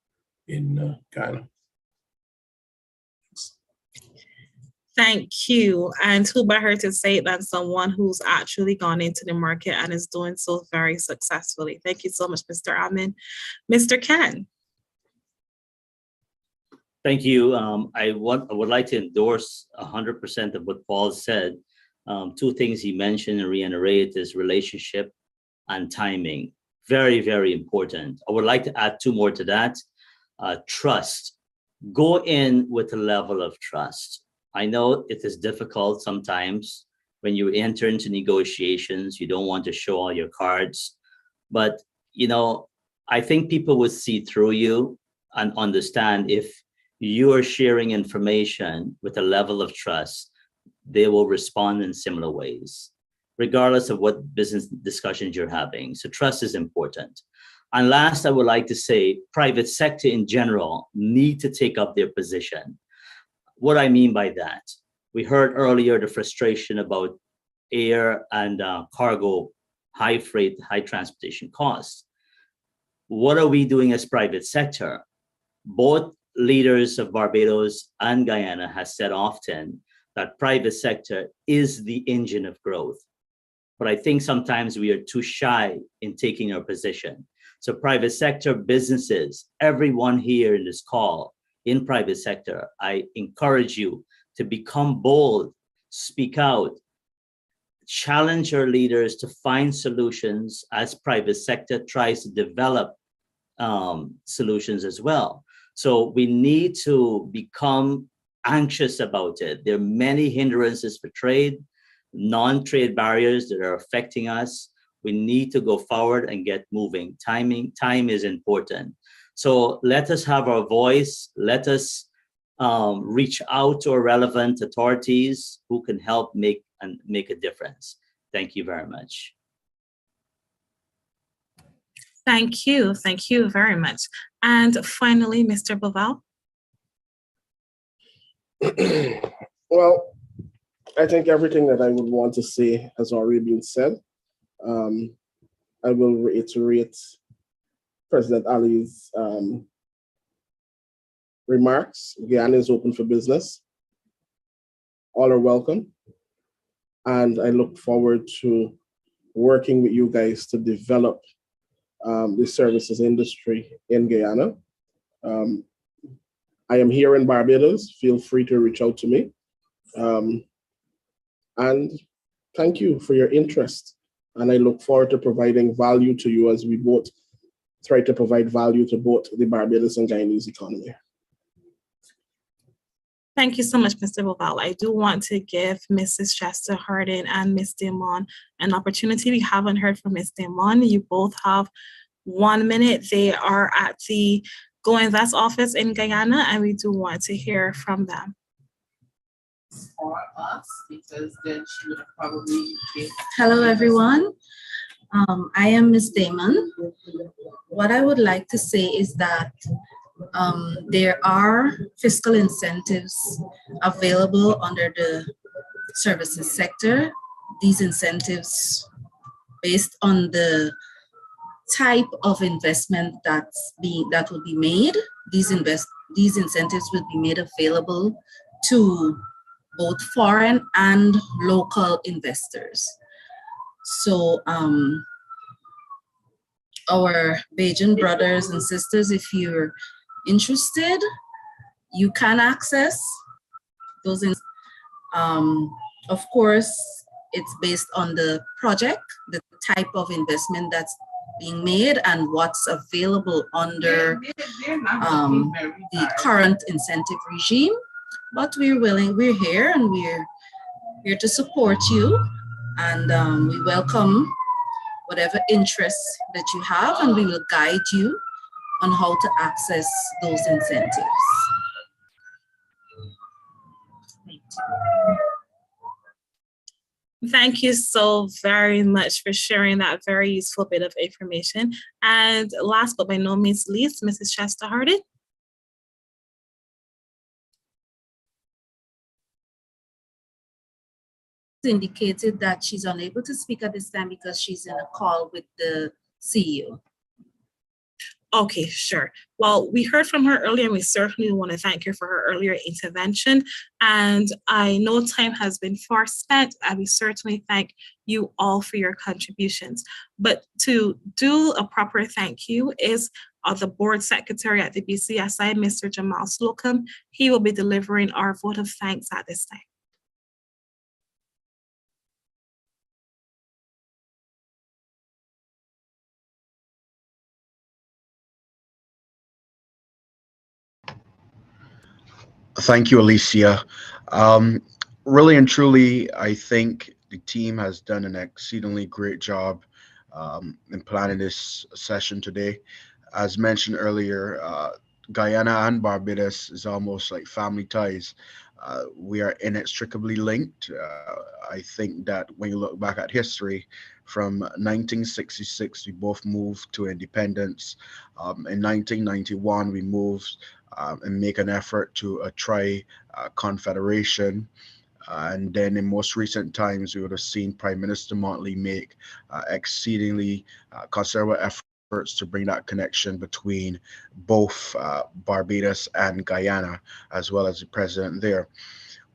in Guyana.
Thank you. And who better to say it than someone who's actually gone into the market and is doing so very successfully. Thank you so much, Mr. Amin. Mr. Ken.
Thank you. I would like to endorse 100% of what Paul said. Two things he mentioned and reiterate is relationship and timing. Very, very important. I would like to add two more to that. Trust. Go in with a level of trust. I know it is difficult sometimes when you enter into negotiations, you don't want to show all your cards, but I think people would see through you and understand if you are sharing information with a level of trust, they will respond in similar ways, regardless of what business discussions you're having. So trust is important. And last, I would like to say private sector in general need to take up their position. What I mean by that, we heard earlier the frustration about air and cargo, high freight, high transportation costs. What are we doing as private sector? Both leaders of Barbados and Guyana has said often that private sector is the engine of growth. But I think sometimes we are too shy in taking our position. So private sector businesses, everyone here in this call, in private sector, I encourage you to become bold, speak out, challenge your leaders to find solutions as private sector tries to develop solutions as well. So we need to become anxious about it. There are many hindrances for trade, non-trade barriers that are affecting us. We need to go forward and get moving. Time is important. So let us have our voice. Let us reach out to our relevant authorities who can help make a difference. Thank you very much.
Thank you. Thank you very much. And finally, Mr. Boval.
Well, I think everything that I would want to say has already been said. I will reiterate President Ali's remarks. Guyana is open for business. All are welcome. And I look forward to working with you guys to develop the services industry in Guyana. I am here in Barbados. Feel free to reach out to me. And thank you for your interest. And I look forward to providing value to you as we both try to provide value to both the Barbados and Guyanese economy.
Thank you so much, Mr. Boval. I do want to give Mrs. Chester Hardin and Ms. Damon an opportunity. We haven't heard from Ms. Damon. You both have 1 minute. They are at the Guyanese office in Guyana, and we do want to hear from them.
For us, because then she would have probably been.
Hello, everyone. I am Ms. Damon. What I would like to say is that there are fiscal incentives available under the services sector. These incentives, based on the type of investment that will be made, these incentives will be made available to both foreign and local investors. So our Bajan brothers and sisters, if you're interested, you can access those. Of course, it's based on the project, the type of investment that's being made and what's available under the current incentive regime. But we're here and we're here to support you And we welcome whatever interests that you have, and we will guide you on how to access those incentives.
Thank you so very much for sharing that very useful bit of information. And last but by no means least, Mrs. Shasta Hardy.
Indicated that she's unable to speak at this time because she's in a call with the CEO.
Okay, sure. Well, we heard from her earlier, and we certainly want to thank her for her earlier intervention. And I know time has been far spent, and we certainly thank you all for your contributions. But to do a proper thank you is the board secretary at the BCSI, Mr. Jamal Slocum. He will be delivering our vote of thanks at this time.
Thank you, Alicia. Really and truly, I think the team has done an exceedingly great job in planning this session today. As mentioned earlier, Guyana and Barbados is almost like family ties. We are inextricably linked. I think that when you look back at history, from 1966, we both moved to independence. In 1991, we moved and make an effort to try confederation. And then in most recent times, we would have seen Prime Minister Motley make exceedingly considerable efforts to bring that connection between both Barbados and Guyana, as well as the president there.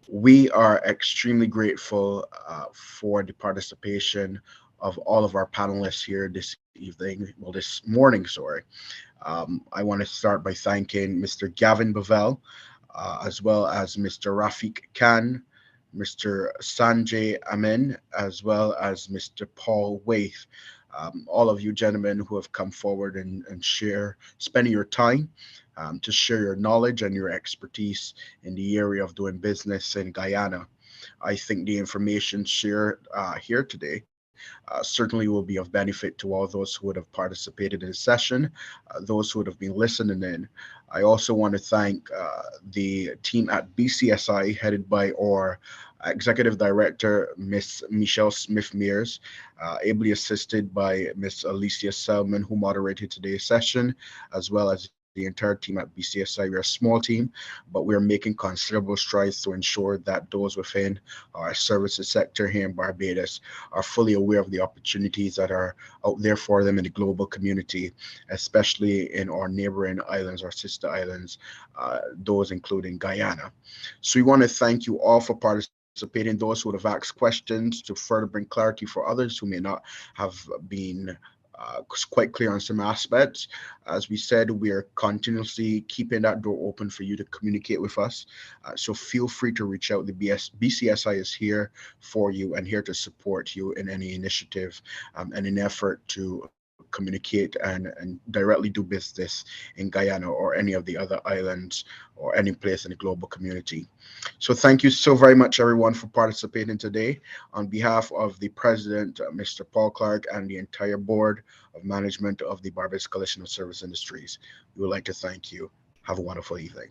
We are extremely grateful for the participation of all of our panelists here this evening, well, this morning, sorry. I want to start by thanking Mr. Gavin Bavell, as well as Mr. Rafiq Khan, Mr. Sanjay Amin, as well as Mr. Paul Waith. All of you gentlemen who have come forward and spending your time to share your knowledge and your expertise in the area of doing business in Guyana. I think the information shared here today certainly will be of benefit to all those who would have participated in the session, those who would have been listening in. I also want to thank the team at BCSI, headed by our Executive Director, Ms. Michelle Smith-Mears, ably assisted by Ms. Alicia Selman, who moderated today's session, as well as the entire team at BCSI. We're a small team, but we're making considerable strides to ensure that those within our services sector here in Barbados are fully aware of the opportunities that are out there for them in the global community, especially in our neighboring islands, our sister islands, those including Guyana. So we want to thank you all for participating, those who would have asked questions to further bring clarity for others who may not have been quite clear on some aspects. As we said, we are continuously keeping that door open for you to communicate with us. So feel free to reach out. The BCSI is here for you and here to support you in any initiative and an effort to communicate and directly do business in Guyana or any of the other islands or any place in the global community. So thank you so very much, everyone, for participating today. On behalf of the president, Mr. Paul Clark, and the entire board of management of the Barbados Coalition of Service Industries, we would like to thank you. Have a wonderful evening.